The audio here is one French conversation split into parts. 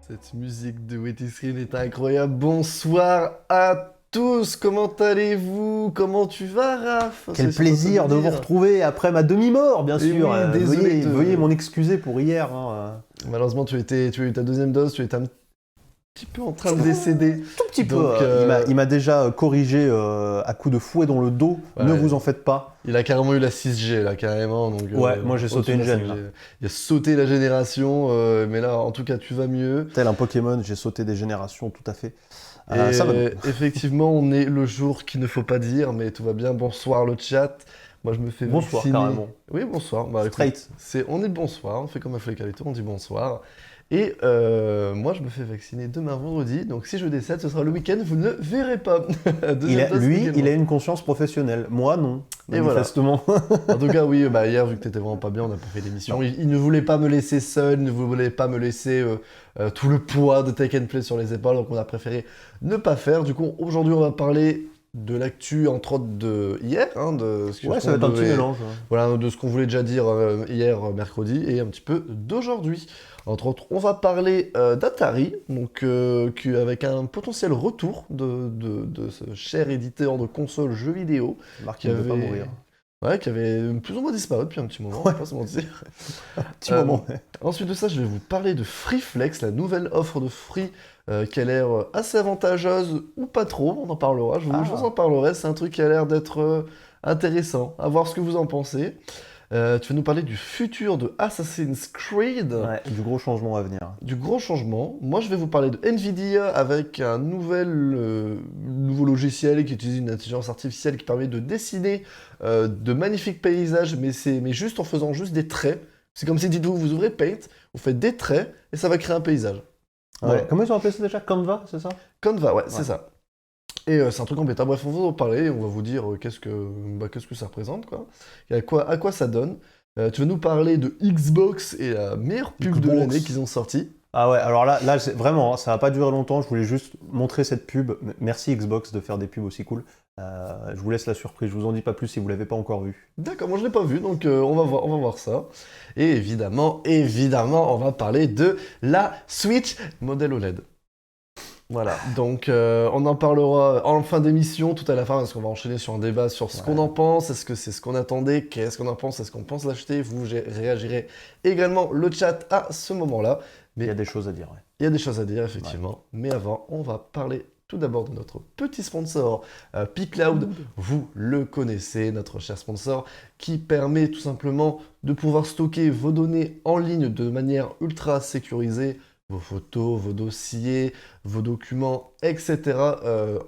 Cette musique de Waiting Screen est incroyable. Bonsoir à tous, comment allez-vous? Comment tu vas, Raph? Quel C'est plaisir de vous retrouver après ma demi-mort, bien Et sûr. oui, désolé Veuillez m'en excuser pour hier. Hein. Malheureusement, tu as eu ta deuxième dose, tu étais un petit peu en train de décéder. Tout petit peu. Donc, Il m'a déjà corrigé à coups de fouet dans le dos. Ouais. Ne vous en faites pas. Il a carrément eu la 6G, là, carrément. Donc, Ouais, moi j'ai sauté une gêne. Là. Il a sauté la génération, mais là, en tout cas, tu vas mieux. Tel un Pokémon, j'ai sauté des générations, tout à fait. Et ça va effectivement, on est le jour qu'il ne faut pas dire, mais tout va bien. Bonsoir le chat. Moi, je me fais bonsoir, vacciner. carrément. Oui, bonsoir. Bah, Straight. On dit bonsoir, on fait comme Affleck Calito, on dit bonsoir. Et moi, je me fais vacciner demain vendredi, donc si je décède, ce sera le week-end, vous ne le verrez pas. Il a une conscience professionnelle. Moi, non. Et manifestement. Voilà. En tout cas, oui, hier, vu que t'étais vraiment pas bien, on n'a pas fait l'émission. Il ne voulait pas me laisser seul, il ne voulait pas me laisser tout le poids de Take and Play sur les épaules, donc on a préféré ne pas faire. Du coup, aujourd'hui, on va parler de l'actu, entre autres, de hier. Ça va être un petit mélange. Ouais. Voilà, de ce qu'on voulait déjà dire hier, mercredi, et un petit peu d'aujourd'hui. Entre autres, on va parler d'Atari, donc avec un potentiel retour de ce cher éditeur de consoles jeux vidéo. Marc qui ne veut pas mourir. Ouais, qui avait plus ou moins disparu depuis un petit moment, on va pas se mentir. Un petit moment, ouais. Ensuite de ça, je vais vous parler de FreeFlex, la nouvelle offre de Free qui a l'air assez avantageuse, ou pas trop, on en parlera, je vous en parlerai, c'est un truc qui a l'air d'être intéressant, à voir ce que vous en pensez. Tu vas nous parler du futur de Assassin's Creed. Ouais, du gros changement à venir. Du gros changement. Moi, je vais vous parler de Nvidia avec un nouveau logiciel qui utilise une intelligence artificielle qui permet de dessiner de magnifiques paysages, mais juste en faisant juste des traits. C'est comme si, dites-vous, vous ouvrez Paint, vous faites des traits et ça va créer un paysage. Voilà. Comment ils ont appelé ça déjà? Canva, c'est ça? Canva, ouais, c'est ça. Et c'est un truc embêtant. Bref, on va en parler et on va vous dire qu'est-ce que ça représente, quoi. Et à quoi ça donne. Tu vas nous parler de Xbox et la meilleure pub de l'année qu'ils ont sorti. Ah ouais, alors là vraiment, ça va pas durer longtemps. Je voulais juste montrer cette pub. Merci Xbox de faire des pubs aussi cool. Je vous laisse la surprise. Je vous en dis pas plus si vous l'avez pas encore vu. D'accord, moi je l'ai pas vu, donc on va voir ça. Et évidemment, on va parler de la Switch modèle OLED. Voilà, donc on en parlera en fin d'émission, tout à la fin, parce qu'on va enchaîner sur un débat sur ce qu'on en pense, est-ce que c'est ce qu'on attendait, qu'est-ce qu'on en pense, est-ce qu'on pense l'acheter, vous réagirez également le chat à ce moment-là. Mais il y a des choses à dire, ouais. Il y a des choses à dire, effectivement, mais avant, on va parler tout d'abord de notre petit sponsor, P-Cloud. Vous le connaissez, notre cher sponsor, qui permet tout simplement de pouvoir stocker vos données en ligne de manière ultra sécurisée, vos photos, vos dossiers, vos documents, etc.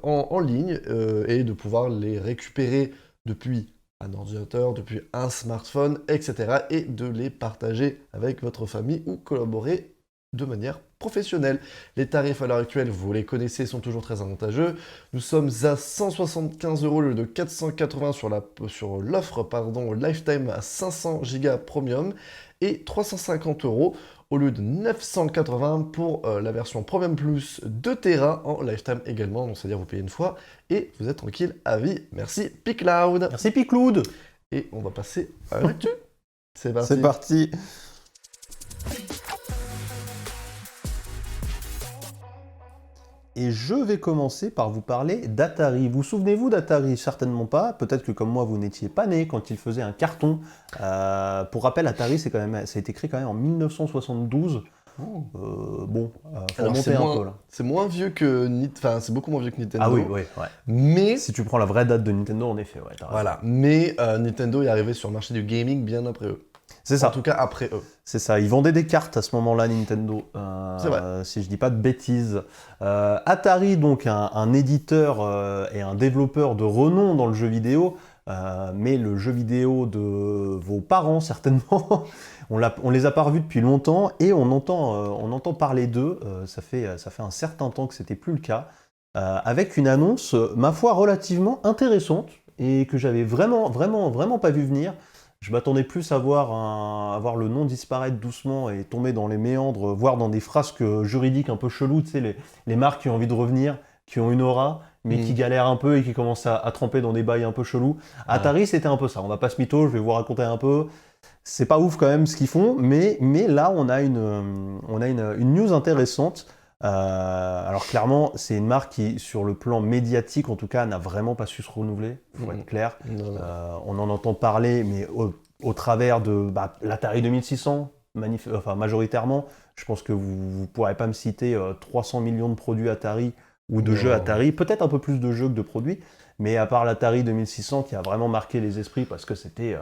En ligne et de pouvoir les récupérer depuis un ordinateur, depuis un smartphone, etc. et de les partager avec votre famille ou collaborer de manière professionnelle. Les tarifs à l'heure actuelle, vous les connaissez, sont toujours très avantageux. Nous sommes à 175 € au lieu de 480 sur l'offre Lifetime à 500 Go Premium et 350 € au lieu de 980 pour la version Premium Plus 2 Tera en Lifetime également. Donc c'est-à-dire vous payez une fois et vous êtes tranquille à vie. Merci P-Cloud. Merci P-Cloud. Et on va passer à l'actu. C'est parti. C'est parti. Et je vais commencer par vous parler d'Atari. Vous souvenez-vous d'Atari? Certainement pas. Peut-être que comme moi, vous n'étiez pas né quand il faisait un carton. Pour rappel, Atari, ça a été créé quand même en 1972. Faut remonter un peu là. C'est moins vieux que c'est beaucoup moins vieux que Nintendo. Ah oui, ouais. Mais si tu prends la vraie date de Nintendo, en effet, ouais. Voilà. Mais Nintendo est arrivé sur le marché du gaming bien après eux. C'est ça. En tout cas, après eux. C'est ça. Ils vendaient des cartes à ce moment-là, Nintendo. C'est vrai. Si je dis pas de bêtises. Atari, donc un éditeur et un développeur de renom dans le jeu vidéo, mais le jeu vidéo de vos parents, certainement. On les a pas revus depuis longtemps et on entend parler d'eux. Ça fait un certain temps que c'était plus le cas. Avec une annonce, ma foi, relativement intéressante et que j'avais vraiment pas vu venir. Je m'attendais plus à voir le nom disparaître doucement et tomber dans les méandres, voire dans des frasques juridiques un peu cheloues, tu sais, les marques qui ont envie de revenir, qui ont une aura, mais qui galèrent un peu et qui commencent à tremper dans des bails un peu chelous. Atari, c'était un peu ça. On va pas se mytho, je vais vous raconter un peu. C'est pas ouf quand même ce qu'ils font, mais là, on a une news intéressante. Alors clairement, c'est une marque qui, sur le plan médiatique en tout cas, n'a vraiment pas su se renouveler, faut être clair. On en entend parler, mais au travers de l'Atari 2600, majoritairement. Je pense que vous ne pourrez pas me citer 300 millions de produits Atari ou de jeux Atari, peut-être un peu plus de jeux que de produits, mais à part l'Atari 2600 qui a vraiment marqué les esprits parce que c'était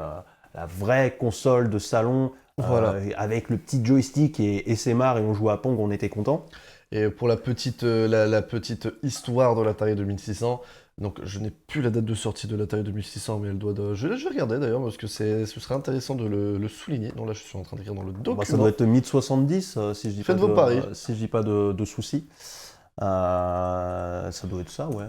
la vraie console de salon avec le petit joystick et ses marres et on jouait à Pong, on était content. Et pour la petite histoire de l'Atari 2600, donc je n'ai plus la date de sortie de l'Atari 2600, mais elle doit je vais regarder d'ailleurs parce que ce serait intéressant de le souligner. Donc là, je suis en train d'écrire dans le document. Ça doit être mid-70 si je dis Faites vos paris. Si je dis pas de soucis. Ça doit être ça, ouais.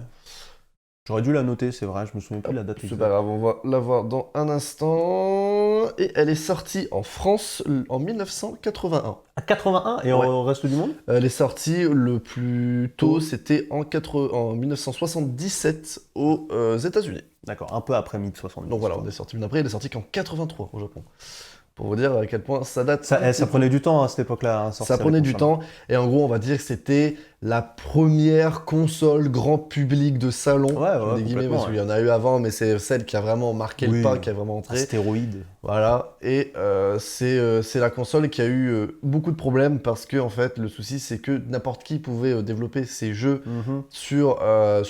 J'aurais dû la noter, c'est vrai, je me souviens plus de la date. C'est pas grave, on va la voir dans un instant. Et elle est sortie en France en 1981. À 81 et au reste du monde? Elle est sortie le plus tôt, c'était en 1977 aux États-Unis. D'accord, un peu après 1070. Donc voilà, on est sorti bien après, elle est sortie qu'en 83 au Japon. Pour vous dire à quel point ça date. Ça prenait du temps à cette époque-là. Ça prenait du temps. Et en gros, on va dire que c'était la première console grand public de salon. Des guillemets, parce qu'il y en a eu avant, mais c'est celle qui a vraiment marqué le pas, qui a vraiment entré. Astéroïde. Voilà. Et c'est la console qui a eu beaucoup de problèmes parce que, en fait, le souci, c'est que n'importe qui pouvait développer ses jeux sur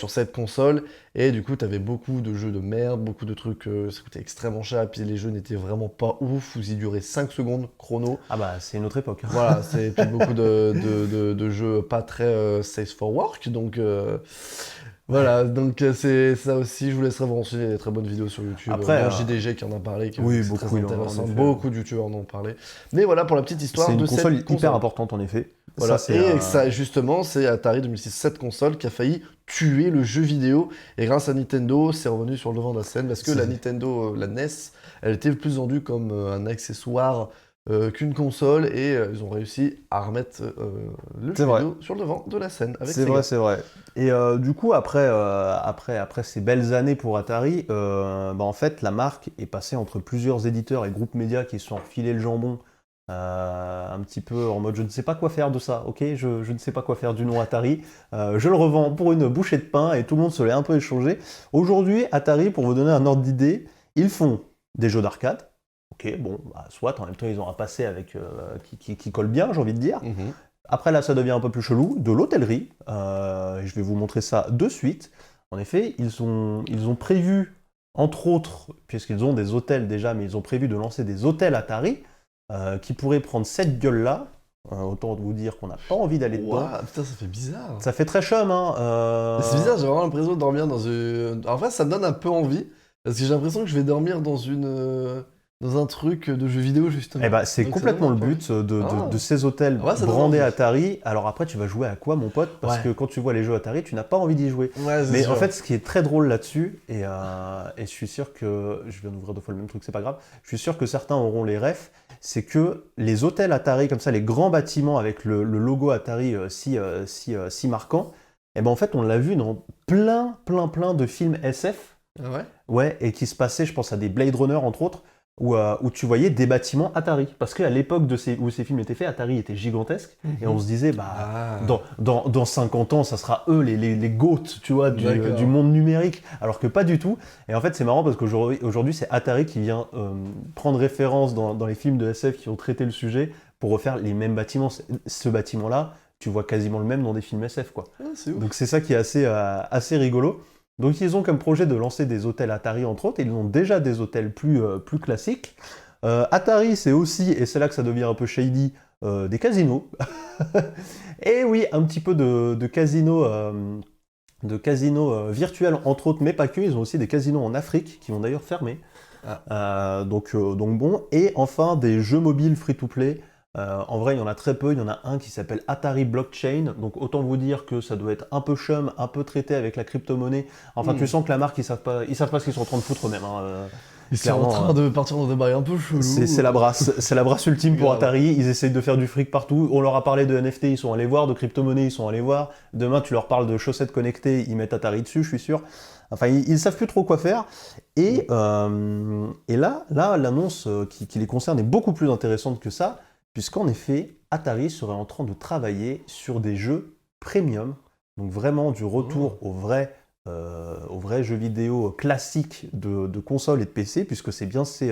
cette console. Et du coup, tu avais beaucoup de jeux de merde, beaucoup de trucs, ça coûtait extrêmement cher, et puis les jeux n'étaient vraiment pas ouf, vous y durez 5 secondes chrono. Ah bah, c'est une autre époque. Voilà, et puis beaucoup de jeux pas très safe for work, donc voilà, donc c'est ça aussi, je vous laisserai vous renseigner des très bonnes vidéos sur YouTube. Après, JDG qui en a parlé, qui oui, c'est beaucoup, très intéressant, beaucoup de youtubeurs en ont parlé. Mais voilà pour la petite histoire de cette console. C'est une console hyper importante en effet. Voilà, ça, justement, c'est Atari 2006, cette console qui a failli tuer le jeu vidéo. Et grâce à Nintendo, c'est revenu sur le devant de la scène parce que la Nintendo, la NES, elle était plus vendue comme un accessoire qu'une console et ils ont réussi à remettre le jeu vidéo sur le devant de la scène. C'est vrai. Et du coup, après ces belles années pour Atari, en fait, la marque est passée entre plusieurs éditeurs et groupes médias qui se sont refilés le jambon. Un petit peu en mode je ne sais pas quoi faire de ça, ok, je ne sais pas quoi faire du nom Atari, je le revends pour une bouchée de pain et tout le monde se l'est un peu échangé. Aujourd'hui, Atari, pour vous donner un ordre d'idée, ils font des jeux d'arcade, ok, bon, soit en même temps ils ont un passé avec qui colle bien, j'ai envie de dire. Après là, ça devient un peu plus chelou, de l'hôtellerie, je vais vous montrer ça de suite. En effet, ils ont prévu, entre autres, puisqu'ils ont des hôtels déjà, mais ils ont prévu de lancer des hôtels Atari, qui pourrait prendre cette gueule-là, autant vous dire qu'on n'a pas envie d'aller dedans. Putain, ça fait bizarre. Ça fait très chum, hein. C'est bizarre, j'ai vraiment l'impression de dormir dans une... En fait, ça me donne un peu envie, parce que j'ai l'impression que je vais dormir dans un truc de jeu vidéo, justement. Eh ben, c'est complètement le but de ces hôtels brandés Atari. Alors après, tu vas jouer à quoi, mon pote? Parce que quand tu vois les jeux Atari, tu n'as pas envie d'y jouer. Mais en fait, ce qui est très drôle là-dessus, et je suis sûr que... Je viens d'ouvrir 2 fois le même truc, c'est pas grave. Je suis sûr que certains auront les refs. C'est que les hôtels Atari, comme ça, les grands bâtiments avec le logo Atari si marquant, et ben en fait, on l'a vu dans plein de films SF. Ah ouais? Ouais, et qui se passaient, je pense à des Blade Runner, entre autres, où tu voyais des bâtiments Atari. Parce qu'à l'époque où ces films étaient faits, Atari était gigantesque, et on se disait, dans 50 ans, ça sera eux les GOAT, tu vois, du monde numérique, alors que pas du tout. Et en fait, c'est marrant parce qu'aujourd'hui, c'est Atari qui vient prendre référence dans les films de SF qui ont traité le sujet pour refaire les mêmes bâtiments. Ce bâtiment-là, tu vois quasiment le même dans des films SF, quoi. C'est ouf. Donc c'est ça qui est assez rigolo. Donc ils ont comme projet de lancer des hôtels Atari entre autres, et ils ont déjà des hôtels plus classiques. Atari, c'est aussi, et c'est là que ça devient un peu shady, des casinos. Et oui, un petit peu de casinos virtuels entre autres, mais pas que. Ils ont aussi des casinos en Afrique qui vont d'ailleurs fermer. Donc bon. Et enfin, des jeux mobiles free-to-play. En vrai, il y en a très peu. Il y en a un qui s'appelle Atari Blockchain. Donc, autant vous dire que ça doit être un peu un peu traité avec la crypto-monnaie. Enfin, tu sens que la marque, ils savent pas ce qu'ils sont en train de foutre eux-mêmes. Ils sont en Clairement, train de partir dans des bails un peu chelous. c'est la brasse ultime pour Grave. Atari. Ils essayent de faire du fric partout. On leur a parlé de NFT, ils sont allés voir, de crypto-monnaies, ils sont allés voir. Demain, tu leur parles de chaussettes connectées, ils mettent Atari dessus, je suis sûr. Enfin, ils savent plus trop quoi faire. Et là, l'annonce qui les concerne est beaucoup plus intéressante que ça, puisqu'en effet, Atari serait en train de travailler sur des jeux premium, donc vraiment du retour au vrai jeu vidéo classique de console et de PC, puisque c'est bien ces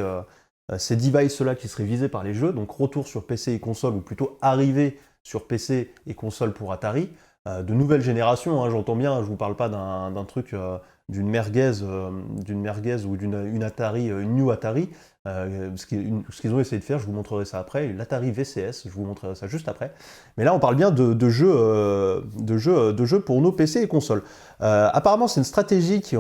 devices-là qui seraient visés par les jeux, donc retour sur PC et console, ou plutôt arrivée sur PC et console pour Atari, de nouvelle génération, hein, j'entends bien, je vous parle pas d'un truc, d'une merguez ou d'une Atari, une New Atari, ce qu'ils ont essayé de faire, je vous montrerai ça après, l'Atari VCS, je vous montrerai ça juste après. Mais là, on parle bien de jeux pour nos PC et consoles. Apparemment, c'est une stratégie qui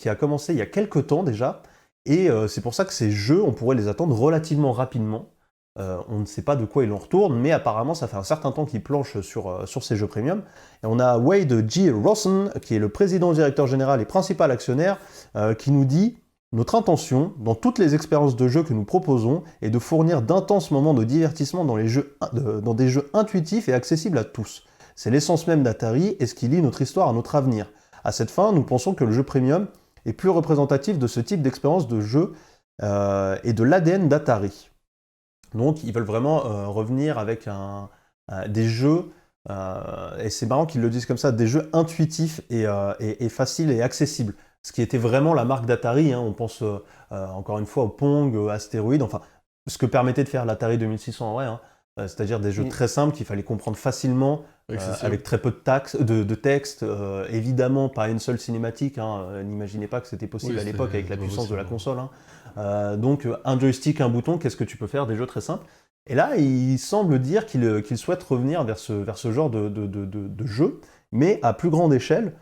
a commencé il y a quelques temps déjà, et c'est pour ça que ces jeux, on pourrait les attendre relativement rapidement. On ne sait pas de quoi ils en retournent, mais apparemment, ça fait un certain temps qu'ils planchent sur ces jeux premium. Et on a Wade G. Rawson, qui est le président, directeur général et principal actionnaire, qui nous dit: notre intention, dans toutes les expériences de jeu que nous proposons, est de fournir d'intenses moments de divertissement dans des jeux intuitifs et accessibles à tous. C'est l'essence même d'Atari et ce qui lie notre histoire à notre avenir. À cette fin, nous pensons que le jeu premium est plus représentatif de ce type d'expérience de jeu et de l'ADN d'Atari. Donc ils veulent vraiment revenir avec des jeux, et c'est marrant qu'ils le disent comme ça, des jeux intuitifs et faciles et accessibles. Ce qui était vraiment la marque d'Atari, hein. On pense encore une fois au Pong, Astéroïde, enfin ce que permettait de faire l'Atari 2600 en vrai, hein. C'est-à-dire des jeux très simples qu'il fallait comprendre facilement, avec très peu de texte, évidemment pas une seule cinématique, hein. N'imaginez pas que c'était possible à l'époque avec la puissance de la console, hein. Donc un joystick, un bouton, qu'est-ce que tu peux faire? Des jeux très simples. Et là, il semble dire qu'il souhaite revenir vers ce genre de jeu, mais à plus grande échelle.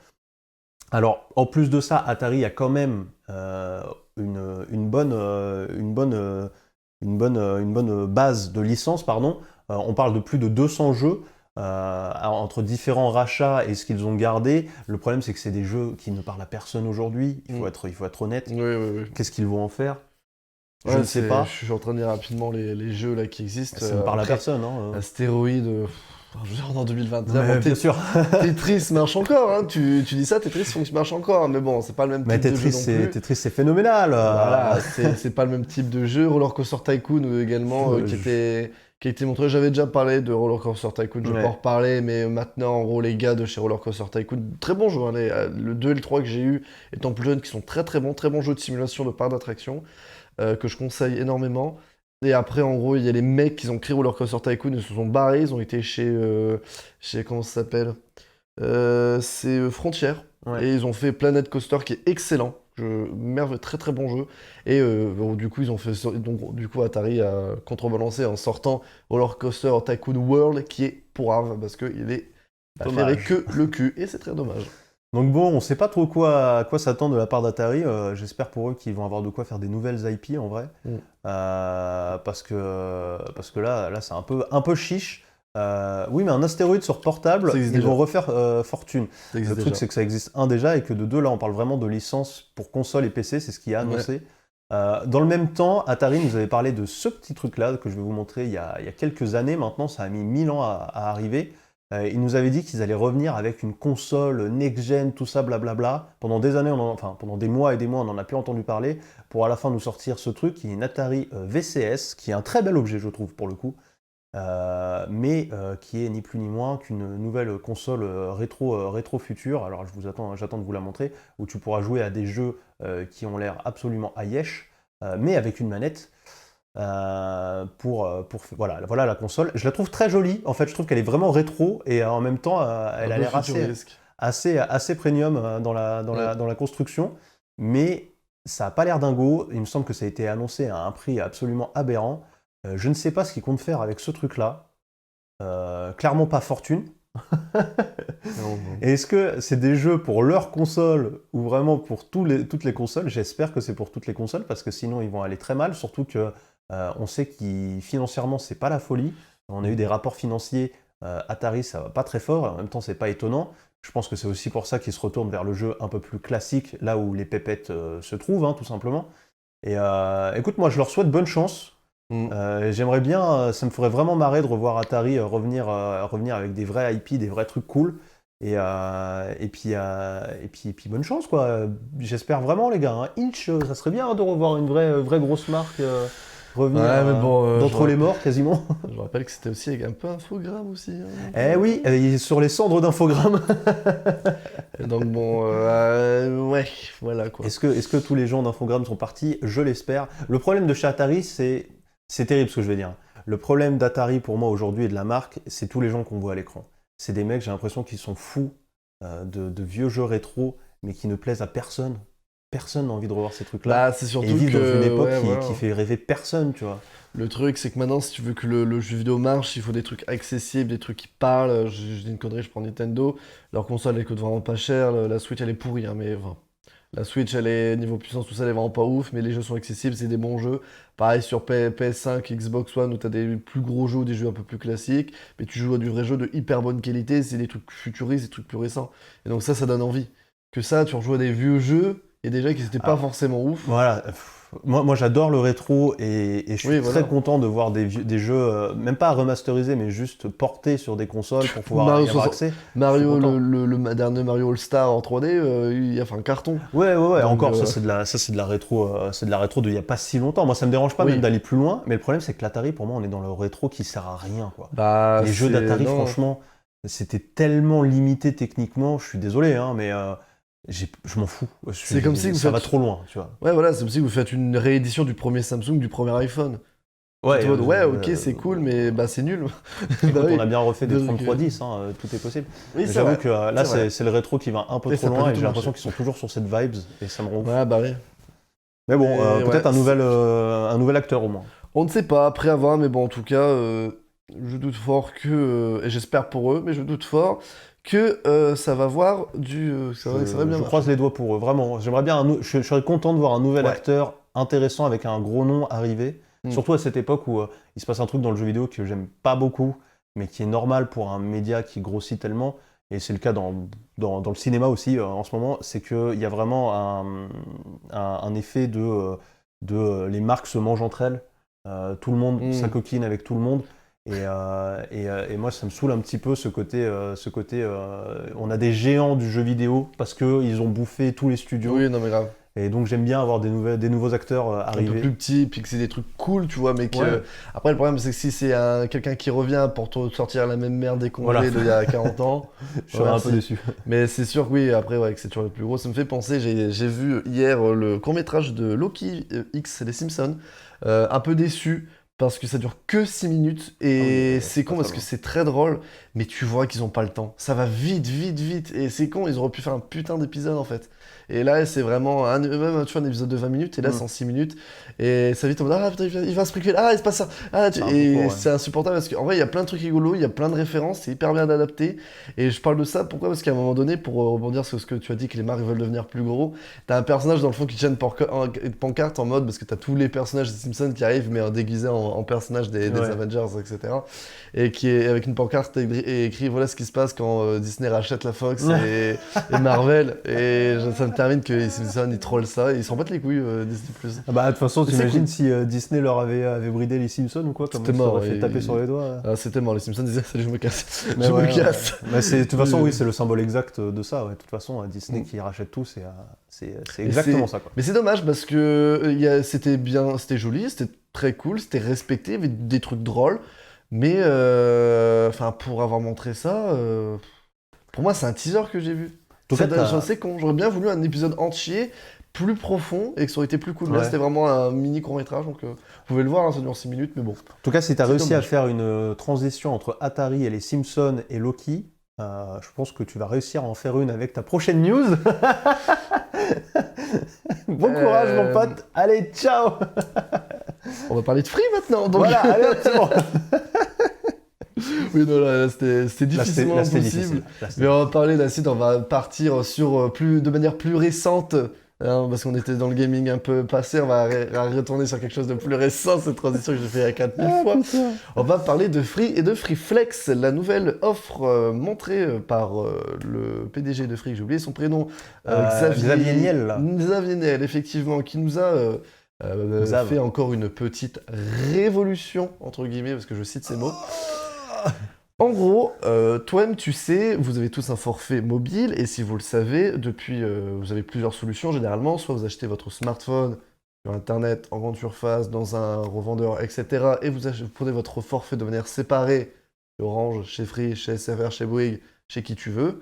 Alors, en plus de ça, Atari a quand même une bonne base de licences, pardon. On parle de plus de 200 jeux entre différents rachats et ce qu'ils ont gardé. Le problème, c'est que c'est des jeux qui ne parlent à personne aujourd'hui. Il faut être honnête. Oui. Qu'est-ce qu'ils vont en faire? Je Ouais, ne sais pas. Je suis en train de lire rapidement les jeux là qui existent. Ça ne parle à Après, personne, hein. Astéroïde, je veux dire, en 2021. Mais Bon, bien sûr. Tetris marche encore, hein. Tu dis ça, Tetris marche encore, mais bon, c'est pas le même Mais type de jeu non plus. Tetris, c'est phénoménal. Voilà, c'est pas le même type de jeu. Roller Coaster Tycoon également, qui a été montré. J'avais déjà parlé de Roller Coaster Tycoon, je vais pas en reparler, mais maintenant, en gros, les gars de chez Roller Coaster Tycoon, très bons jeux, hein, le 2 et le 3 que j'ai eu étant plus jeune, qui sont très bons jeux de simulation de parcs d'attraction, que je conseille énormément. Et après, en gros, il y a les mecs qui ont créé Roller Coaster Tycoon, ils se sont barrés, ils ont été chez comment ça s'appelle, c'est Frontier, et ils ont fait Planet Coaster qui est excellent. Très bon jeu. Et bon, du coup, Atari a contrebalancé en sortant Roller Coaster Tycoon World, qui est pourrave parce qu'il est ferré que le cul, et c'est très dommage. Donc bon, on ne sait pas trop à quoi s'attendre de la part d'Atari. J'espère pour eux qu'ils vont avoir de quoi faire des nouvelles IP en vrai. Parce que là c'est un peu chiche. Oui, mais un astéroïde sur portable, ils vont refaire fortune. Le truc, c'est que ça existe déjà, et que de deux, là, on parle vraiment de licence pour console et PC, c'est ce qui est annoncé. Dans le même temps, Atari nous avait parlé de ce petit truc-là que je vais vous montrer il y a quelques années. Maintenant, ça a mis 1000 ans à arriver. Ils nous avaient dit qu'ils allaient revenir avec une console next-gen, tout ça, blablabla. Pendant des années, pendant des mois et des mois, on n'en a plus entendu parler, pour à la fin nous sortir ce truc qui est une Atari VCS, qui est un très bel objet, je trouve, pour le coup. Mais qui est ni plus ni moins qu'une nouvelle console rétro future. Alors j'attends de vous la montrer, où tu pourras jouer à des jeux qui ont l'air absolument ayesh, mais avec une manette. Voilà la console. Je la trouve très jolie. En fait, je trouve qu'elle est vraiment rétro, et en même temps, elle a l'air assez premium dans la construction. Mais ça n'a pas l'air dingo. Il me semble que ça a été annoncé à un prix absolument aberrant. Je ne sais pas ce qu'ils comptent faire avec ce truc-là. Clairement pas fortune. Non. Et est-ce que c'est des jeux pour leur console ou vraiment pour toutes les consoles? J'espère que c'est pour toutes les consoles, parce que sinon ils vont aller très mal. Surtout que on sait que financièrement c'est pas la folie. On a eu des rapports financiers. Atari, ça va pas très fort. Et en même temps, c'est pas étonnant. Je pense que c'est aussi pour ça qu'ils se retournent vers le jeu un peu plus classique, là où les pépettes se trouvent, hein, tout simplement. Et écoute, moi je leur souhaite bonne chance. J'aimerais bien, ça me ferait vraiment marrer de revoir Atari revenir avec des vrais IP, des vrais trucs cool. Et puis bonne chance quoi. J'espère vraiment les gars. Hein. Inch, ça serait bien de revoir une vraie grosse marque revenir Ouais, mais bon, d'entre les morts quasiment. je rappelle que c'était aussi avec un peu infogramme aussi. Hein. Eh oui, sur les cendres d'infogrames. Et donc bon, ouais, voilà quoi. Est-ce que tous les gens d'infogrames sont partis? Je l'espère. Le problème de chez Atari, c'est terrible ce que je vais dire. Le problème d'Atari pour moi aujourd'hui et de la marque, c'est tous les gens qu'on voit à l'écran. C'est des mecs, j'ai l'impression qu'ils sont fous de vieux jeux rétro, mais qui ne plaisent à personne. Personne n'a envie de revoir ces trucs-là. Bah, c'est Et surtout ils vivent dans une époque ouais, voilà. qui fait rêver personne, tu vois. Le truc, c'est que maintenant, si tu veux que le jeu vidéo marche, il faut des trucs accessibles, des trucs qui parlent. Je dis une connerie, je prends Nintendo. Leur console, elle coûte vraiment pas cher. La Switch, elle est pourrie, hein, mais enfin, la Switch, elle est niveau puissance, tout ça, elle est vraiment pas ouf, mais les jeux sont accessibles, c'est des bons jeux. Pareil sur PS5, Xbox One, où t'as des plus gros jeux, des jeux un peu plus classiques, mais tu joues à du vrai jeu de hyper bonne qualité, c'est des trucs futuristes, des trucs plus récents. Et donc ça donne envie. Que ça, tu rejoues à des vieux jeux, et déjà qui n'étaient pas forcément ouf. Voilà. Moi j'adore le rétro et je suis très content de voir des jeux, même pas remasterisés, mais juste portés sur des consoles pour pouvoir y avoir accès. Mario, le dernier Mario All-Star en 3D, il a fait un carton. Ouais. Donc, encore, ça c'est de la rétro, d'il y a pas si longtemps. Moi ça me dérange pas même d'aller plus loin, mais le problème c'est que l'Atari, pour moi, on est dans le rétro qui sert à rien, quoi. Bah, les jeux d'Atari, franchement, c'était tellement limité techniquement, je suis désolé, hein, mais je m'en fous. C'est comme si ça va trop loin, tu vois. Ouais, voilà, c'est comme si vous faites une réédition du premier Samsung, du premier iPhone. Ouais, ok, c'est cool, mais bah c'est nul. Écoute, on a bien refait des 3310, hein, tout est possible. Oui, j'avoue que là, c'est le rétro qui va un peu trop loin et j'ai l'impression qu'ils sont toujours sur cette vibes et ça me rend ouf. Ouais, bah oui. Mais bon, peut-être un nouvel acteur au moins. On ne sait pas, après avoir, mais bon, en tout cas, je doute fort que, et j'espère pour eux, mais je doute fort que ça va voir ça va bien. Je croise les doigts pour eux, vraiment. J'aimerais bien je serais content de voir un nouvel acteur intéressant avec un gros nom arriver. Surtout à cette époque où il se passe un truc dans le jeu vidéo que j'aime pas beaucoup, mais qui est normal pour un média qui grossit tellement. Et c'est le cas dans le cinéma aussi en ce moment, c'est qu'il y a vraiment un effet de les marques se mangent entre elles. Tout le monde s'acoquine avec tout le monde. Et moi, ça me saoule un petit peu ce côté on a des géants du jeu vidéo parce qu'ils ont bouffé tous les studios. Oui, non mais grave. Et donc j'aime bien avoir des nouveaux acteurs arriver. Un peu plus petits, puis que c'est des trucs cool, tu vois, mais que... Après, le problème, c'est que si c'est quelqu'un qui revient pour te sortir la même merde décomplée d'il y a 40 ans... je serais un peu déçu. Mais c'est sûr que oui, après, que c'est toujours le plus gros. Ça me fait penser, j'ai vu hier le court-métrage de Loki X, les Simpsons, un peu déçu, parce que ça dure que 6 minutes, et c'est con parce que c'est très drôle, mais tu vois qu'ils ont pas le temps. Ça va vite, et c'est con, ils auraient pu faire un putain d'épisode, en fait. Et là, c'est vraiment même tu vois, un épisode de 20 minutes, et là, c'est en 6 minutes. Et ça vite, on me dit, ah putain, il va se préquer, ah, il se passe ça. C'est insupportable parce qu'en vrai, il y a plein de trucs rigolos, il y a plein de références, c'est hyper bien adapté. Et je parle de ça, pourquoi? Parce qu'à un moment donné, pour rebondir sur ce que tu as dit, que les marques veulent devenir plus gros, t'as un personnage dans le fond qui tient une pancarte en mode, parce que t'as tous les personnages des Simpsons qui arrivent, mais déguisés en personnages des Avengers, etc. Et qui est avec une pancarte écrit voilà ce qui se passe quand Disney rachète la Fox et Marvel. Et ça me termine que les Simpsons ils trollent ça et ils s'en battent les couilles Disney+. Ah bah de toute façon t'imagines si Disney leur avait bridé les Simpsons ou quoi, comme ça aurait fait taper sur les doigts. Ah, c'était mort, les Simpsons disaient salut, je me casse. Je me casse. Mais de toute façon oui, c'est le symbole exact de ça. De toute façon Disney qui rachète tout, c'est exactement ça quoi. Mais c'est dommage parce que c'était bien, c'était joli, c'était très cool, c'était respecté, il y avait des trucs drôles. Mais pour avoir montré ça, pour moi c'est un teaser que j'ai vu. C'est con, j'aurais bien voulu un épisode entier plus profond et que ça aurait été plus cool. Là c'était vraiment un mini court-métrage, donc vous pouvez le voir, hein, ça dure 6 minutes, mais bon. En tout cas, si tu as réussi à faire une transition entre Atari et les Simpsons et Loki, je pense que tu vas réussir à en faire une avec ta prochaine news. Bon courage mon pote, allez ciao. On va parler de Free maintenant, donc... Voilà, allez, c'est bon. Oui, non, là, c'était difficilement possible. Mais on va parler là, on va partir sur de manière plus récente, hein, parce qu'on était dans le gaming un peu passé, on va retourner sur quelque chose de plus récent, cette transition que j'ai fait il y a 4000 fois. Putain. On va parler de Free et de FreeFlex, la nouvelle offre montrée par le PDG de Free, j'ai oublié son prénom, Xavier Niel. Xavier Niel, effectivement, qui nous a Xav. fait encore une petite révolution, entre guillemets, parce que je cite ces mots. En gros, toi-même, tu sais, vous avez tous un forfait mobile, et si vous le savez, depuis, vous avez plusieurs solutions généralement. Soit vous achetez votre smartphone sur Internet, en grande surface, dans un revendeur, etc. Et vous prenez votre forfait de manière séparée, chez Orange, chez Free, chez SFR, chez Bouygues, chez qui tu veux.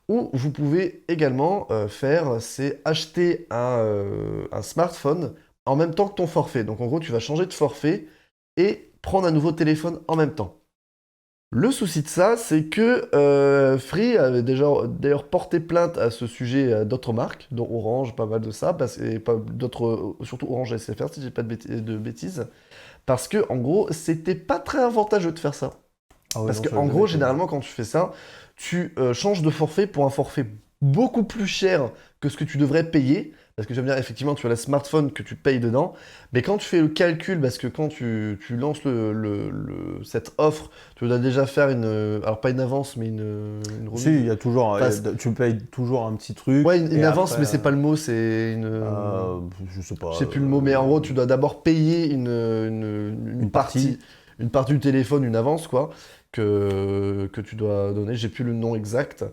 Ou vous pouvez également faire, c'est acheter un smartphone en même temps que ton forfait. Donc en gros, tu vas changer de forfait et prendre un nouveau téléphone en même temps. Le souci de ça, c'est que Free avait déjà d'ailleurs porté plainte à ce sujet à d'autres marques, dont Orange, pas mal de ça, et pas d'autres, surtout Orange et SFR, si j'ai pas de bêtises, parce que en gros, c'était pas très avantageux de faire ça. Ah ouais, Parce non, que ça, en j'avais gros, été- généralement, quand tu fais ça, tu changes de forfait pour un forfait beaucoup plus cher que ce que tu devrais payer. Parce que j'aime bien, effectivement, tu as le smartphone que tu payes dedans. Mais quand tu fais le calcul, parce que quand tu lances cette offre, tu dois déjà faire alors pas une avance, mais une Si, remise. il y a toujours, Enfin, tu payes toujours un petit truc. Ouais, une et avance, après, mais c'est pas le mot, c'est une. je sais pas. Je sais plus le mot, mais en gros, tu dois d'abord payer Une partie. une partie du téléphone, une avance, quoi, que tu dois donner. J'ai plus le nom exact.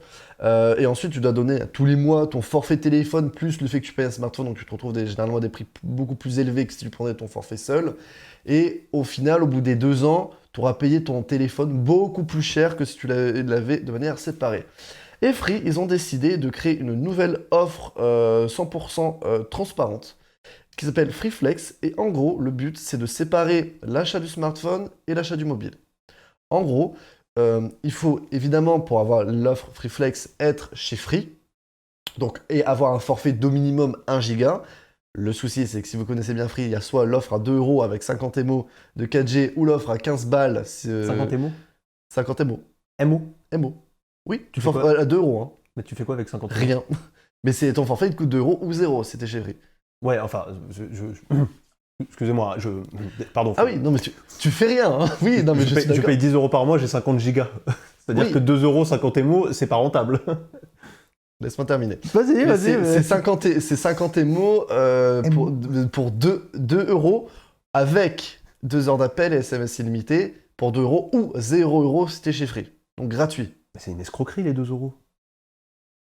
Et ensuite, tu dois donner tous les mois ton forfait téléphone, plus le fait que tu payes un smartphone, donc tu te retrouves généralement à des prix beaucoup plus élevés que si tu prenais ton forfait seul. Et au final, au bout des 2 ans, tu auras payé ton téléphone beaucoup plus cher que si tu l'avais de manière séparée. Et Free, ils ont décidé de créer une nouvelle offre 100% transparente qui s'appelle FreeFlex. Et en gros, le but, c'est de séparer l'achat du smartphone et l'achat du mobile. En gros, il faut évidemment, pour avoir l'offre FreeFlex, être chez Free donc, et avoir un forfait d'au minimum 1 giga. Le souci, c'est que si vous connaissez bien Free, il y a soit l'offre à 2 € avec 50 MO de 4G ou l'offre à 15 balles. 50 émo 50 MO. MO. MO. Oui, Tu fais quoi à 2 €. Hein. Mais tu fais quoi avec 50 émo? Rien. Mais c'est ton forfait, il te coûte 2 € ou 0, c'était chez Free. Ouais, enfin, excusez-moi, pardon. Ah oui, non mais tu fais rien. Hein. Oui, non mais je suis je d'accord. paye 10 € par mois, j'ai 50 gigas. C'est-à-dire Oui. que 2 € 50 émo, c'est pas rentable. Laisse-moi terminer. Vas-y, Mais c'est 50 MO pour 2 € avec 2 heures d'appel et SMS illimité pour 2 € ou 0 € si t'es chez Free. Donc gratuit. C'est une escroquerie les 2 €.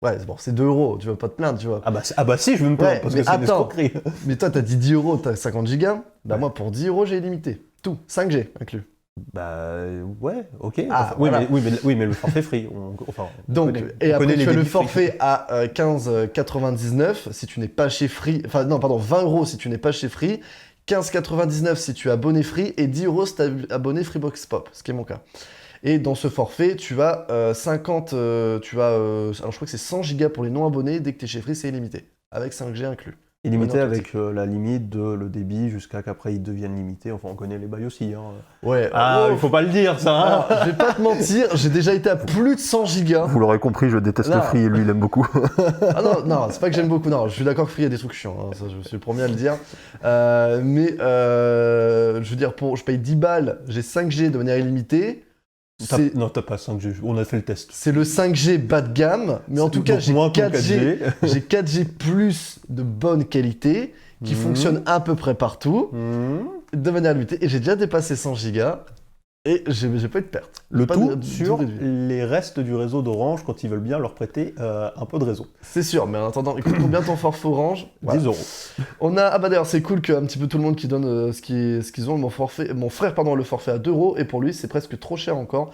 Ouais, bon, c'est 2 €, tu vas pas te plaindre, tu vois. Ah bah si, je veux me plaindre Ouais, parce mais que c'est une attends. escroquerie. Mais toi, t'as dit 10 €, t'as 50 gigas. Bah Ouais. moi, pour 10 € j'ai illimité. Tout. 5G inclus. Bah ouais, ok. Ah, Enfin, voilà. oui, mais le forfait free. On Donc, connaît- et on après, connaît tu les as le débits free. forfait à 15,99 si tu n'es pas chez Free. Enfin, non, pardon, 20 € si tu n'es pas chez Free, 15,99 si tu es abonné Free et 10 € si tu es abonné Freebox Pop, ce qui est mon cas. Et dans ce forfait, tu as alors je crois que c'est 100 gigas pour les non-abonnés. Dès que tu es chez Free, c'est illimité, avec 5G inclus. Illimité Ouais, non, avec la limite de le débit jusqu'à qu'après ils deviennent limités. Enfin, on connaît les bails aussi. Hein. Ouais. Ah, oh, il faut pas le dire ça. Hein. alors, je vais pas te mentir, j'ai déjà été à plus de 100 gigas. Vous l'aurez compris, je déteste Non. Free et lui il aime beaucoup. Ah non, non, c'est pas que j'aime beaucoup, non, je suis d'accord que Free a des trucs chiants, hein, ça, je suis le premier à le dire. Je veux dire, je paye 10 balles, j'ai 5G de manière illimitée. Non, t'as pas 5G. On a fait le test. C'est le 5G bas de gamme, mais en tout cas, Donc, j'ai moins ton 4G, j'ai 4G plus de bonne qualité, qui fonctionne à peu près partout, de manière limitée, et j'ai déjà dépassé 100 gigas, et j'ai pas eu de perte. Le Pas tout de sur réduit. les restes du réseau d'Orange quand ils veulent bien leur prêter un peu de réseau. C'est sûr, mais en attendant, écoute combien ton forfait Orange? Voilà. 10 €. On a, ah bah d'ailleurs c'est cool qu'un petit peu tout le monde qui donne ce qu'ils ont. Mon frère pardon, le forfait à 2 €, et pour lui c'est presque trop cher encore.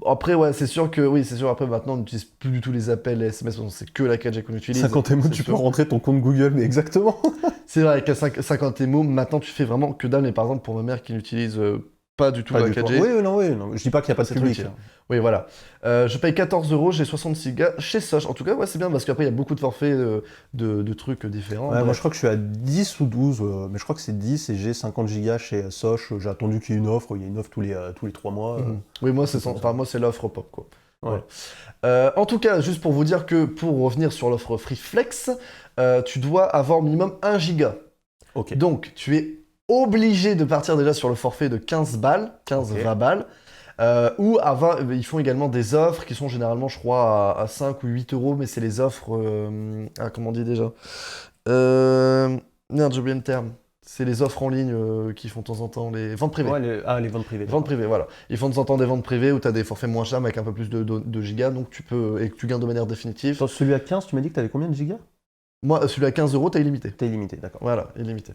Après ouais, c'est sûr que oui, c'est sûr, après maintenant on n'utilise plus du tout les appels, les SMS, c'est que la 4G qu'on utilise. 50 émo, c'est tu peux sûr. rentrer ton compte Google, mais exactement. C'est vrai qu'à 50 MO, maintenant tu fais vraiment que dalle, mais par exemple pour ma mère qui n'utilise pas du tout Pas la du tout. 4G. Oui, non, je dis pas qu'il n'y a pas de C'est public. tranquille. Oui, voilà. Je paye 14 €, j'ai 66 gigas chez Soch. En tout cas, ouais, c'est bien parce qu'après, il y a beaucoup de forfaits de trucs différents. Ouais, Bref. moi je crois que je suis à 10 ou 12, mais je crois que c'est 10 et j'ai 50 gigas chez Soch. J'ai attendu qu'il y ait une offre, il y a une offre tous les 3 mois. Mhm. Oui, moi, c'est comme ça. enfin, moi, c'est l'offre pop, quoi. Ouais. Voilà. En tout cas, juste pour vous dire que pour revenir sur l'offre Free Flex, tu dois avoir au minimum 1 giga. Ok. Donc, tu es obligé de partir déjà sur le forfait de 15 balles, 15-20 Ok. balles. Ou ils font également des offres qui sont généralement, je crois, à 5 ou 8 €, mais c'est les offres. Comment on dit déjà Merde, j'ai oublié le terme. C'est les offres en ligne qui font de temps en temps les ventes privées. Ouais, les ventes privées. Ventes privées, voilà. Ils font de temps en temps des ventes privées où tu as des forfaits moins chers mais avec un peu plus de gigas, donc tu peux, et que tu gagnes de manière définitive. Sur celui à 15, tu m'as dit que tu avais combien de gigas? Moi, celui à 15 euros, t'as illimité. T'es illimité, d'accord. Voilà, illimité.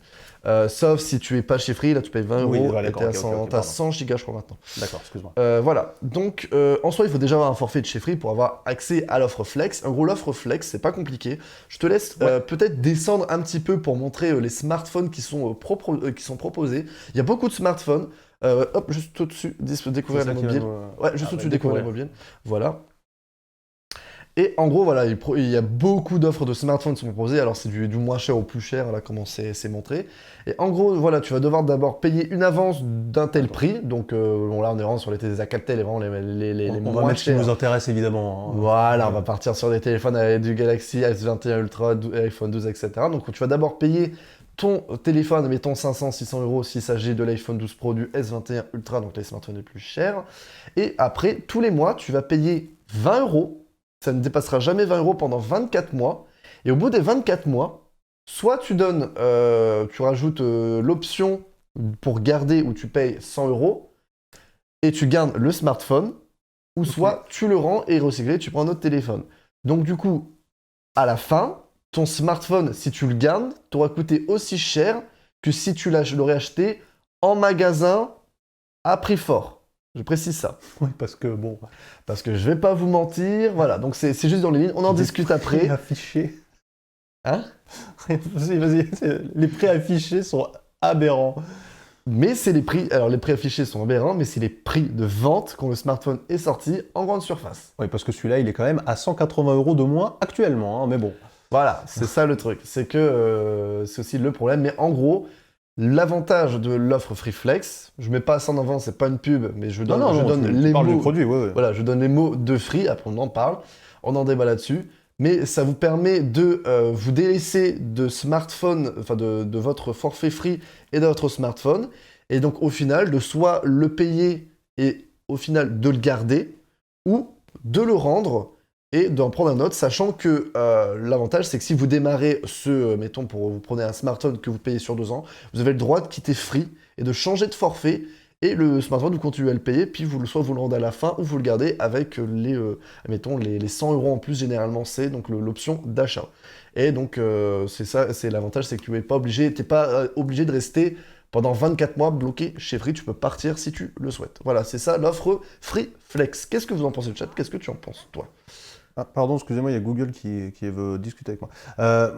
Sauf si tu es pas chez Free, là tu payes 20 Oui, euros ouais, et d'accord, t'as ok, ok, t'as pardon. 100 gigas, je crois, maintenant. D'accord, excuse-moi. Voilà, donc en soi, il faut déjà avoir un forfait de chez Free pour avoir accès à l'offre Flex. En gros, l'offre Flex, c'est pas compliqué. Je te laisse peut-être descendre un petit peu pour montrer les smartphones qui sont proposés. Il y a beaucoup de smartphones. Hop, juste au-dessus, découvrir C'est la ça qui va mobile. nous, Ouais, juste au-dessus, découvrir la découvrir. mobile. Voilà. Et en gros, voilà, il y a beaucoup d'offres de smartphones qui sont proposées. Alors, c'est du moins cher au plus cher, là, comment c'est montré. Et en gros, voilà, tu vas devoir d'abord payer une avance d'un tel prix. Donc, bon, là, on est vraiment sur les télés Alcatel, vraiment les On moins va mettre ce qui chers. nous intéresse, évidemment. Hein. Voilà, on va partir sur des téléphones avec du Galaxy S21 Ultra, iPhone 12, etc. Donc, tu vas d'abord payer ton téléphone, mettons 500, 600 euros s'il s'agit de l'iPhone 12 Pro, du S21 Ultra, donc les smartphones les plus chers. Et après, tous les mois, tu vas payer 20 euros. Ça ne dépassera jamais 20 euros pendant 24 mois. Et au bout des 24 mois, soit tu donnes, tu rajoutes l'option pour garder où tu payes 100 euros et tu gardes le smartphone, ou soit tu le rends et recyclé, tu prends un autre téléphone. Donc du coup, à la fin, ton smartphone, si tu le gardes, t'aura coûté aussi cher que si tu l'aurais acheté en magasin à prix fort. Je précise ça. Oui, parce que bon. Parce que je vais pas vous mentir, voilà, donc c'est juste dans les lignes, on en discute après. Les prix affichés. Hein? Vas-y. Les prix affichés sont aberrants. Mais c'est les prix, alors les prix affichés sont aberrants, mais c'est les prix de vente quand le smartphone est sorti en grande surface. Oui, parce que celui-là, il est quand même à 180 euros de moins actuellement, hein, mais bon. Voilà, c'est ça le truc, c'est que c'est aussi le problème, mais en gros, l'avantage de l'offre FreeFlex, je mets pas ça en avant, c'est pas une pub, mais je donne tu les parles mots. du produit, ouais. Voilà, je donne les mots de Free, après on en parle, on en débat là-dessus, mais ça vous permet de vous délaisser de smartphone, enfin de votre forfait Free et de votre smartphone, et donc au final de soit le payer et au final de le garder, ou de le rendre et d'en prendre un autre, sachant que l'avantage, c'est que si vous démarrez mettons, vous prenez un smartphone que vous payez sur 2 ans, vous avez le droit de quitter Free et de changer de forfait, et le smartphone, vous continuez à le payer, puis soit vous le rendez à la fin, ou vous le gardez avec les 100 euros en plus, généralement, c'est donc l'option d'achat. Et donc, c'est ça, c'est l'avantage, c'est que tu n'es pas obligé, obligé de rester pendant 24 mois bloqué chez Free, tu peux partir si tu le souhaites. Voilà, c'est ça l'offre Free Flex. Qu'est-ce que vous en pensez, le chat? Qu'est-ce que tu en penses, toi? Ah, pardon, excusez-moi, il y a Google qui veut discuter avec moi.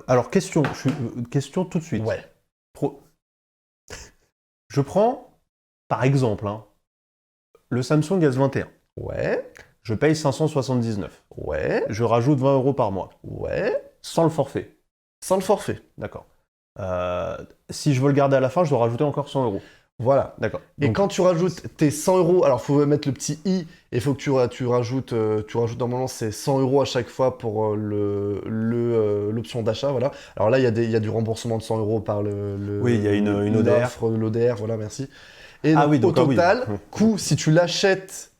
Alors, question tout de suite. Ouais. Je prends, par exemple, le Samsung S21. Ouais. Je paye 579. Ouais. Je rajoute 20 euros par mois. Ouais. Sans le forfait. Sans le forfait. D'accord. Si je veux le garder à la fin, je dois rajouter encore 100 euros. Voilà. D'accord. Et donc, quand tu rajoutes tes 100 euros, alors il faut mettre le petit i, et il faut que tu rajoutes normalement c'est 100 euros à chaque fois pour l'option d'achat, voilà. Alors là, il y a du remboursement de 100 euros par oui, il y a une ODR. L'ODR, voilà, merci. Et Ah donc, oui, donc, au total, oui. coût, si tu l'achètes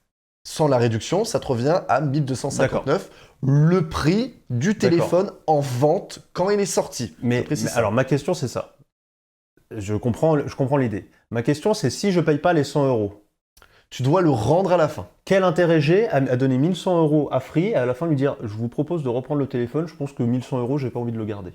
sans la réduction, ça te revient à 1259, le prix du téléphone en vente quand il est sorti. Mais alors, ma question, c'est ça. Je comprends l'idée. Ma question, c'est si je paye pas les 100 euros. Tu dois le rendre à la fin. Quel intérêt j'ai à donner 1100 euros à Free et à la fin lui dire je vous propose de reprendre le téléphone, je pense que 1100 euros, j'ai pas envie de le garder.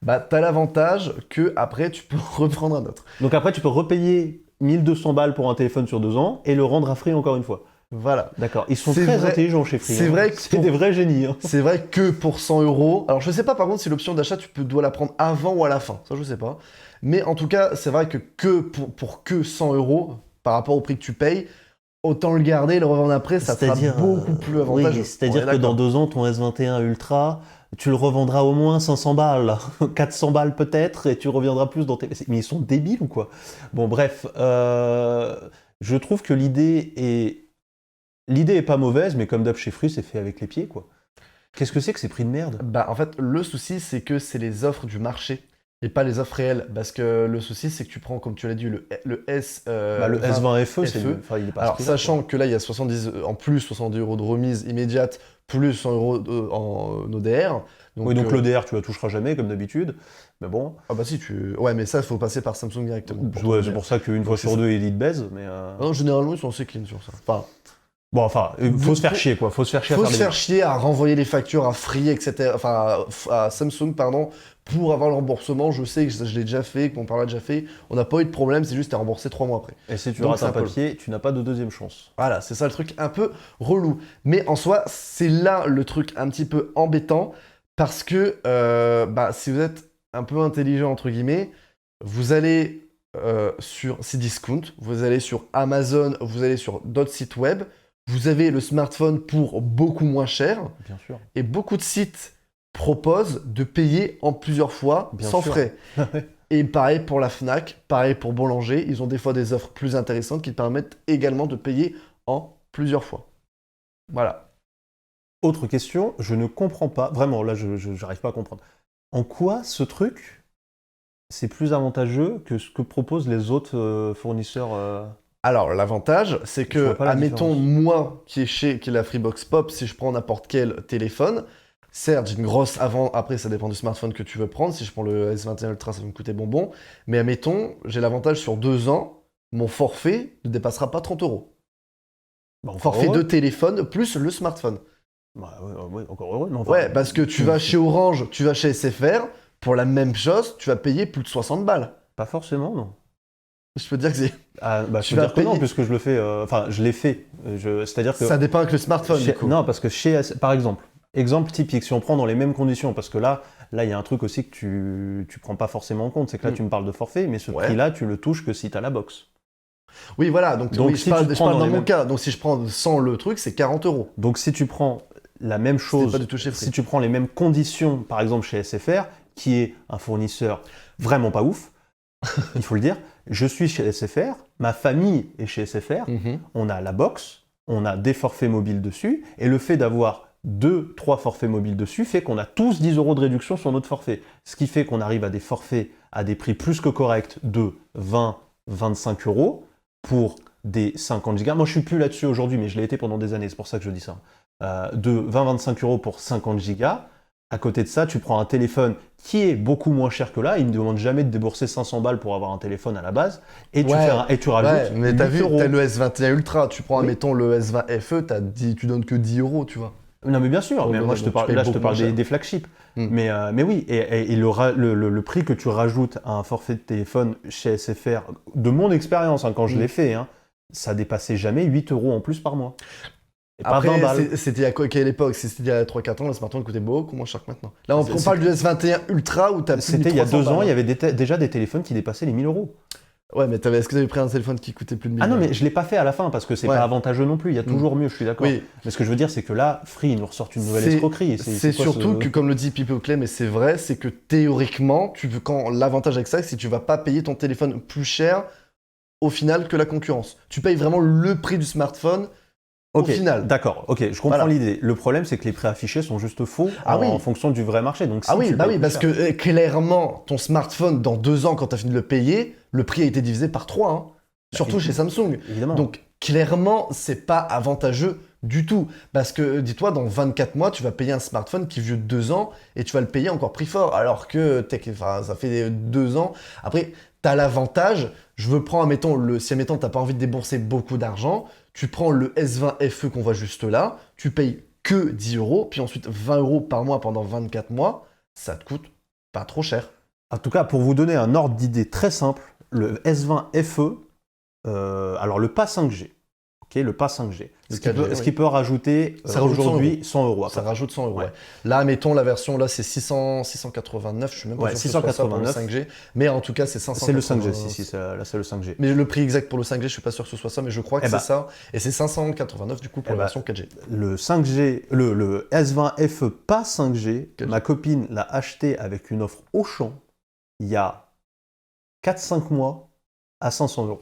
Bah, t'as l'avantage que après tu peux reprendre un autre. Donc après, tu peux repayer 1200 balles pour un téléphone sur 2 ans et le rendre à Free encore une fois. Voilà. D'accord. Ils sont très intelligents chez Free. C'est vrai que c'est des vrais génies. C'est vrai que pour 100 euros. Alors je sais pas par contre si l'option d'achat dois la prendre avant ou à la fin. Ça je sais pas. Mais en tout cas, c'est vrai que pour que 100 euros par rapport au prix que tu payes, autant le garder et le revendre après, ça sera beaucoup plus avantageux. Oui, c'est-à-dire que dans 2 ans, ton S21 Ultra, tu le revendras au moins 500 balles, 400 balles peut-être, et tu reviendras plus dans tes... Mais ils sont débiles ou quoi? Bon, bref, je trouve que l'idée est pas mauvaise, mais comme d'hab chez Free, c'est fait avec les pieds, quoi. Qu'est-ce que c'est que ces prix de merde? Bah, en fait, le souci, c'est que c'est les offres du marché et pas les offres réelles. Parce que le souci, c'est que tu prends, comme tu l'as dit, le S... le S20 FE, c'est FE. enfin, il est pas Alors, sachant que là, il y a 70 euros de remise immédiate plus 100 euros en ODR. Donc l'ODR, tu la toucheras jamais, comme d'habitude. Mais bon. Ah bah si, Ouais, mais ça, il faut passer par Samsung directement. Ouais, c'est pour ça qu'une fois sur deux, Elite baise. Mais non, généralement, ils sont assez clean sur ça. Il faut se faire chier, quoi. Faut se faire chier faut se faire chier à renvoyer les factures à Free, etc. Enfin, à Samsung, pardon, pour avoir le remboursement. Je sais que je l'ai déjà fait, que mon père l'a déjà fait. On n'a pas eu de problème, c'est juste à rembourser 3 mois après. Et si tu rates un papier, tu n'as pas de deuxième chance. Voilà, c'est ça le truc un peu relou. Mais en soi, c'est là le truc un petit peu embêtant, parce que si vous êtes un peu intelligent, entre guillemets, vous allez sur Cdiscount, vous allez sur Amazon, vous allez sur d'autres sites web, vous avez le smartphone pour beaucoup moins cher. Bien sûr. Et beaucoup de sites proposent de payer en plusieurs fois sans frais. Et pareil pour la Fnac, pareil pour Boulanger, ils ont des fois des offres plus intéressantes qui permettent également de payer en plusieurs fois. Voilà. Autre question, je ne comprends pas, vraiment là je n'arrive pas à comprendre. En quoi ce truc, c'est plus avantageux que ce que proposent les autres fournisseurs Alors, l'avantage, c'est que, admettons, moi, qui est la Freebox Pop, si je prends n'importe quel téléphone, certes, j'ai une grosse après, ça dépend du smartphone que tu veux prendre. Si je prends le S21 Ultra, ça va me coûter bonbon. Mais admettons, j'ai l'avantage sur 2 ans, mon forfait ne dépassera pas 30 €. Forfait de téléphone plus le smartphone. Ouais, encore heureux. Non, ouais, parce que tu vas chez Orange, tu vas chez SFR, pour la même chose, tu vas payer plus de 60 balles. Pas forcément, non. Je peux te dire que c'est... je peux dire que non, puisque je le fais... je l'ai fait. C'est-à-dire que... Ça dépend avec le smartphone, du coup. Non, parce que par exemple, exemple typique, si on prend dans les mêmes conditions, parce que là, il y a un truc aussi que tu prends pas forcément en compte, c'est que là, tu me parles de forfait, mais ce prix-là, tu le touches que si tu as la box. Oui, voilà. Donc oui, si je parle dans mon cas. Donc, si je prends sans le truc, c'est 40 €. Donc, si tu prends la même chose, si tu prends les mêmes conditions, par exemple chez SFR, qui est un fournisseur vraiment pas ouf, il faut le dire, je suis chez SFR, ma famille est chez SFR, on a la box, on a des forfaits mobiles dessus, et le fait d'avoir 2-3 forfaits mobiles dessus fait qu'on a tous 10 € de réduction sur notre forfait. Ce qui fait qu'on arrive à des forfaits à des prix plus que corrects de 20-25 € pour des 50 Go. Moi, je suis plus là-dessus aujourd'hui, mais je l'ai été pendant des années, c'est pour ça que je dis ça. De 20-25 € pour 50 Go. À côté de ça, tu prends un téléphone qui est beaucoup moins cher que là. Il ne demande jamais de débourser 500 balles pour avoir un téléphone à la base. Et tu rajoutes. Ouais, mais t'as vu, t'as le S21 Ultra. Tu prends, admettons, le S20 FE, tu donnes que 10 €, tu vois. Non, mais bien sûr. Mais moi, je te parle des flagships. Mais oui, et le prix que tu rajoutes à un forfait de téléphone chez SFR, de mon expérience, quand je l'ai fait, ça dépassait jamais 8 € en plus par mois. Et après, pas 20 balles. C'était à quelle époque? C'était il y a 3-4 ans, le smartphone coûtait beaucoup moins cher que maintenant. Là, on parle du S21 Ultra où tu as plus de 1300 balles. C'était il y a 2 ans, il y avait déjà des téléphones qui dépassaient les 1000 €. Ouais, mais est-ce que tu avais pris un téléphone qui coûtait plus de 1000 €? Ah non, mais je ne l'ai pas fait à la fin parce que c'est pas avantageux non plus. Il y a toujours mieux, je suis d'accord. Oui. Mais ce que je veux dire, c'est que là, Free nous ressort une nouvelle escroquerie. C'est surtout que, comme le dit Pipo Clem, et c'est vrai, c'est que théoriquement, l'avantage avec ça, c'est que tu vas pas payer ton téléphone plus cher au final que la concurrence. Tu payes vraiment le prix du smartphone. Au final. D'accord, je comprends l'idée. Le problème, c'est que les prix affichés sont juste faux en fonction du vrai marché. Donc, parce que clairement, ton smartphone, dans 2 ans, quand tu as fini de le payer, le prix a été divisé par 3. Surtout chez Samsung. Évidemment. Donc, clairement, c'est pas avantageux du tout. Parce que, dis-toi, dans 24 mois, tu vas payer un smartphone qui est vieux de 2 ans et tu vas le payer encore prix fort. Alors que ça fait 2 ans. Après, tu as l'avantage. Si, admettons, tu n'as pas envie de débourser beaucoup d'argent, tu prends le S20 FE qu'on voit juste là, tu payes que 10 €, puis ensuite 20 € par mois pendant 24 mois, ça te coûte pas trop cher. En tout cas, pour vous donner un ordre d'idée très simple, le S20 FE, alors le pas 5G, le pas 5G, ce qui peut rajouter aujourd'hui 100 €. Ça rajoute 100 €. Ouais. Là, mettons la version, là c'est 689, je suis même pas sûr que ce soit ça pour le 5G, mais en tout cas c'est 500. C'est le 5G, là c'est le 5G. Mais le prix exact pour le 5G, je suis pas sûr que ce soit ça, mais je crois que c'est ça, et c'est 589 du coup pour la version 4G. Le 5G, le S20 FE pas 5G, ma copine l'a acheté avec une offre Auchan il y a 4-5 mois à 500 €.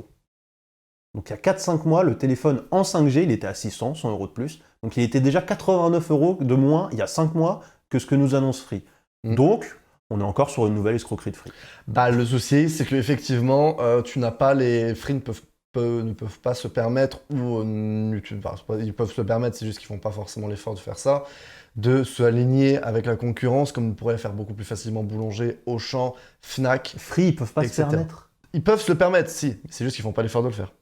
Donc il y a 4-5 mois, le téléphone en 5G, il était à 600, 100 € de plus. Donc il était déjà 89 € de moins il y a 5 mois que ce que nous annonce Free. Donc, on est encore sur une nouvelle escroquerie de Free. Le souci, c'est que effectivement, tu n'as pas les Free ne peuvent ne peuvent pas se permettre, ou ils peuvent se permettre, c'est juste qu'ils font pas forcément l'effort de faire ça, de se aligner avec la concurrence, comme pourrait faire beaucoup plus facilement Boulanger, Auchan, Fnac, Free, ils peuvent pas se etc. permettre. Ils peuvent se le permettre, si, c'est juste qu'ils font pas l'effort de le faire.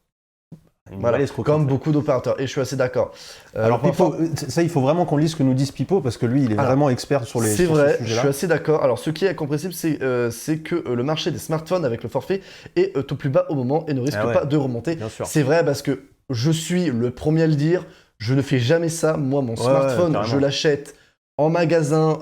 Voilà, L'escroquerie, comme en fait. beaucoup d'opérateurs, et je suis assez d'accord. Alors parfois- Pipo, ça, il faut vraiment qu'on lise ce que nous dit Pipo, parce que lui, il est Alors, vraiment expert sur c'est sur vrai, ce je sujet-là. suis assez d'accord. Alors, ce qui est incompréhensible, c'est que le marché des smartphones avec le forfait est au plus bas au moment et ne risque Ah ouais. pas de remonter. Bien sûr. C'est vrai parce que je suis le premier à le dire, je ne fais jamais ça. Moi, mon smartphone, carrément. je l'achète en magasin,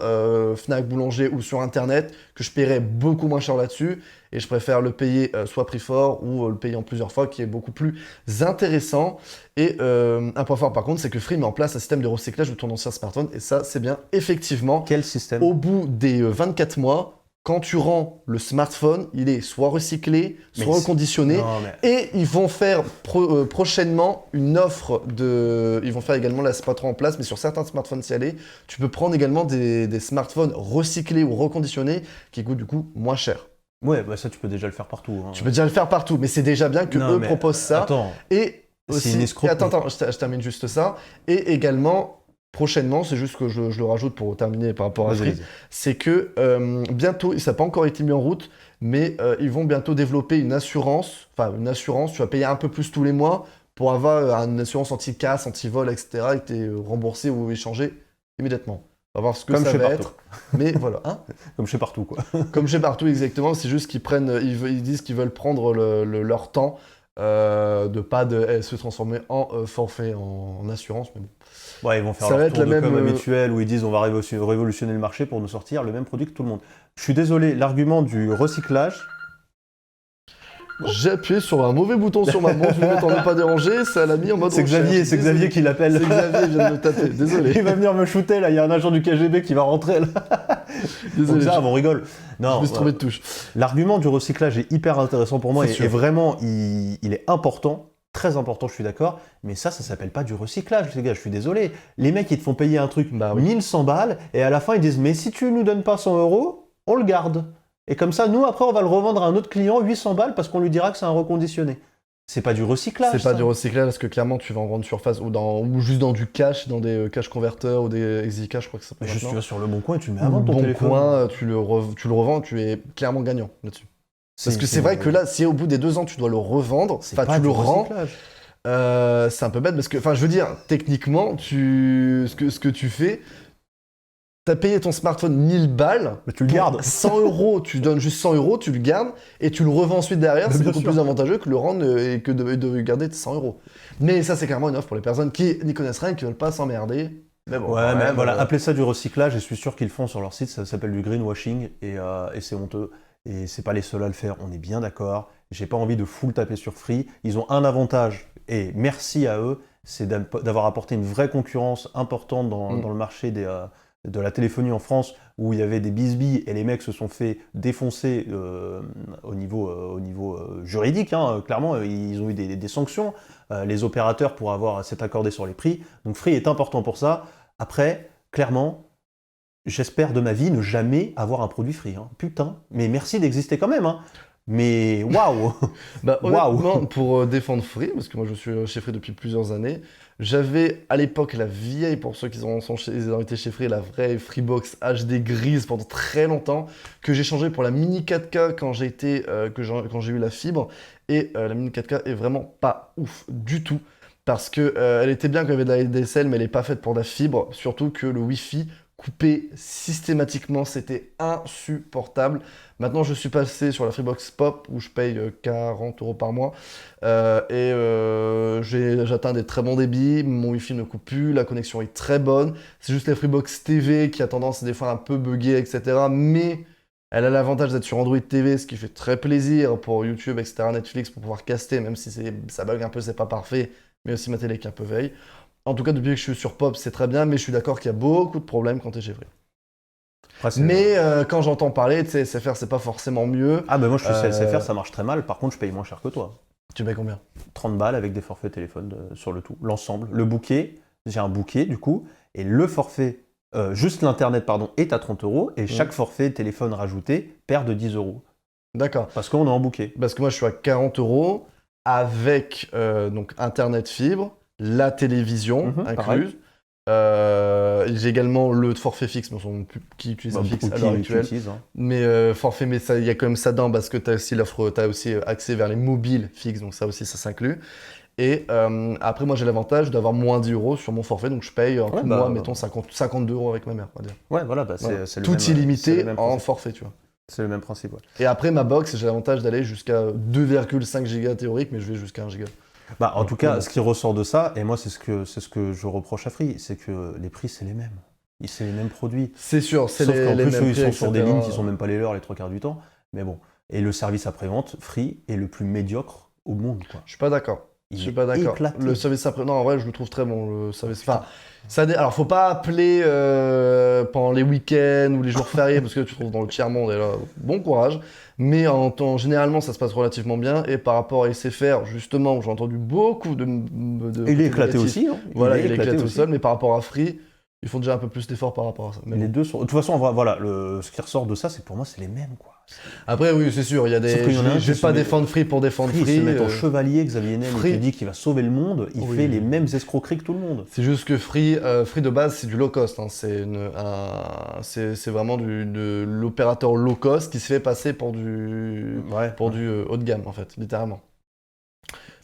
Fnac, Boulanger ou sur Internet, que je paierais beaucoup moins cher là-dessus. Et je préfère le payer soit prix fort ou le payer en plusieurs fois, qui est beaucoup plus intéressant. Et un point fort, par contre, c'est que Free met en place un système de recyclage de ton ancien smartphone. Et ça, c'est bien, effectivement. Quel système? Au bout des 24 mois, quand tu rends le smartphone, il est soit recyclé, Mais soit reconditionné. Non, mais... Et ils vont faire prochainement une offre de... Ils vont faire également, là c'est pas trop en place, mais sur certains smartphones si elle est, tu peux prendre également des smartphones recyclés ou reconditionnés qui coûtent du coup moins cher. Ouais, bah ça tu peux déjà le faire partout. Hein. Tu peux déjà le faire partout, mais c'est déjà bien que Non, eux mais proposent ça. Attends, Et c'est aussi... une escroquerie. Attends, je termine juste ça. Et également, prochainement, c'est juste que je le rajoute pour terminer par rapport à vas-y, Free, vas-y. c'est que bientôt, ça n'a pas encore été mis en route, mais ils vont bientôt développer une assurance, tu vas payer un peu plus tous les mois pour avoir une assurance anti-casse, anti-vol, etc., et t'es remboursé ou échangé immédiatement. On va voir ce que Comme ça chez va Partout. être. Mais voilà, hein. Comme chez Partout, quoi. Comme chez Partout, exactement, c'est juste qu'ils prennent, ils disent qu'ils veulent prendre leur temps de pas se transformer en forfait, en assurance, mais bon. Ouais, ils vont faire Ça va leur être tour la de même, com habituel où ils disent on va révolutionner le marché pour nous sortir le même produit que tout le monde. Je suis désolé, l'argument du recyclage, J'ai appuyé sur un mauvais bouton sur ma montre, je voulais t'en ne pas déranger, ça l'a mis en mode c'est Xavier, recherche. c'est Xavier qui l'appelle. C'est Xavier, il vient de me taper, désolé. Il va venir me shooter là, il y a un agent du KGB qui va rentrer là. Désolé, Donc ça, je on rigole. Non, me suis trompé de touche. l'argument du recyclage est hyper intéressant pour moi C'est sûr. et vraiment il est important, très important, je suis d'accord, mais ça s'appelle pas du recyclage les gars, je suis désolé. Les mecs ils te font payer un truc Bah oui. 1100 balles et à la fin ils disent mais si tu nous donnes pas 100 €, on le garde. Et comme ça, nous après on va le revendre à un autre client 800 balles parce qu'on lui dira que c'est un reconditionné. C'est pas du recyclage. C'est pas ça. du recyclage parce que clairement tu vas en grande surface ou juste dans du cash, dans des cash converteurs ou des ExyCash, je crois que ça s'appelle Juste tu maintenant. vas sur le bon coin et tu le mets à Ou vendre ton Bon téléphone. Coin, tu le revends, tu es clairement gagnant là-dessus. Parce que c'est vrai que là, si au bout des 2 ans tu dois le revendre, c'est enfin pas tu du le rends, recyclage. c'est un peu bête parce que, enfin je veux dire, techniquement, ce que tu fais, t'as payé ton smartphone 1000 balles, Mais tu le pour gardes. 100 €, tu donnes juste 100 €, tu le gardes et tu le revends ensuite derrière, Mais c'est bien beaucoup sûr. plus avantageux que le rendre et que de garder tes 100 €. Mais ça c'est clairement une offre pour les personnes qui n'y connaissent rien et qui veulent pas s'emmerder. Mais bon, Ouais, quand mais même, voilà, appelez ça du recyclage, et je suis sûr qu'ils le font sur leur site, ça s'appelle du greenwashing, et c'est honteux, et c'est pas les seuls à le faire, on est bien d'accord, j'ai pas envie de full taper sur Free, ils ont un avantage, et merci à eux, c'est d'avoir apporté une vraie concurrence importante dans le marché de la téléphonie en France, où il y avait des bisbilles, et les mecs se sont fait défoncer au niveau juridique, hein, clairement, ils ont eu des sanctions, les opérateurs pour avoir s'être accordés sur les prix, donc Free est important pour ça. Après, clairement, j'espère de ma vie ne jamais avoir un produit Free. Hein. Putain, mais merci d'exister quand même. Hein. Mais waouh. Bah, Waouh. honnêtement, pour défendre Free, parce que moi je suis chez Free depuis plusieurs années, j'avais à l'époque la vieille, pour ceux qui ils ont été chez Free, la vraie Freebox HD grise pendant très longtemps, que j'ai changé pour la Mini 4K quand j'ai eu la fibre, et la Mini 4K est vraiment pas ouf du tout, parce que elle était bien quand il y avait de la ADSL, mais elle n'est pas faite pour de la fibre, surtout que le Wi-Fi coupé systématiquement, c'était insupportable. Maintenant, je suis passé sur la Freebox Pop où je paye 40 € par mois j'atteins des très bons débits. Mon Wi-Fi ne coupe plus, la connexion est très bonne. C'est juste la Freebox TV qui a tendance des fois un peu bugger, etc. Mais elle a l'avantage d'être sur Android TV, ce qui fait très plaisir pour YouTube, etc., Netflix, pour pouvoir caster, même si ça bug un peu, c'est pas parfait, mais aussi ma télé qui est un peu veille. En tout cas, depuis que je suis sur Pop, c'est très bien, mais je suis d'accord qu'il y a beaucoup de problèmes quand t'es chez Free. Après, Mais quand j'entends parler, tu sais, SFR, c'est pas forcément mieux. Ah ben moi je suis CSFR, ça marche très mal. Par contre, je paye moins cher que toi. Tu payes combien? 30 balles avec des forfaits téléphone sur le tout. L'ensemble. Le bouquet, j'ai un bouquet du coup, et le forfait, juste l'internet, pardon, est à 30 €, et chaque forfait téléphone rajouté perd de 10 €. D'accord. Parce qu'on est en bouquet. Parce que moi, je suis à 40 €. avec donc Internet fibre, la télévision incluse. J'ai également le forfait fixe, mais on qui utilise un fixe à l'heure actuelle. Mais forfait, mais il y a quand même ça dedans parce que tu as aussi l'offre, tu as aussi accès vers les mobiles fixes, donc ça aussi, ça s'inclut. Et après, moi, j'ai l'avantage d'avoir moins 10 € sur mon forfait, donc je paye un coup de mois, mettons 52 € avec ma mère, on va dire. Ouais, voilà, c'est tout illimité en forfait, tu vois. C'est le même principe, ouais. Et après, ma box, j'ai l'avantage d'aller jusqu'à 2,5 Go théorique, mais je vais jusqu'à 1 Go. En tout cas, ce qui ressort de ça, et moi c'est ce que je reproche à Free, c'est que les prix c'est les mêmes. C'est les mêmes produits. C'est sûr, c'est Sauf qu'en plus, mêmes eux, ils prix, sont sur des lignes qui etc. sont même pas les leurs les 3/4 du temps. Mais bon. Et le service après-vente, Free, est le plus médiocre au monde, quoi. Je suis pas d'accord. Il Je suis pas d'accord. éclaté. Le service après, non, en vrai, je le trouve très bon. Le service. Enfin, alors, faut pas appeler pendant les week-ends ou les jours fériés parce que tu te trouves dans le tiers-monde et là, bon courage. Mais en temps, généralement, ça se passe relativement bien. Et par rapport à SFR, justement, où j'ai entendu beaucoup de Et il est éclaté aussi, hein. Voilà, il est éclaté tout seul. Mais par rapport à Free, ils font déjà un peu plus d'efforts par rapport à ça. Mais les deux sont... De toute façon, voilà, ce qui ressort de ça, c'est que pour moi, c'est les mêmes, quoi. Après, oui, c'est sûr, il y a des. Sauf qu'il y en a un je vais qui pas se met- défendre Free pour défendre Free, Free. se met en chevalier, Xavier Niel, Free. il te dit qu'il va sauver le monde, il Oui. fait les mêmes escroqueries que tout le monde. C'est juste que Free de base, c'est du low cost. Hein. C'est vraiment de l'opérateur low cost qui se fait passer pour du haut de gamme, en fait, littéralement.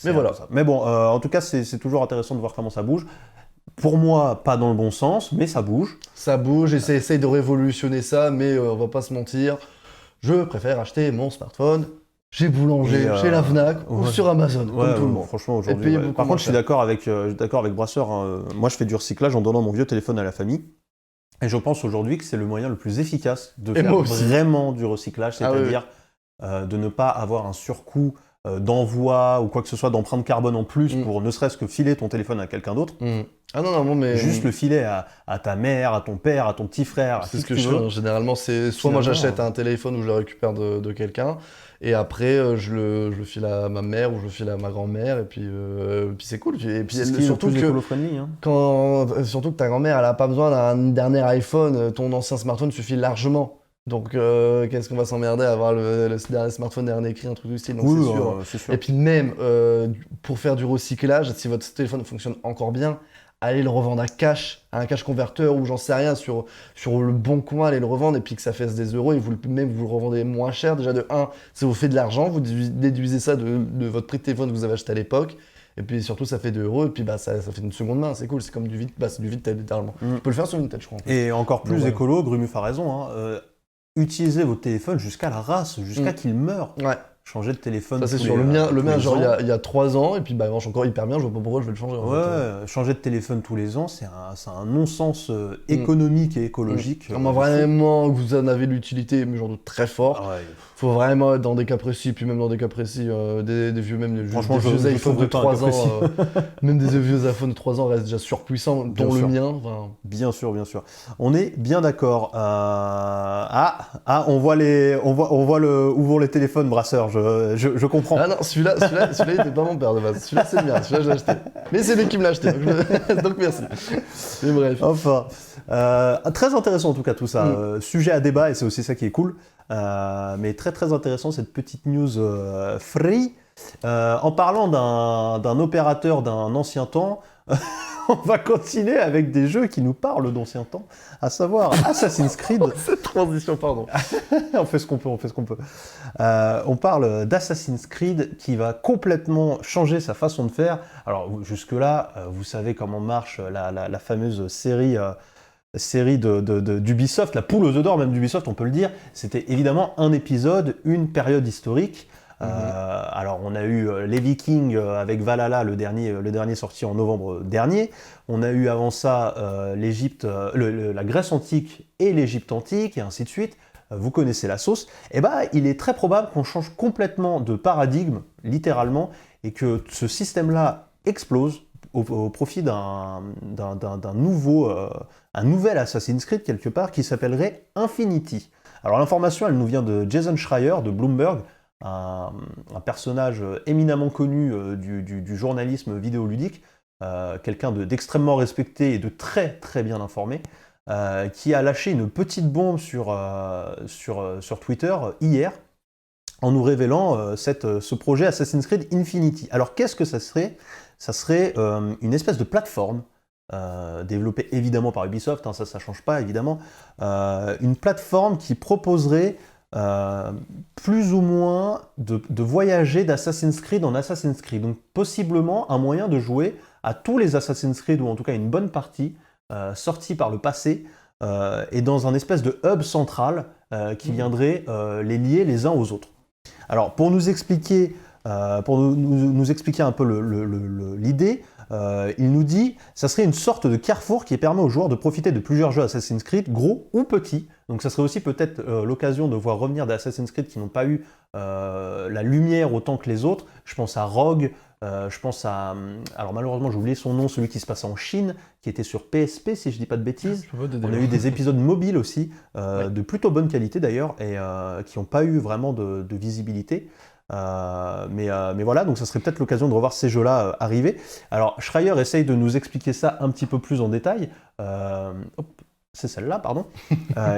Mais voilà. Mais bon, en tout cas, c'est toujours intéressant de voir comment ça bouge. Pour moi, pas dans le bon sens, mais ça bouge. Ça bouge et ça essaye de révolutionner ça, mais on va pas se mentir. Je préfère acheter mon smartphone chez Boulanger, chez la Fnac ou sur Amazon, comme tout le monde. Franchement, aujourd'hui. Par contre, je suis d'accord avec Brasseur. Hein. Moi, je fais du recyclage en donnant mon vieux téléphone à la famille. Et je pense aujourd'hui que c'est le moyen le plus efficace de faire vraiment du recyclage, c'est-à-dire de ne pas avoir un surcoût d'envoi ou quoi que ce soit, d'empreinte carbone en plus pour ne serait-ce que filer ton téléphone à quelqu'un d'autre. Ah non, mais... Juste le filer à ta mère, à ton père, à ton petit frère. C'est ce que je fais. Généralement, c'est soit moi j'achète un téléphone ou je le récupère de quelqu'un, et après je le file à ma mère ou je le file à ma grand-mère, et puis c'est cool. Et puis surtout que ta grand-mère, elle a pas besoin d'un dernier iPhone, ton ancien smartphone suffit largement. Donc, qu'est-ce qu'on va s'emmerder à avoir le dernier smartphone, dernier écrit, un truc du style. Donc, c'est sûr. Et puis même, pour faire du recyclage, si votre téléphone fonctionne encore bien, allez le revendre à un cash converteur ou j'en sais rien, sur le bon coin, allez le revendre et puis que ça fasse des euros et vous le revendez moins cher. Déjà de 1, ça vous fait de l'argent, vous déduisez ça de votre prix de téléphone que vous avez acheté à l'époque. Et puis surtout, ça fait 2 € et puis ça fait une seconde main, c'est cool, c'est comme du Vinted littéralement. Tu peux le faire sur Vinted, je crois. Et encore plus écolo, Grumuf a raison, hein, utilisez votre téléphone jusqu'à la race, jusqu'à qu'il meure. Ouais. Changer de téléphone. Ça, c'est sûr. Le mien, genre, il y a 3 ans, et puis bah, il marche encore hyper bien, je vois pas pourquoi je vais le changer. Changer de téléphone tous les ans, c'est un non-sens économique et écologique. Moi, vraiment, vous en avez l'utilité, mais j'en doute très fort. Faut vraiment être dans des cas précis, puis même dans des cas précis, des vieux iPhones de 3 ans, même des vieux iPhones de 3 ans restent déjà surpuissants, dont le mien. Enfin... Bien sûr. On est bien d'accord. On voit où vont les téléphones, Brasseur. Je comprends. Ah non, celui-là, il était pas mon père de base. Celui-là, c'est le mien. Celui-là, je l'ai acheté. Mais c'est lui qui me l'a acheté. Donc merci. Mais bref. Enfin, très intéressant en tout cas tout ça. Sujet à débat et c'est aussi ça qui est cool. Mais très très intéressant cette petite news Free. En parlant d'un opérateur d'un ancien temps, on va continuer avec des jeux qui nous parlent d'ancien temps, à savoir Assassin's Creed. Cette transition, pardon. On fait ce qu'on peut. On parle d'Assassin's Creed qui va complètement changer sa façon de faire. Alors jusque-là, vous savez comment marche la fameuse série d'Ubisoft, la poule aux œufs d'or même d'Ubisoft, on peut le dire. C'était évidemment un épisode, une période historique. Alors on a eu les Vikings avec Valhalla, le dernier sorti en novembre dernier. On a eu avant ça l'Égypte, la Grèce antique et l'Égypte antique et ainsi de suite. Vous connaissez la sauce. Et il est très probable qu'on change complètement de paradigme, littéralement, et que ce système-là explose au profit d'un nouvel Assassin's Creed quelque part qui s'appellerait Infinity. Alors l'information, elle nous vient de Jason Schreier de Bloomberg, un personnage éminemment connu du journalisme vidéoludique, quelqu'un d'extrêmement respecté et de très très bien informé, qui a lâché une petite bombe sur Twitter hier, en nous révélant ce projet Assassin's Creed Infinity. Alors qu'est-ce que ça serait? Ça serait une espèce de plateforme développée évidemment par Ubisoft, hein, ça ne change pas évidemment, une plateforme qui proposerait plus ou moins de voyager d'Assassin's Creed en Assassin's Creed. Donc possiblement un moyen de jouer à tous les Assassin's Creed, ou en tout cas une bonne partie, sortis par le passé, et dans un espèce de hub central qui viendrait les lier les uns aux autres. Alors pour nous expliquer, nous expliquer un peu l'idée, il nous dit ça serait une sorte de carrefour qui permet aux joueurs de profiter de plusieurs jeux Assassin's Creed, gros ou petits. Donc ça serait aussi peut-être l'occasion de voir revenir des Assassin's Creed qui n'ont pas eu la lumière autant que les autres. Je pense à Rogue, je pense à... Alors malheureusement j'ai oublié son nom, celui qui se passe en Chine, qui était sur PSP si je dis pas de bêtises. On a eu des épisodes mobiles aussi, de plutôt bonne qualité d'ailleurs, et qui n'ont pas eu vraiment de visibilité. Mais voilà, donc ça serait peut-être l'occasion de revoir ces jeux-là arriver. Alors Schreier essaye de nous expliquer ça un petit peu plus en détail. C'est celle-là, pardon.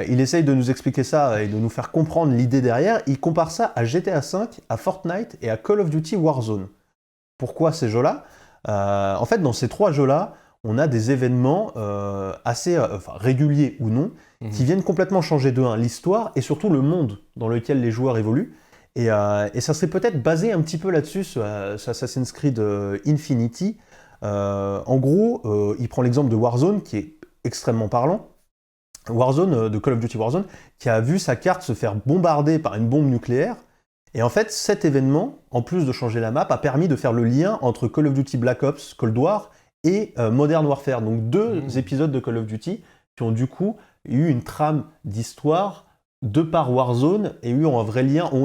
Il essaye de nous expliquer ça et de nous faire comprendre l'idée derrière. Il compare ça à GTA V, à Fortnite et à Call of Duty Warzone. Pourquoi ces jeux-là? En fait, dans ces trois jeux-là, on a des événements assez réguliers ou non, qui viennent complètement changer de un l'histoire et surtout le monde dans lequel les joueurs évoluent. Et ça serait peut-être basé un petit peu là-dessus, sur Assassin's Creed Infinity. En gros, il prend l'exemple de Warzone, qui est extrêmement parlant. Warzone, de Call of Duty Warzone, qui a vu sa carte se faire bombarder par une bombe nucléaire. Et en fait, cet événement, en plus de changer la map, a permis de faire le lien entre Call of Duty Black Ops, Cold War, et Modern Warfare. Donc deux épisodes de Call of Duty qui ont du coup eu une trame d'histoire de par Warzone et ont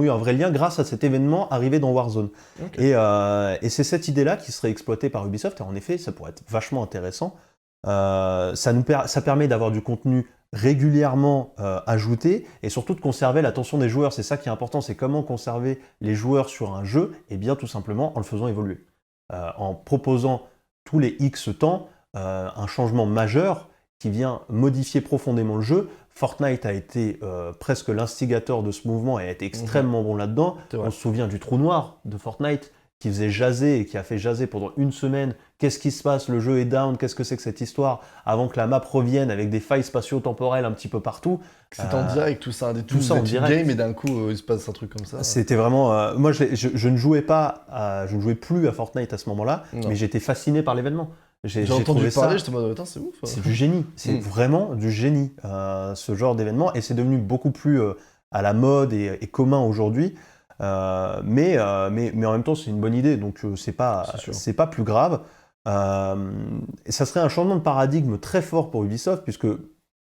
eu un vrai lien grâce à cet événement arrivé dans Warzone. Okay. Et c'est cette idée-là qui serait exploitée par Ubisoft, et en effet, ça pourrait être vachement intéressant. Ça permet d'avoir du contenu régulièrement ajouté, et surtout de conserver l'attention des joueurs. C'est ça qui est important, c'est comment conserver les joueurs sur un jeu, et bien tout simplement en le faisant évoluer. En proposant tous les X temps un changement majeur qui vient modifier profondément le jeu. Fortnite a été presque l'instigateur de ce mouvement et a été extrêmement bon là-dedans. On se souvient du trou noir de Fortnite qui faisait jaser et qui a fait jaser pendant une semaine. Qu'est-ce qui se passe? Le jeu est down, qu'est-ce que c'est que cette histoire? Avant que la map revienne avec des failles spatio-temporelles un petit peu partout. C'est en direct, tout ça, tout ça en direct. Game, et d'un coup, il se passe un truc comme ça. C'était vraiment... moi, je ne jouais plus à Fortnite à ce moment-là, mais j'étais fasciné par l'événement. J'ai entendu parler, j'étais en mode, c'est ouf. C'est du génie, c'est vraiment du génie, ce genre d'événement, et c'est devenu beaucoup plus à la mode et commun aujourd'hui. Mais en même temps, c'est une bonne idée, donc c'est pas plus grave. Et ça serait un changement de paradigme très fort pour Ubisoft, puisque,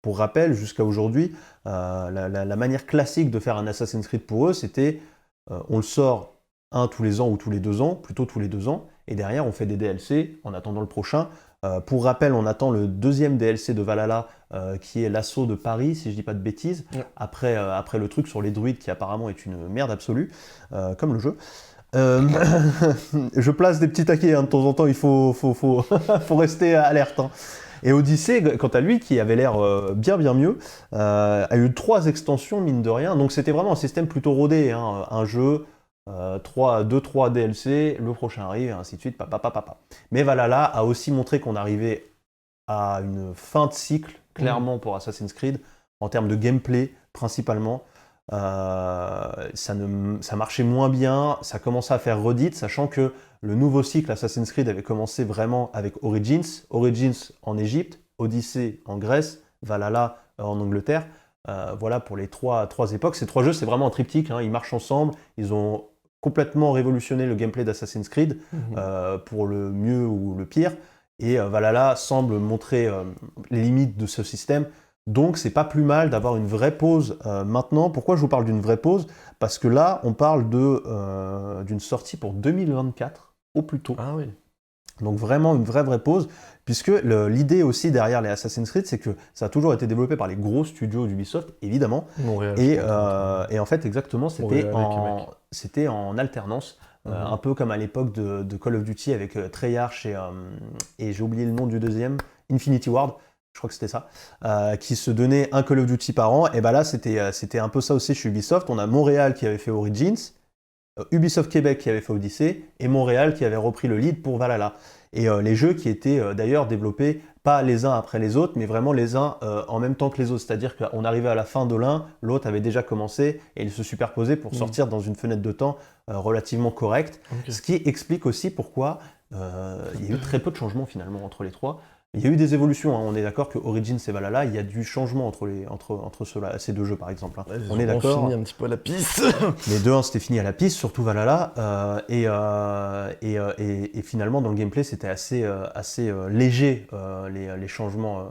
pour rappel, jusqu'à aujourd'hui, la manière classique de faire un Assassin's Creed pour eux, c'était on le sort un tous les ans ou tous les 2 ans, plutôt tous les 2 ans, et derrière on fait des DLC en attendant le prochain. Pour rappel, on attend le 2e DLC de Valhalla, qui est l'assaut de Paris, si je dis pas de bêtises, après le truc sur les druides qui apparemment est une merde absolue, comme le jeu. Je place des petits taquets hein, de temps en temps, il faut faut rester alerte. Hein. Et Odyssey, quant à lui, qui avait l'air bien mieux, a eu 3 extensions, mine de rien, donc c'était vraiment un système plutôt rodé, hein, un jeu... 2-3 DLC, le prochain arrive, et ainsi de suite, papa. Mais Valhalla a aussi montré qu'on arrivait à une fin de cycle, clairement, pour Assassin's Creed, en termes de gameplay, principalement. Ça marchait moins bien, ça commençait à faire redite, sachant que le nouveau cycle Assassin's Creed avait commencé vraiment avec Origins en Égypte, Odyssey en Grèce, Valhalla en Angleterre. Voilà pour les trois époques. Ces 3 jeux, c'est vraiment un triptyque, hein, ils marchent ensemble, ils ont complètement révolutionné le gameplay d'Assassin's Creed, pour le mieux ou le pire, et Valhalla semble montrer les limites de ce système, donc c'est pas plus mal d'avoir une vraie pause maintenant. Pourquoi je vous parle d'une vraie pause? Parce que là, on parle d'une sortie pour 2024, au plus tôt. Ah oui. Donc vraiment une vraie pause, puisque l'idée aussi derrière les Assassin's Creed, c'est que ça a toujours été développé par les gros studios d'Ubisoft, évidemment. Montréal, et en fait, exactement, c'était en alternance, un peu comme à l'époque de Call of Duty avec Treyarch et j'ai oublié le nom du deuxième, Infinity Ward, je crois que c'était ça, qui se donnait un Call of Duty par an. Et ben là, c'était un peu ça aussi chez Ubisoft. On a Montréal qui avait fait Origins, Ubisoft Québec qui avait fait Odyssey et Montréal qui avait repris le lead pour Valhalla. Et les jeux qui étaient d'ailleurs développés pas les uns après les autres, mais vraiment les uns en même temps que les autres. C'est-à-dire qu'on arrivait à la fin de l'un, l'autre avait déjà commencé et ils se superposaient pour sortir dans une fenêtre de temps relativement correcte. Ok. Ce qui explique aussi pourquoi il y a eu très peu de changements finalement entre les trois. Il y a eu des évolutions, hein. On est d'accord que Origins et Valhalla, il y a du changement entre ces deux jeux par exemple, hein. Ouais, On est ils ont d'accord. fini un petit peu à la piste. Les deux, c'était fini à la piste, surtout Valhalla, et finalement dans le gameplay c'était assez léger les changements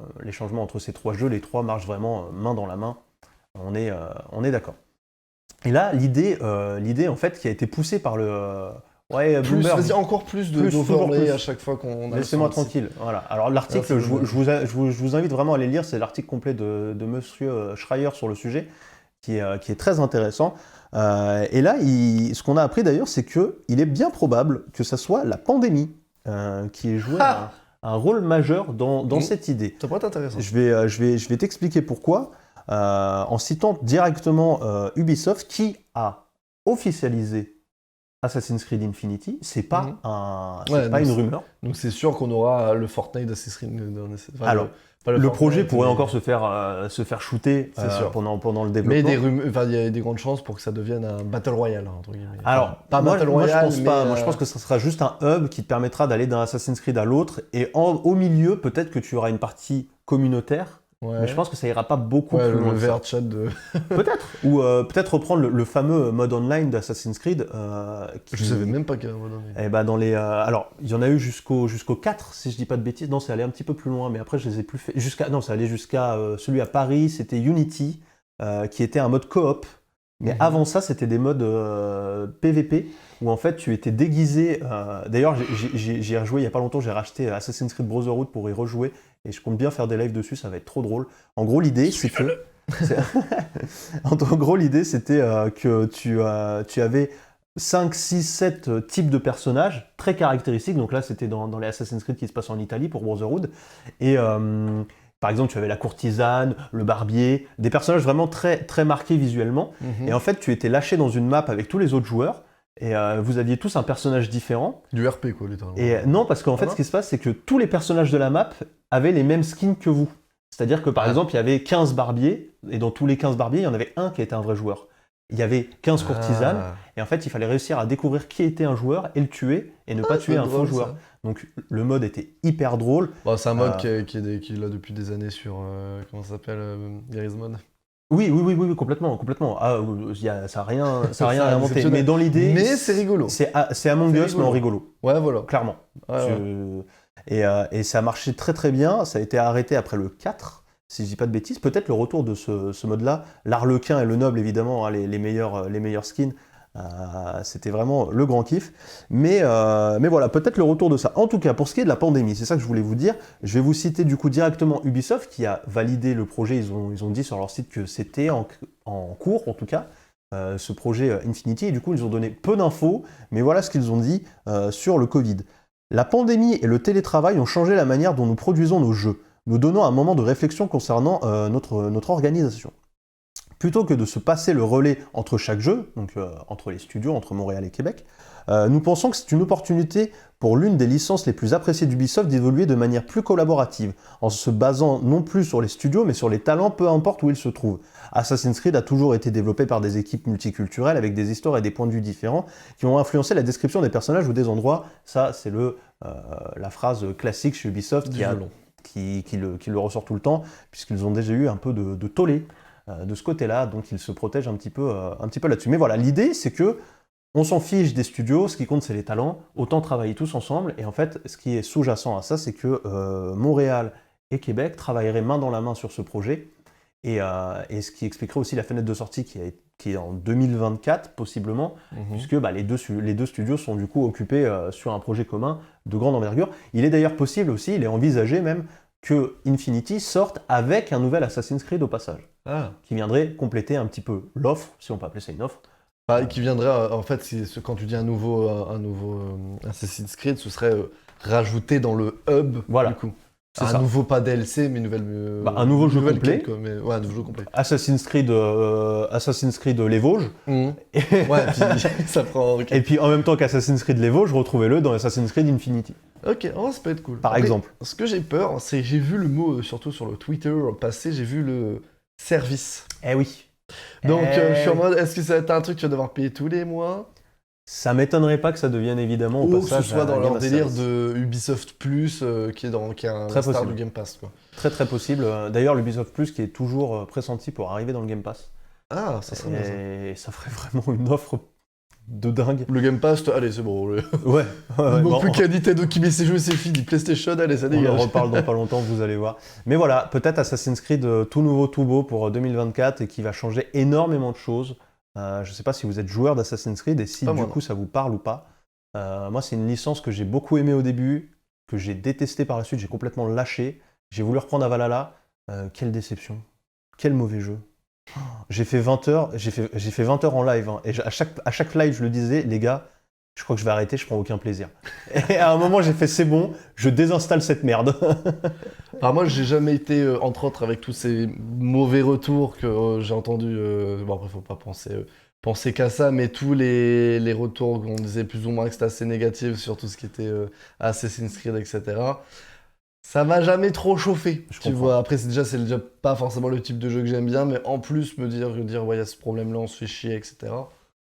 entre ces trois jeux. Les trois marchent vraiment main dans la main. On est d'accord. Et là l'idée en fait qui a été poussée par le Bloomberg. Vas-y, encore plus toujours d'overlay plus. à chaque fois qu'on a. Laissez-moi tranquille. Voilà. Alors l'article, Ah, je vous invite vraiment à aller lire, c'est l'article complet de Monsieur Schreier sur le sujet, qui est très intéressant. Et là, ce qu'on a appris d'ailleurs, c'est qu'il est bien probable que ça soit la pandémie qui ait joué un rôle majeur dans cette idée. Ça pourrait être intéressant. Je vais t'expliquer pourquoi, en citant directement Ubisoft, qui a officialisé Assassin's Creed Infinity. C'est pas une rumeur. Donc c'est sûr qu'on aura le Fortnite d'Assassin's Creed. Enfin, alors, le projet pourrait encore se faire shooter pendant le développement. Mais il y a des grandes chances pour que ça devienne un Battle Royale, entre guillemets. Alors, pas Battle moi, Royale, je pense pas. Moi, je pense que ça sera juste un hub qui te permettra d'aller d'un Assassin's Creed à l'autre. Et au milieu, peut-être que tu auras une partie communautaire. Ouais. Mais je pense que ça ira pas beaucoup plus loin. Le VR chat de. Peut-être. Ou peut-être reprendre le fameux mode online d'Assassin's Creed. Je savais même pas qu'il y avait un mode online. Eh ben alors, il y en a eu jusqu'au 4, si je dis pas de bêtises. Non, c'est allé un petit peu plus loin, mais après, je les ai plus fait. Ça allait jusqu'à celui à Paris, c'était Unity, qui était un mode coop. Mais avant ça, c'était des modes PVP, où en fait, tu étais déguisé. D'ailleurs, j'y ai rejoué il y a pas longtemps, j'ai racheté Assassin's Creed Brotherhood pour y rejouer. Et je compte bien faire des lives dessus, ça va être trop drôle. En gros, l'idée, c'est que... en gros, l'idée, c'était que tu avais 5, 6, 7 types de personnages très caractéristiques. Donc là, c'était dans les Assassin's Creed qui se passent en Italie pour Brotherhood. Et par exemple, tu avais la courtisane, le barbier, des personnages vraiment très, très marqués visuellement. Et en fait, tu étais lâché dans une map avec tous les autres joueurs. Et vous aviez tous un personnage différent. Du RP, quoi, littéralement. Et non, parce qu'en fait, ce qui se passe, c'est que tous les personnages de la map avaient les mêmes skins que vous. C'est-à-dire que, par exemple, il y avait 15 barbiers, et dans tous les 15 barbiers, il y en avait un qui était un vrai joueur. Il y avait 15 courtisanes, et en fait, il fallait réussir à découvrir qui était un joueur, et le tuer, et ne pas tuer un faux joueur. Donc, le mode était hyper drôle. Bon, c'est un mode qui est là depuis des années sur... comment ça s'appelle Garry's Mod. Oui, complètement. Ça n'a rien inventé. Mais dans l'idée... Mais c'est rigolo. C'est Among Us, mais en rigolo. Ouais, voilà. Clairement. Ouais. Et ça a marché très très bien. Ça a été arrêté après le 4, si je dis pas de bêtises. Peut-être le retour de ce mode-là. L'Arlequin et le Noble, évidemment, hein, les meilleurs skins. C'était vraiment le grand kiff. Mais voilà, peut-être le retour de ça. En tout cas, pour ce qui est de la pandémie, c'est ça que je voulais vous dire. Je vais vous citer du coup directement Ubisoft qui a validé le projet. Ils ont dit sur leur site que c'était en cours, en tout cas, ce projet Infinity. Et du coup, ils ont donné peu d'infos. Mais voilà ce qu'ils ont dit sur le Covid. La pandémie et le télétravail ont changé la manière dont nous produisons nos jeux, nous donnant un moment de réflexion concernant notre organisation. Plutôt que de se passer le relais entre chaque jeu, donc entre les studios, entre Montréal et Québec, nous pensons que c'est une opportunité pour l'une des licences les plus appréciées d'Ubisoft d'évoluer de manière plus collaborative, en se basant non plus sur les studios, mais sur les talents, peu importe où ils se trouvent. Assassin's Creed a toujours été développé par des équipes multiculturelles avec des histoires et des points de vue différents qui ont influencé la description des personnages ou des endroits. Ça, c'est la phrase classique chez Ubisoft qui le ressort tout le temps, puisqu'ils ont déjà eu un peu de tollé de ce côté-là, donc ils se protègent un petit peu là-dessus. Mais voilà, l'idée, c'est que on s'en fiche des studios, ce qui compte, c'est les talents, autant travailler tous ensemble, et en fait, ce qui est sous-jacent à ça, c'est que Montréal et Québec travailleraient main dans la main sur ce projet, et ce qui expliquerait aussi la fenêtre de sortie qui est en 2024, possiblement, puisque les deux studios sont du coup occupés sur un projet commun de grande envergure. Il est d'ailleurs possible aussi, il est envisagé même, que Infinity sorte avec un nouvel Assassin's Creed au passage, qui viendrait compléter un petit peu l'offre, si on peut appeler ça une offre. Qui viendrait, en fait, quand tu dis un nouveau Assassin's Creed, ce serait rajouté dans le hub, voilà. du coup. C'est Un ça. nouveau, pas DLC, mais une nouvelle. Un nouveau jeu nouvelle complet. quête, quoi, mais ouais, un nouveau jeu complet. Assassin's Creed Les Vosges. Mhm. Ouais, puis ça prend. Ok, Et puis en même temps qu'Assassin's Creed Les Vosges, retrouvez-le dans Assassin's Creed Infinity, ok, oh, ça peut être cool. par Après, exemple. Ce que j'ai peur, c'est j'ai vu le mot, surtout sur le Twitter passé, j'ai vu le service. Eh oui. Donc je suis en oui. mode, est-ce que ça va être un truc que tu vas devoir payer tous les mois? Ça m'étonnerait pas que ça devienne évidemment au Ou que ce passage soit un dans leur Game as délire Service. de Ubisoft Plus, qui est un Très star possible. du Game Pass, quoi. Très très possible. D'ailleurs, l'Ubisoft Plus qui est toujours pressenti pour arriver dans le Game Pass. Ah, ça serait bien ça. Et ça ferait vraiment une offre de dingue. Le Game Pass, allez, c'est bon. Ouais. Il bon, manque plus qu'à Nintendo qui met ses jeux et ses filles, PlayStation, allez, ça on en dégage. reparle dans pas longtemps, vous allez voir. Mais voilà, peut-être Assassin's Creed tout nouveau, tout beau pour 2024 et qui va changer énormément de choses. Je sais pas si vous êtes joueur d'Assassin's Creed et si Pas du moi, coup ça vous parle ou pas. Moi, c'est une licence que j'ai beaucoup aimée au début, que j'ai détestée par la suite, j'ai complètement lâché. J'ai voulu reprendre à Valhalla. Quelle déception. Quel mauvais jeu. J'ai fait 20 heures, j'ai fait 20 heures en live, hein, et à chaque live, je le disais, les gars, je crois que je vais arrêter, je prends aucun plaisir. Et à un moment, j'ai fait, c'est bon, je désinstalle cette merde. Alors moi, j'ai jamais été, entre autres, avec tous ces mauvais retours que j'ai entendus. Bon, après, faut pas penser qu'à ça, mais tous les retours qu'on disait plus ou moins que c'était assez négatif sur tout ce qui était Assassin's Creed, etc. Ça m'a jamais trop chauffé, Je tu comprends. vois. Après, c'est déjà pas forcément le type de jeu que j'aime bien, mais en plus, me dire ouais, il y a ce problème-là, on se fait chier, etc.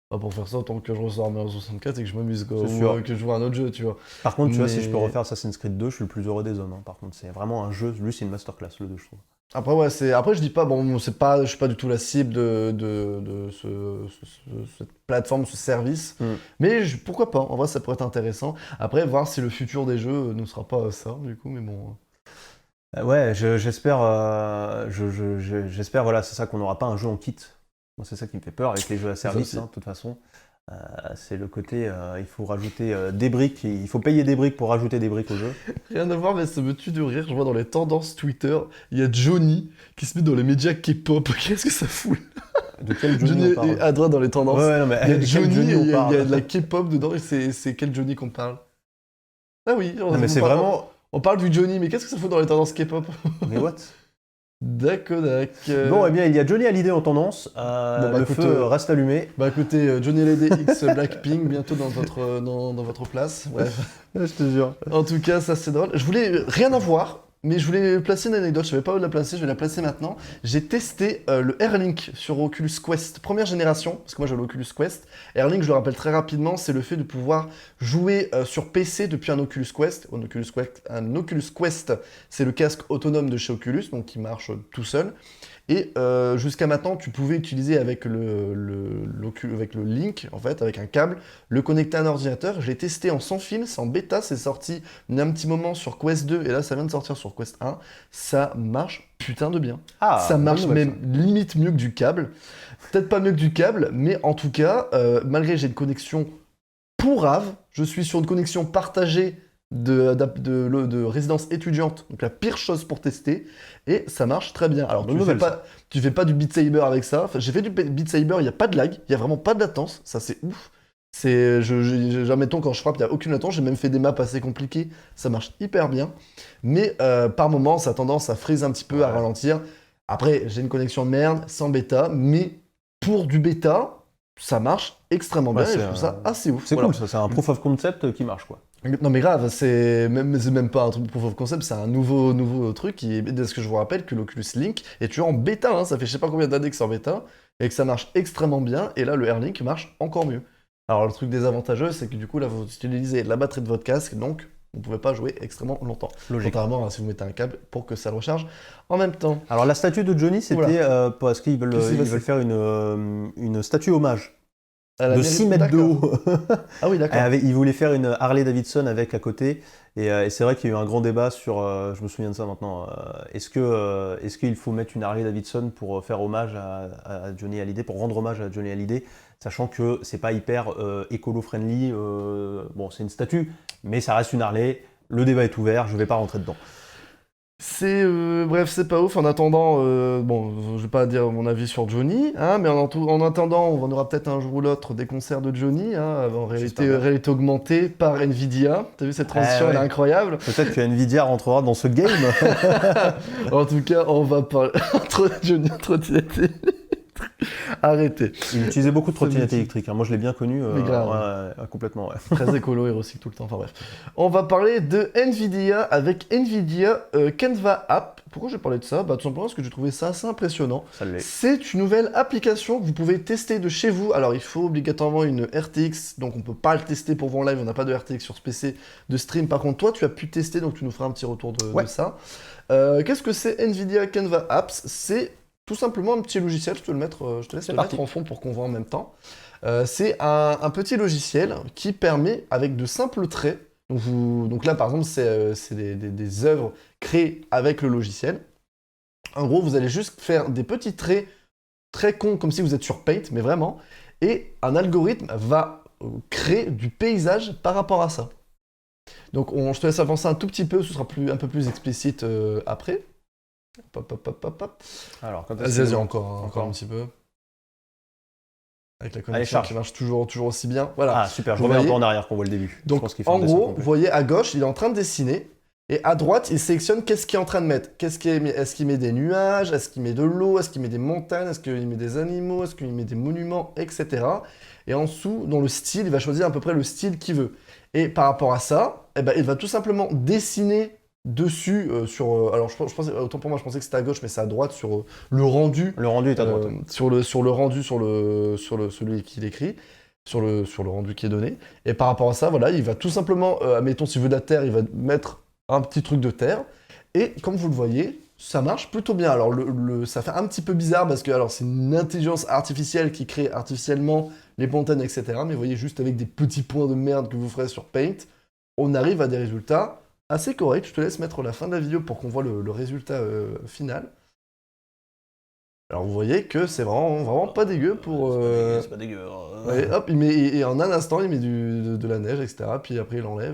Bah, pour faire ça, autant que je ressors Mario 64 et que je m'amuse, quoi. C'est Ou sûr. que je joue à un autre jeu, tu vois. Par contre, tu vois, si je peux Mais- refaire Assassin's Creed 2, je suis le plus heureux des hommes. Hein. Par contre, c'est vraiment un jeu, lui, c'est une masterclass, le 2, je trouve. Après, ouais, après, je dis pas, bon, je suis pas du tout la cible de cette plateforme, ce service. Mm. Mais pourquoi pas? En vrai, ça pourrait être intéressant. Après, voir si le futur des jeux ne sera pas ça, du coup, mais bon. Ouais, j'espère, j'espère, voilà, c'est ça qu'on n'aura pas un jeu en kit. Moi, c'est ça qui me fait peur avec les jeux à service, aussi. hein, de toute façon. C'est le côté, il faut rajouter des briques, il faut payer des briques pour rajouter des briques au jeu. Rien à voir, mais ça me tue de rire. Je vois dans les tendances Twitter, il y a Johnny qui se met dans les médias K-pop. Qu'est-ce que ça fout? De quel Johnny Johnny on parle? est à droite dans les tendances. Ouais, non, mais Il y a quel Johnny et on il y a parle? de la K-pop dedans. Et c'est quel Johnny qu'on parle? Ah oui, Non, mais c'est vraiment. On parle du Johnny, mais qu'est-ce que ça fout dans les tendances K-pop? Mais what? D'accord. Bon, eh bien, il y a Johnny Hallyday en tendance. bah, Le écoute, feu reste allumé. Bah écoutez, Johnny Hallyday X Blackpink bientôt dans votre place. Bref. Je te jure. En tout cas, ça c'est drôle. Je voulais rien à voir, mais je voulais placer une anecdote. Je savais pas où la placer, je vais la placer maintenant. J'ai testé le Airlink sur Oculus Quest, première génération, parce que moi j'ai l'Oculus Quest. Airlink, je le rappelle très rapidement, c'est le fait de pouvoir jouer sur PC depuis un Oculus Quest. Un Oculus Quest, c'est le casque autonome de chez Oculus, donc qui marche tout seul. Et jusqu'à maintenant, tu pouvais utiliser avec avec le Link, en fait, avec un câble, le connecter à un ordinateur. Je l'ai testé en sans fil, c'est en bêta, c'est sorti il y a un petit moment sur Quest 2, et là, ça vient de sortir sur Quest 1. Ça marche putain de bien. Ah, Ça marche bonne nouvelle, même limite mieux que du câble. Peut-être pas mieux que du câble, mais en tout cas, malgré que j'ai une connexion pourrave, je suis sur une connexion partagée de résidence étudiante, donc la pire chose pour tester, et ça marche très bien. Alors Bonne nouvelle, tu fais pas du Beat Saber avec ça. Enfin, j'ai fait du Beat Saber, il n'y a pas de lag, il y a vraiment pas de latence, ça c'est ouf. Admettons, quand je frappe, il n'y a aucune latence, j'ai même fait des maps assez compliquées, ça marche hyper bien, mais par moment, ça a tendance à freeze un petit peu, à Ouais. ralentir. Après, j'ai une connexion de merde, sans bêta, mais pour du bêta, ça marche extrêmement bien, Ouais, et je c'est trouve ça assez ouf. C'est Voilà. cool, ça, c'est un proof of concept qui marche, quoi. Non mais grave, c'est même pas un truc de proof of concept, c'est un nouveau truc qui est, de ce que je vous rappelle, que l'Oculus Link est toujours en bêta, hein, ça fait je sais pas combien d'années que c'est en bêta, et que ça marche extrêmement bien, et là le Airlink marche encore mieux. Alors le truc désavantageux, c'est que du coup là vous utilisez la batterie de votre casque, donc vous pouvez pas jouer extrêmement longtemps. Logique. Contrairement à si vous mettez un câble pour que ça le recharge en même temps. Alors, la statue de Johnny, c'était parce qu'ils veulent, Qu'est-ce qui ils va veulent se- faire une statue hommage À la de mairie- 6 mètres de D'accord. haut. Ah oui, d'accord. Ils voulaient faire une Harley Davidson avec à côté. Et c'est vrai qu'il y a eu un grand débat sur, je me souviens de ça maintenant, est-ce qu'il faut mettre une Harley Davidson pour faire hommage à Johnny Hallyday, pour rendre hommage à Johnny Hallyday, sachant que c'est pas hyper écolo-friendly. Bon, c'est une statue, mais ça reste une Harley. Le débat est ouvert, je vais pas rentrer dedans. Bref, c'est pas ouf. En attendant, bon, je vais pas dire mon avis sur Johnny, hein, mais en attendant, on aura peut-être un jour ou l'autre des concerts de Johnny, hein, en J'espère bien. réalité augmentée par Nvidia. T'as vu cette Ah transition, elle est ouais. incroyable. Peut-être que Nvidia rentrera dans ce game. En tout cas, on va parler entre Johnny et trottinette électrique. Arrêtez. Il utilisait beaucoup de Ce trottinettes métier. électriques, hein. Moi, je l'ai bien connu. Mais grave. Complètement, ouais. Très écolo et recycle tout le temps. Enfin bref. On va parler de Nvidia avec Nvidia Canva App. Pourquoi j'ai parlé de ça? Bah tout simplement parce que j'ai trouvé ça assez impressionnant. Ça l'est. C'est une nouvelle application que vous pouvez tester de chez vous. Alors il faut obligatoirement une RTX, donc on peut pas le tester pour vous en live, on n'a pas de RTX sur ce PC de stream. Par contre toi tu as pu tester, donc tu nous feras un petit retour de Ouais. ça. Qu'est-ce que c'est Nvidia Canva Apps? C'est tout simplement un petit logiciel, je te laisse C'est le parti. mettre en fond pour qu'on voit en même temps. C'est un petit logiciel qui permet, avec de simples traits, donc là par exemple c'est des œuvres créées avec le logiciel. En gros, vous allez juste faire des petits traits très cons, comme si vous êtes sur Paint, mais vraiment, et un algorithme va créer du paysage par rapport à ça. Donc je te laisse avancer un tout petit peu, ce sera un peu plus explicite après. Hop, hop, hop, hop, hop. Alors, quand Vas-y, est-ce que... encore un petit peu. Avec la Allez, connexion charge. qui marche toujours aussi bien. Voilà. Ah, super, je Vous reviens un peu voyez. en arrière qu'on voit le début. Je Donc, pense qu'il fait un en dessin gros, complet. vous voyez à gauche, il est en train de dessiner. Et à droite, il sélectionne qu'est-ce qu'il est en train de mettre. Est-ce qu'il met des nuages? Est-ce qu'il met de l'eau? Est-ce qu'il met des montagnes? Est-ce qu'il met des animaux? Est-ce qu'il met des monuments? Etc. Et en dessous, dans le style, il va choisir à peu près le style qu'il veut. Et par rapport à ça, eh ben, il va tout simplement dessiner dessus alors, je pensais, autant pour moi, je pensais que c'était à gauche, mais c'est à droite sur le rendu. Le rendu est à droite. Sur le rendu, celui qu'il écrit, sur le rendu qui est donné. Et par rapport à ça, voilà, il va tout simplement, admettons, s'il veut de la terre, il va mettre un petit truc de terre. Et comme vous le voyez, ça marche plutôt bien. Alors, ça fait un petit peu bizarre parce que alors, c'est une intelligence artificielle qui crée artificiellement les montagnes, etc. Mais vous voyez, juste avec des petits points de merde que vous ferez sur Paint, on arrive à des résultats assez corrects. Je te laisse mettre la fin de la vidéo pour qu'on voit le résultat final. Alors vous voyez que c'est vraiment pas dégueu pour... C'est pas dégueu. Ouais, hop, et en un instant, il met de la neige, etc. Puis après, il enlève.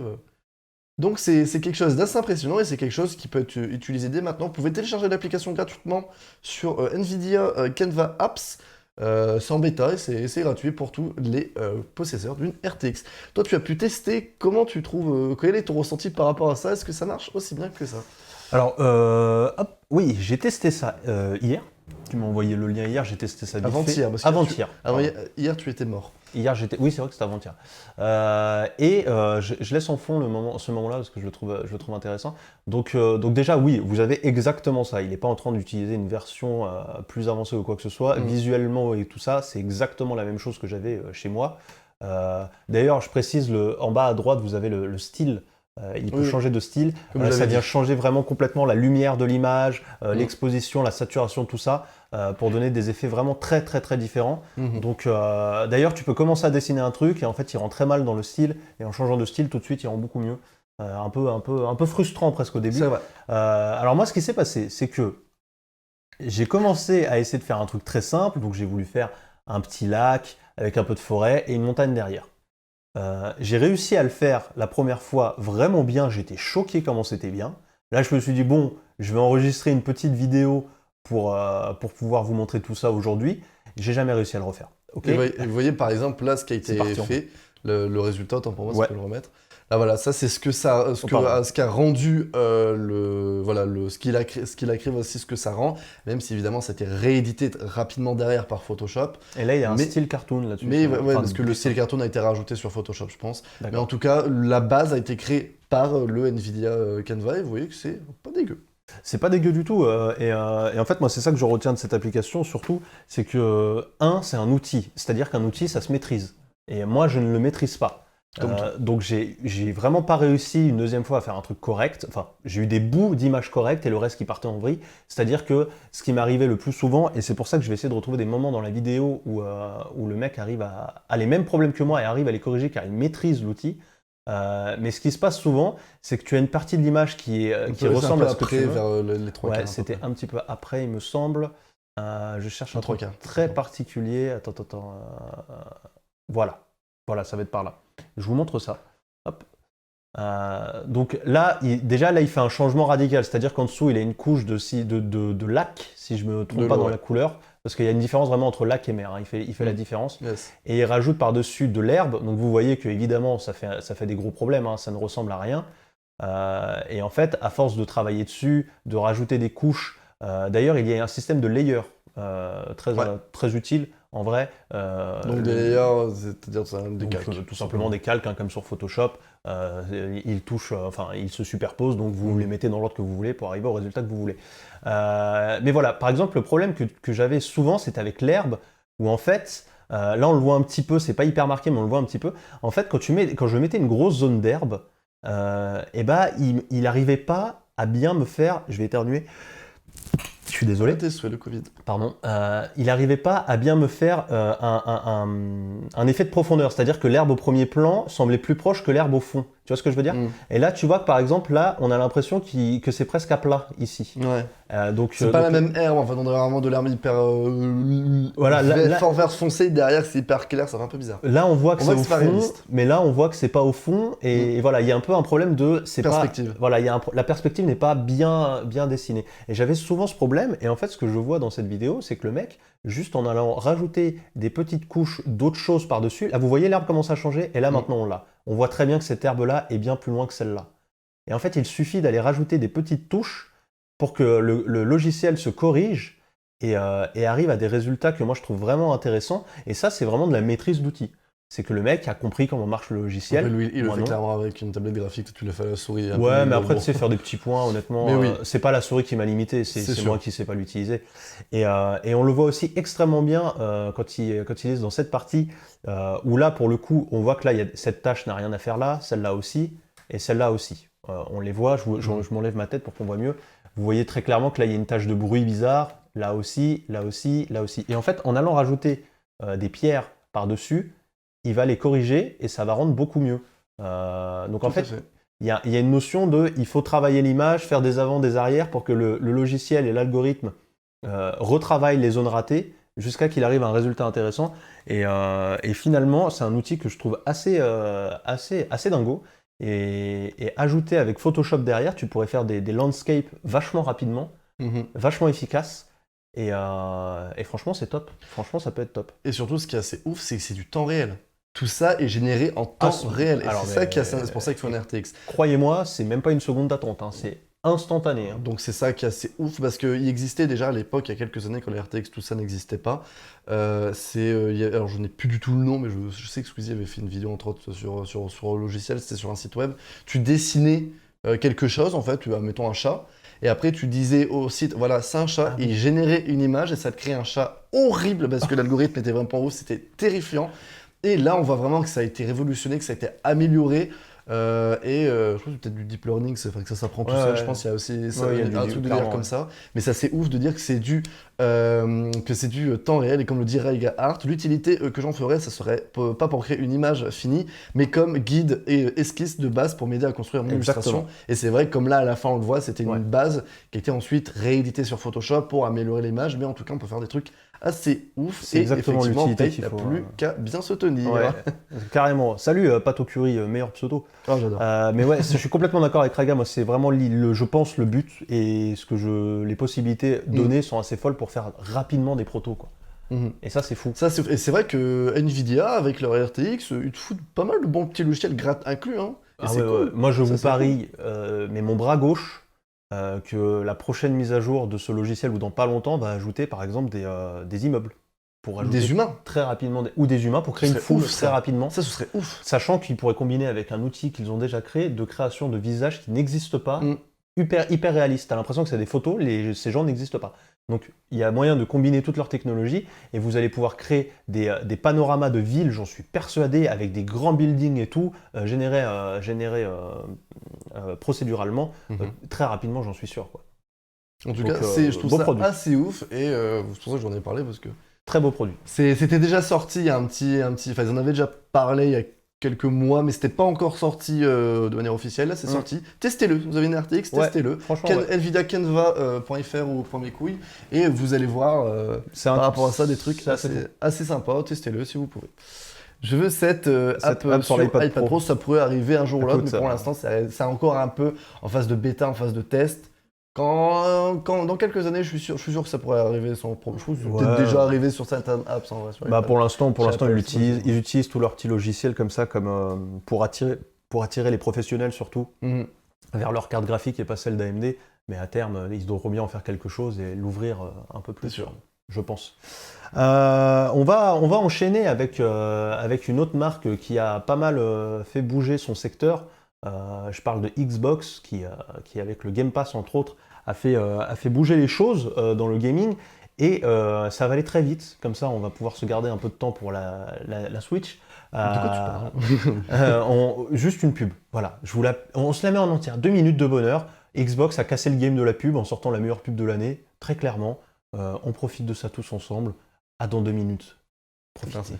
Donc c'est quelque chose d'assez impressionnant et c'est quelque chose qui peut être utilisé dès maintenant. Vous pouvez télécharger l'application gratuitement sur Nvidia Canva Apps. C'est en bêta et c'est gratuit pour tous les possesseurs d'une RTX. Toi, tu as pu tester. Comment tu trouves... quel est ton ressenti par rapport à ça? Est-ce que ça marche aussi bien que ça? Alors, oui, j'ai testé ça hier. Tu m'as envoyé le lien hier, j'ai testé ça vite fait. Avant-hier. Parce que Avant-hier. hier, tu étais mort. Hier, j'étais. Oui, c'est vrai que c'était avant-hier. Je laisse en fond ce moment-là parce que je le trouve intéressant. Donc déjà, oui, vous avez exactement ça. Il n'est pas en train d'utiliser une version plus avancée ou quoi que ce soit. Visuellement et tout ça, c'est exactement la même chose que j'avais chez moi. D'ailleurs, je précise, en bas à droite, vous avez le style. Il peut changer de style. Ça vient changer vraiment complètement la lumière de l'image, l'exposition, la saturation, tout ça. Pour donner des effets vraiment très très très différents. Donc d'ailleurs tu peux commencer à dessiner un truc et en fait il rend très mal dans le style et en changeant de style tout de suite il rend beaucoup mieux. Un peu frustrant presque au début. C'est vrai. Alors moi ce qui s'est passé c'est que j'ai commencé à essayer de faire un truc très simple, donc j'ai voulu faire un petit lac avec un peu de forêt et une montagne derrière. J'ai réussi à le faire la première fois vraiment bien, j'étais choqué comment c'était bien. Là je me suis dit bon, je vais enregistrer une petite vidéo pour pouvoir vous montrer tout ça aujourd'hui. J'ai jamais réussi à le refaire. Okay, et vous voyez par exemple là ce qui a été fait, le résultat, autant pour moi, si je peux le remettre. Là voilà, ça c'est ce qu'a rendu ce qu'il a créé, voici ce que ça rend, même si évidemment ça a été réédité rapidement derrière par Photoshop. Et là il y a un style cartoon là-dessus. Mais parce que le style cartoon a été rajouté sur Photoshop, je pense. Mais en tout cas, la base a été créée par le Nvidia Canva et vous voyez que c'est pas dégueu. C'est pas dégueu du tout. Et en fait, moi, c'est ça que je retiens de cette application, surtout, c'est que, c'est un outil. C'est-à-dire qu'un outil, ça se maîtrise. Et moi, je ne le maîtrise pas. Donc, j'ai vraiment pas réussi une deuxième fois à faire un truc correct. Enfin, j'ai eu des bouts d'images correctes et le reste qui partait en vrille. C'est-à-dire que ce qui m'arrivait le plus souvent, et c'est pour ça que je vais essayer de retrouver des moments dans la vidéo où le mec arrive à les mêmes problèmes que moi et arrive à les corriger car il maîtrise l'outil. Mais ce qui se passe souvent, c'est que tu as une partie de l'image qui ressemble à ce que tu veux. Vers les 3 quarts. Ouais, c'était un petit peu après, il me semble. Je cherche un truc 3 très particulier. Attends. Voilà, ça va être par là. Je vous montre ça. Hop. Donc là, déjà, là, il fait un changement radical. C'est-à-dire qu'en dessous, il a une couche de lac, si je me trompe De pas l'eau, dans ouais. la couleur. Parce qu'il y a une différence vraiment entre lac et mer, hein. Il fait la différence. Yes. Et il rajoute par-dessus de l'herbe. Donc vous voyez que évidemment, ça fait des gros problèmes, hein. Ça ne ressemble à rien. Et en fait, à force de travailler dessus, de rajouter des couches, d'ailleurs, il y a un système de layer Ouais. très utile en vrai. Donc des layers, c'est-à-dire ça, des Donc, calques. tout simplement des calques, hein, comme sur Photoshop. Ils touchent, enfin, ils se superposent, donc vous les mettez dans l'ordre que vous voulez pour arriver au résultat que vous voulez. Mais voilà, par exemple, le problème que j'avais souvent, c'était avec l'herbe, où en fait, là on le voit un petit peu, c'est pas hyper marqué, mais on le voit un petit peu. En fait, quand je mettais une grosse zone d'herbe, et ben, il arrivait pas à bien me faire. Je vais éternuer. Je suis désolé. Tes souhaits, le Covid. Pardon, il n'arrivait pas à bien me faire un effet de profondeur, c'est-à-dire que l'herbe au premier plan semblait plus proche que l'herbe au fond. Tu vois ce que je veux dire? Et là, tu vois que par exemple, là, on a l'impression que c'est presque à plat ici. Ouais. Donc, C'est pas la même herbe, en fait, on dirait vraiment de l'herbe hyper voilà, fort vert foncé, derrière c'est hyper clair, ça fait un peu bizarre. là, on voit que On c'est voit au que c'est pas fond, réaliste. mais là, on voit que c'est pas au fond, et voilà, il y a un peu un problème de Perspective. voilà, la perspective n'est pas bien dessinée. Et j'avais souvent ce problème, et en fait, ce que je vois dans cette vidéo, c'est que le mec, juste en allant rajouter des petites couches d'autres choses par-dessus, là, vous voyez, l'herbe commence à changer, et là, maintenant, on l'a. On voit très bien que cette herbe-là est bien plus loin que celle-là. Et en fait, il suffit d'aller rajouter des petites touches pour que le logiciel se corrige et arrive à des résultats que moi je trouve vraiment intéressants. Et ça, c'est vraiment de la maîtrise d'outils. C'est que le mec a compris comment marche le logiciel. Après, lui, il le Moi, fait non. clairement avec une tablette graphique, tu l'as fait à la souris. un Ouais, peu, mais après, bon. tu sais, faire des petits points, honnêtement, Mais oui. c'est pas la souris qui m'a limité, C'est c'est sûr. moi qui sais pas l'utiliser. Et on le voit aussi extrêmement bien quand il est dans cette partie où là, pour le coup, on voit que là, cette tâche n'a rien à faire là, celle-là aussi, et celle-là aussi. On les voit, je m'enlève ma tête pour qu'on voit mieux. Vous voyez très clairement que là, il y a une tâche de bruit bizarre, là aussi, là aussi, là aussi. Et en fait, en allant rajouter des pierres par-dessus, il va les corriger et ça va rendre beaucoup mieux. Donc en Tout à fait, il y a une notion de il faut travailler l'image, faire des avant, des arrière pour que le logiciel et l'algorithme retravaillent les zones ratées jusqu'à qu'il arrive à un résultat intéressant. Et finalement, c'est un outil que je trouve assez dingo. Et ajouté avec Photoshop derrière, tu pourrais faire des landscapes vachement rapidement, Mhm. vachement efficaces. Et franchement, c'est top. Franchement, ça peut être top. Et surtout, ce qui est assez ouf, c'est que c'est du temps réel. Tout ça est généré en temps réel. Et alors, c'est ça qui est mais- c'est pour ça qu'il faut un RTX. Croyez-moi, c'est même pas une seconde d'attente, hein, c'est instantané. Hein. Donc c'est ça qui est assez ouf, parce qu'il existait déjà à l'époque, il y a quelques années, quand les RTX, tout ça n'existait pas. Alors je n'ai plus du tout le nom, mais je sais que Squeezie avait fait une vidéo, entre autres, sur le logiciel, c'était sur un site web. Tu dessinais quelque chose, en fait, mettons un chat, et après tu disais au site, voilà, c'est un chat, et il générait une image, et ça te créait un chat horrible, parce que l'algorithme était vraiment ouf, c'était terrifiant. Et là, on voit vraiment que ça a été révolutionné, que ça a été amélioré. Je trouve que peut-être du deep learning, que ça s'apprend tout seul. Je pense qu'il y a aussi ça, Ouais, il y a un du truc de clairement, dire comme ça. Mais ça, c'est ouf de dire que c'est du temps réel. Et comme le dit Raiga Art, l'utilité que j'en ferais, ça serait pas pour créer une image finie, mais comme guide et esquisse de base pour m'aider à construire mon illustration. Et c'est vrai que comme là, à la fin, on le voit, c'était une base qui a été ensuite rééditée sur Photoshop pour améliorer l'image. Mais en tout cas, on peut faire des trucs assez ouf. C'est Et exactement effectivement, l'utilité il n'y a qu'il faut, plus qu'à bien se tenir. Ouais, carrément. Salut, Pato Curie, meilleur pseudo. Oh, j'adore. Mais ouais, je suis complètement d'accord avec Raga. Moi, c'est vraiment, je pense, le but et les possibilités données sont assez folles pour faire rapidement des protos, quoi. Et ça, c'est fou. Et c'est vrai que Nvidia, avec leur RTX, ils te foutent pas mal de bons petits logiciels gratte inclus. Hein. Et c'est cool. Moi, je Ça, vous c'est parie, mais mon bras gauche, que la prochaine mise à jour de ce logiciel, ou dans pas longtemps, va ajouter par exemple des immeubles. Pour ajouter des humains. Très rapidement, ou des humains pour créer Ce une serait foule ouf, très ça. rapidement. Ça, ce serait ouf. Sachant qu'ils pourraient combiner avec un outil qu'ils ont déjà créé de création de visages qui n'existent pas, hyper réaliste. T'as l'impression que c'est des photos, ces gens n'existent pas. Donc il y a moyen de combiner toutes leurs technologies et vous allez pouvoir créer des panoramas de villes, j'en suis persuadé, avec des grands buildings et tout, générés procéduralement, très rapidement, j'en suis sûr, quoi. En tout cas, je trouve ça produit. assez ouf et c'est pour ça que j'en ai parlé parce que... Très beau produit. C'était déjà sorti il y a un petit... Enfin, ils en avaient déjà parlé il y a quelques mois, mais c'était pas encore sorti de manière officielle. Là, c'est sorti. Testez-le. Vous avez une RTX, testez-le. NVIDIAcanva.fr ou .mecouille et vous allez voir par rapport à ça des trucs assez sympas. Testez-le si vous pouvez. Je veux cette app app sur sur l'iPad iPad Pro. Ça pourrait arriver un jour ou l'autre, mais Écoute, pour l'instant, c'est encore un peu en phase de bêta, en phase de test. Dans quelques années, je suis sûr que ça pourrait arriver sans problème. Je trouve que c'est peut-être déjà arrivé sur certaines apps en vrai. Sur Bah iPad. pour l'instant, Apple, ils utilisent tous leurs petits logiciels comme ça, pour attirer les professionnels surtout Mhm. vers leur carte graphique et pas celle d'AMD. Mais à terme, ils devront bien en faire quelque chose et l'ouvrir un peu plus, C'est sûr. je pense. On va enchaîner avec une autre marque qui a pas mal fait bouger son secteur. Je parle de Xbox qui avec le Game Pass entre autres a fait bouger les choses dans le gaming et ça va aller très vite. Comme ça, on va pouvoir se garder un peu de temps pour la Switch. De quoi tu parles? Juste une pub. Voilà, on se la met en entière. 2 minutes de bonheur. Xbox a cassé le game de la pub en sortant la meilleure pub de l'année, très clairement. On profite de ça tous ensemble. À dans 2 minutes. Profitez.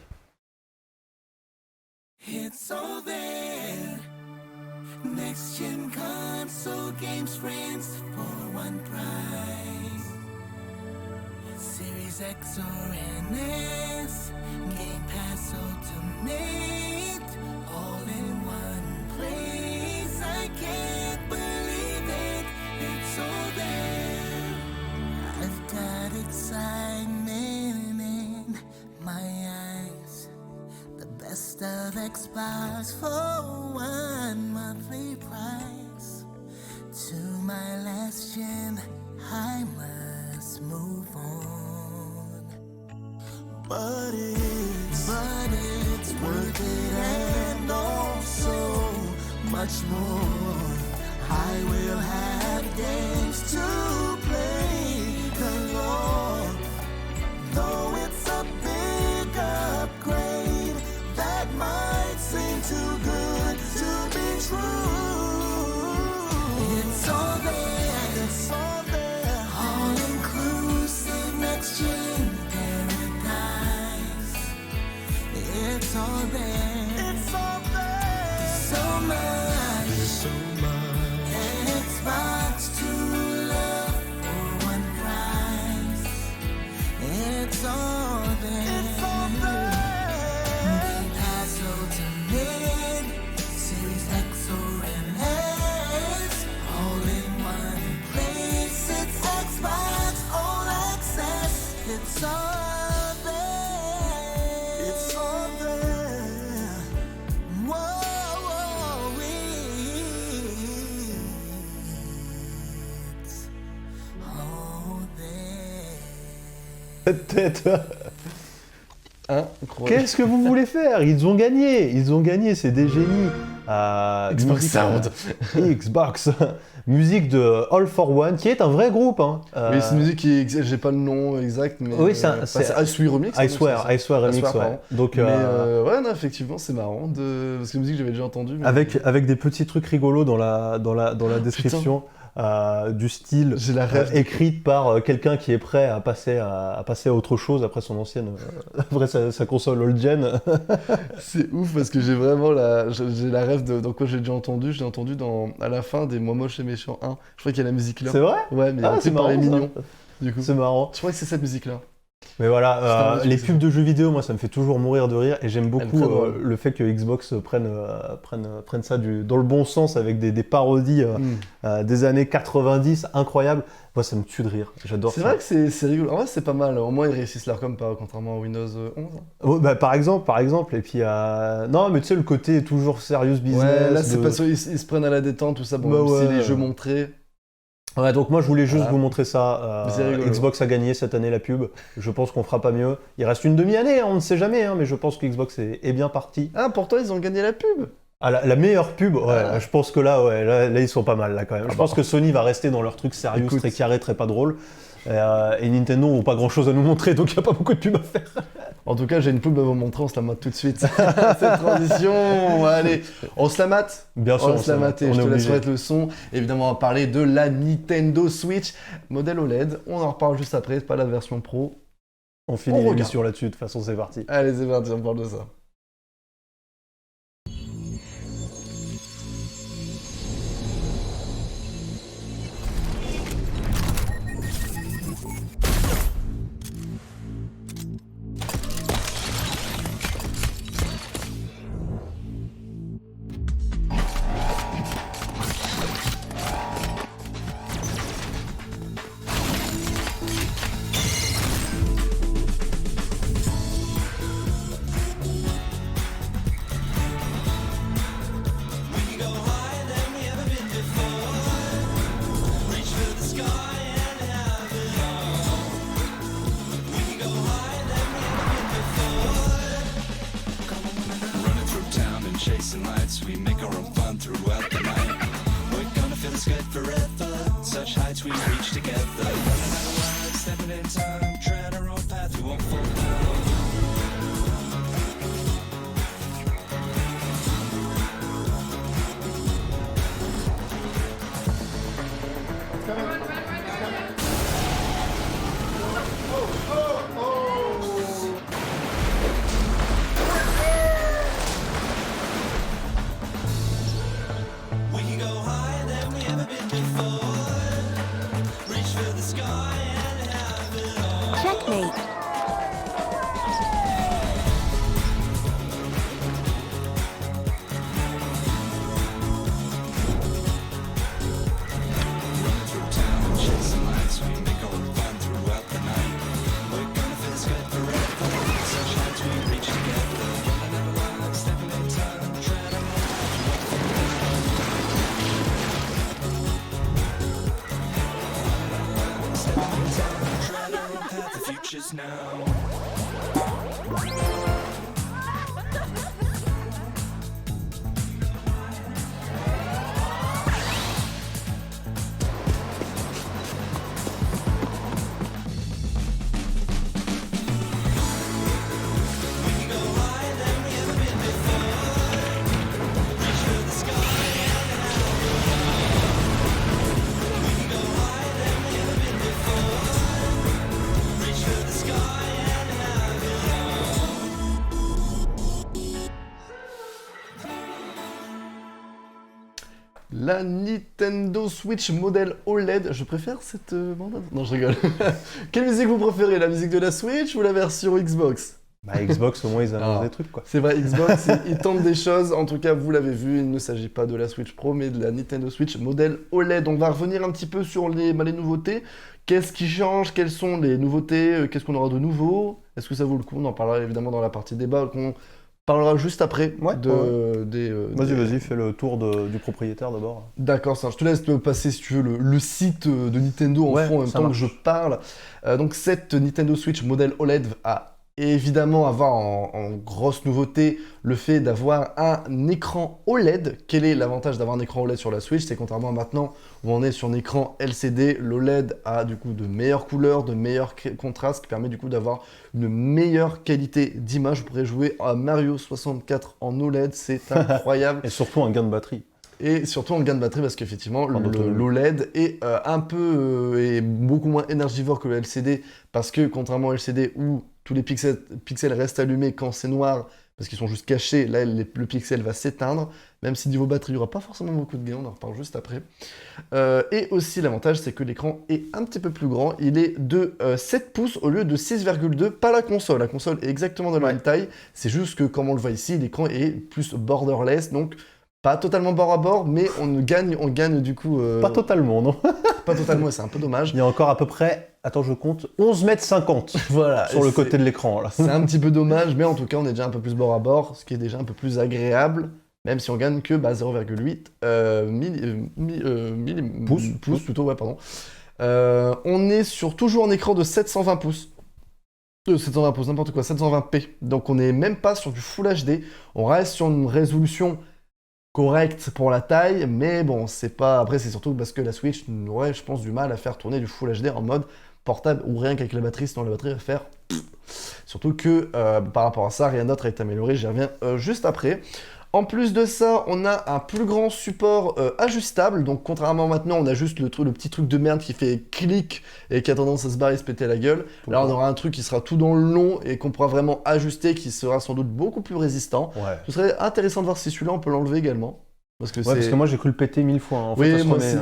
It's all there. Next gen console games friends for one price. Series X or NS, Game Pass Ultimate, all in one place. I can't believe it. It's all there. I've got excitement in my eyes. The best of Xbox for one monthly price. To my last gen, I must move on. But it's worth it and also much more. I will have games to play galore. Though it's a big upgrade, that might seem too good to be true. It's all there, all inclusive next gen paradise. It's all there, so much, Xbox to love for one price. It's all there. Game Pass Ultimate, Series X or MS, all in one place. It's Xbox All Access. It's all there. It's all there. Whoa, it's all there. Tête. Incroyable. Qu'est-ce que vous voulez faire? Ils ont gagné, c'est des génies. Xbox Sound. Xbox. Musique de All for One, qui est un vrai groupe. Hein. Oui, c'est une musique qui j'ai pas le nom exact, mais Oui, c'est I Swear Remix. I Swear Remix, Swear, ouais. pardon. Donc, Mais ouais, non, effectivement, c'est marrant parce que la musique j'avais déjà entendue. Mais... avec des petits trucs rigolos dans la description. Du style J'ai la rêve écrite par quelqu'un qui est prêt à passer à autre chose après son ancienne après sa console old gen. C'est ouf parce que j'ai vraiment j'ai la rêve dans quoi j'ai déjà entendu. Je l'ai entendu à la fin des Moi Moche et Méchant 1. Je crois qu'il y a la musique là. C'est vrai? Ouais, mais c'est par les marrant, ça. mignons. Du coup, C'est marrant. je crois que c'est cette musique là. Mais voilà, Putain, les c'est pubs de jeux vidéo, moi ça me fait toujours mourir de rire et j'aime beaucoup très drôle. le fait que Xbox prenne ça dans le bon sens avec des parodies des années 90 incroyables. Moi ça me tue de rire, j'adore ça. C'est vrai que c'est rigolo. En vrai, c'est pas mal. Au moins, ils réussissent leur com, contrairement à Windows 11. hein. Oh, bah, par exemple, et puis non mais tu sais le côté toujours serious business. Ouais, là, c'est pas ça. Ils se prennent à la détente, tout ça. Bon, Bah même ouais. si les jeux montrés. Ouais, donc moi je voulais juste Voilà. vous montrer ça. Mais c'est rigolo. Xbox a gagné cette année la pub. Je pense qu'on fera pas mieux. Il reste une demi-année, hein, on ne sait jamais, hein, mais je pense que Xbox est bien parti. Ah, pourtant, ils ont gagné la pub. Ah, la meilleure pub, ouais, Ah. je pense que là, ils sont pas mal là quand même. Je pense que Sony va rester dans leur truc sérieux, Écoute. très carré, très pas drôle. Et Nintendo n'ont pas grand chose à nous montrer, donc il n'y a pas beaucoup de pub à faire. En tout cas, j'ai une pub à vous montrer, on se la mate tout de suite. Cette transition, allez, on se la mate. Bien sûr, On se la mate et on je est te laisse obligé. mettre le son. Évidemment, on va parler de la Nintendo Switch, modèle OLED. On en reparle juste après, c'est pas la version pro. On finit On l'émission là-dessus, de toute façon c'est parti. Allez, c'est parti, on parle de ça. make our own fun throughout the night. We're gonna feel this good forever. Such heights we reach together. Running out of words, stepping in time, tread our own path, we won't fall down. We can go higher than we ever been before. Reach for the sky and have it all. Checkmate. Running through town, chasing lights, we make our own fun throughout the night. We're gonna feel this good forever. Such heights we reach together. Running out of lives, stepping in time, tread our own path. Stepping in time, tread our own path. The future's now. La Nintendo Switch modèle OLED. Je préfère cette bande. Non, je rigole. Quelle musique vous préférez? La musique de la Switch ou la version Xbox? Bah, Xbox, au moins, ils annoncent Alors, des trucs, quoi. C'est vrai, Xbox, ils tentent des choses. En tout cas, vous l'avez vu, il ne s'agit pas de la Switch Pro, mais de la Nintendo Switch modèle OLED. On va revenir un petit peu sur les nouveautés. Qu'est-ce qui change? Quelles sont les nouveautés? Qu'est-ce qu'on aura de nouveau? Est-ce que ça vaut le coup? On en parlera évidemment dans la partie débat, qu'on parlera juste après. Ouais, Vas-y, Vas-y, fais le tour du propriétaire d'abord. D'accord, ça, je te laisse te passer si tu veux le site de Nintendo en Ouais, fond en même ça temps marche. que je parle. Donc cette Nintendo Switch modèle OLED a évidemment avoir en grosse nouveauté le fait d'avoir un écran OLED. Quel est l'avantage d'avoir un écran OLED sur la Switch? C'est contrairement à maintenant où on est sur un écran LCD, l'OLED a du coup de meilleures couleurs, de meilleurs contrastes, ce qui permet du coup d'avoir une meilleure qualité d'image. Vous pourrez jouer à Mario 64 en OLED, c'est incroyable. Et surtout un gain de batterie. Et surtout en gain de batterie parce qu'effectivement d'autonomie. l'OLED est est beaucoup moins énergivore que le LCD parce que contrairement au LCD où tous les pixels restent allumés quand c'est noir parce qu'ils sont juste cachés, là le pixel va s'éteindre, même si niveau batterie il n'y aura pas forcément beaucoup de gains, on en reparle juste après. Et aussi l'avantage c'est que l'écran est un petit peu plus grand, il est de 7 pouces au lieu de 6,2, pas la console est exactement de la même taille, c'est juste que comme on le voit ici, l'écran est plus borderless, donc pas totalement bord à bord, mais on gagne du coup... Pas totalement, non. Pas totalement, et c'est un peu dommage. Il y a encore à peu près, attends, je compte, 11 mètres 50 Voilà. sur et le c'est- côté de l'écran, là. C'est un petit peu dommage, mais en tout cas, on est déjà un peu plus bord à bord, ce qui est déjà un peu plus agréable, même si on gagne que 0,8 pouces plutôt, ouais, pardon. On est sur toujours un écran de 720 pouces. 720 pouces, n'importe quoi, 720p. Donc on n'est même pas sur du Full HD. On reste sur une résolution correcte pour la taille, mais bon, c'est pas. Après, c'est surtout parce que la Switch aurait, je pense, du mal à faire tourner du Full HD en mode portable ou rien qu'avec la batterie, sinon la batterie va faire. Surtout que par rapport à ça, rien d'autre est amélioré. J'y reviens juste après. En plus de ça, on a un plus grand support ajustable. Donc, contrairement à maintenant, on a juste le petit truc de merde qui fait clic et qui a tendance à se barrer et se péter la gueule. Là, on aura un truc qui sera tout dans le long et qu'on pourra vraiment ajuster, qui sera sans doute beaucoup plus résistant. Ouais. Ce serait intéressant de voir si celui-là, on peut l'enlever également. Parce que Ouais, parce que moi j'ai cru le péter 1000 fois. Hein. En Oui, fait, ça se moi remet, aussi.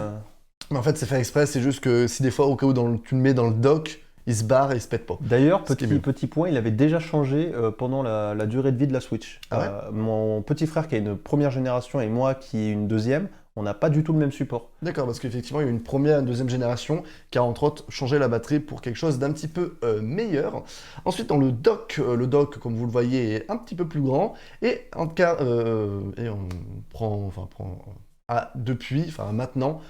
Mais en fait, c'est fait exprès. C'est juste que si des fois, au cas où tu le mets dans le dock, il se barre et il se pète pas. D'ailleurs, Ce qui est mieux. petit point, il avait déjà changé pendant la durée de vie de la Switch. Ah ouais mon petit frère qui a une première génération et moi qui ai une deuxième, on n'a pas du tout le même support. D'accord, parce qu'effectivement, il y a eu une première et une deuxième génération qui a entre autres changé la batterie pour quelque chose d'un petit peu meilleur. Ensuite, dans le dock, comme vous le voyez, est un petit peu plus grand. Et en cas, et on prend, depuis, maintenant,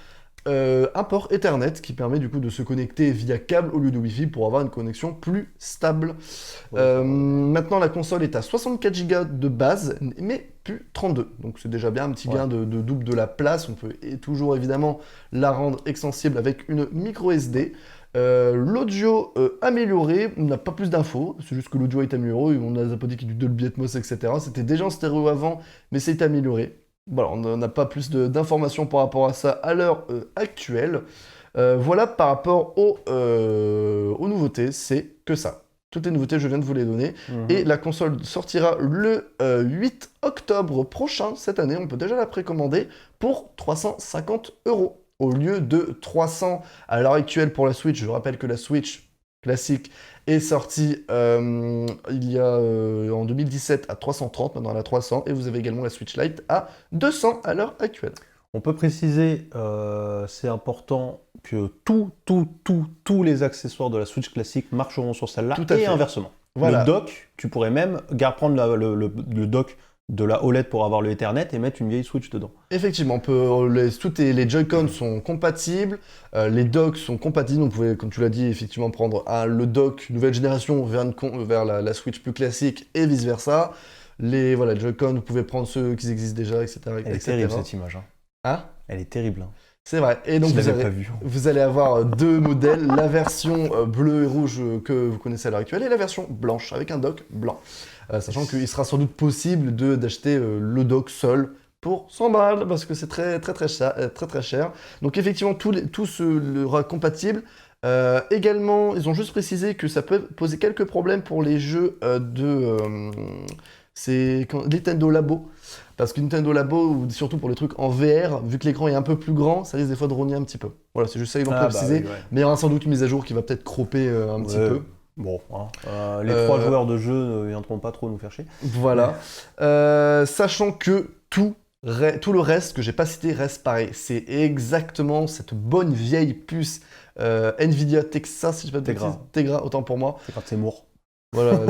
un port Ethernet qui permet du coup de se connecter via câble au lieu de Wi-Fi pour avoir une connexion plus stable. Maintenant, la console est à 64 Go de base, mais plus 32. Donc c'est déjà bien un petit gain de double de la place. On peut toujours évidemment la rendre extensible avec une micro SD. L'audio amélioré, on n'a pas plus d'infos, c'est juste que l'audio est amélioré, on a pas dit qu'il y a du Dolby Atmos, etc. C'était déjà en stéréo avant, mais c'est amélioré. Voilà, on n'a pas plus d'informations par rapport à ça à l'heure actuelle. Voilà par rapport aux nouveautés, c'est que ça. Toutes les nouveautés, je viens de vous les donner. Et la console sortira le 8 octobre prochain, cette année. On peut déjà la précommander pour 350 € au lieu de 300 à l'heure actuelle pour la Switch. Je rappelle que la Switch classique est sortie il y a en 2017 à 330, maintenant elle est à 300. Et vous avez également la Switch Lite à 200 à l'heure actuelle. On peut préciser, c'est important, que tous les accessoires de la Switch classique marcheront sur celle-là Tout à et fait. inversement. Voilà. Le dock, tu pourrais même prendre le dock de la OLED pour avoir le Ethernet et mettre une vieille Switch dedans. Effectivement, les Joy-Con sont compatibles, les docks sont compatibles, donc vous pouvez, comme tu l'as dit, effectivement prendre le dock nouvelle génération vers la Switch plus classique et vice-versa. Les Joy-Con, vous pouvez prendre ceux qui existent déjà, etc. Elle est terrible cette image. Hein. Hein? Elle est terrible. Hein. C'est vrai. Et donc Je l'avais pas vu. vous allez avoir deux modèles, la version bleue et rouge que vous connaissez à l'heure actuelle et la version blanche avec un dock blanc. Sachant qu'il sera sans doute possible d'acheter le dock seul pour 100 balles parce que c'est très cher. Donc effectivement tout sera compatible. Également, ils ont juste précisé que ça peut poser quelques problèmes pour les jeux Nintendo Labo. Parce que Nintendo Labo, surtout pour les trucs en VR, vu que l'écran est un peu plus grand, ça risque des fois de rogner un petit peu. Voilà, c'est juste ça qu'ils ont précisé. Oui, ouais. Mais il y aura sans doute une mise à jour qui va peut-être cropper un petit peu. Bon, hein. Les 3 joueurs de jeu ne viendront pas trop nous faire chier. Voilà. Sachant que tout le reste que j'ai pas cité reste pareil. C'est exactement cette bonne vieille puce Nvidia Texas, si je ne dis pas de bêtises. Tegra, autant pour moi. C'est quand c'est Moore. Voilà,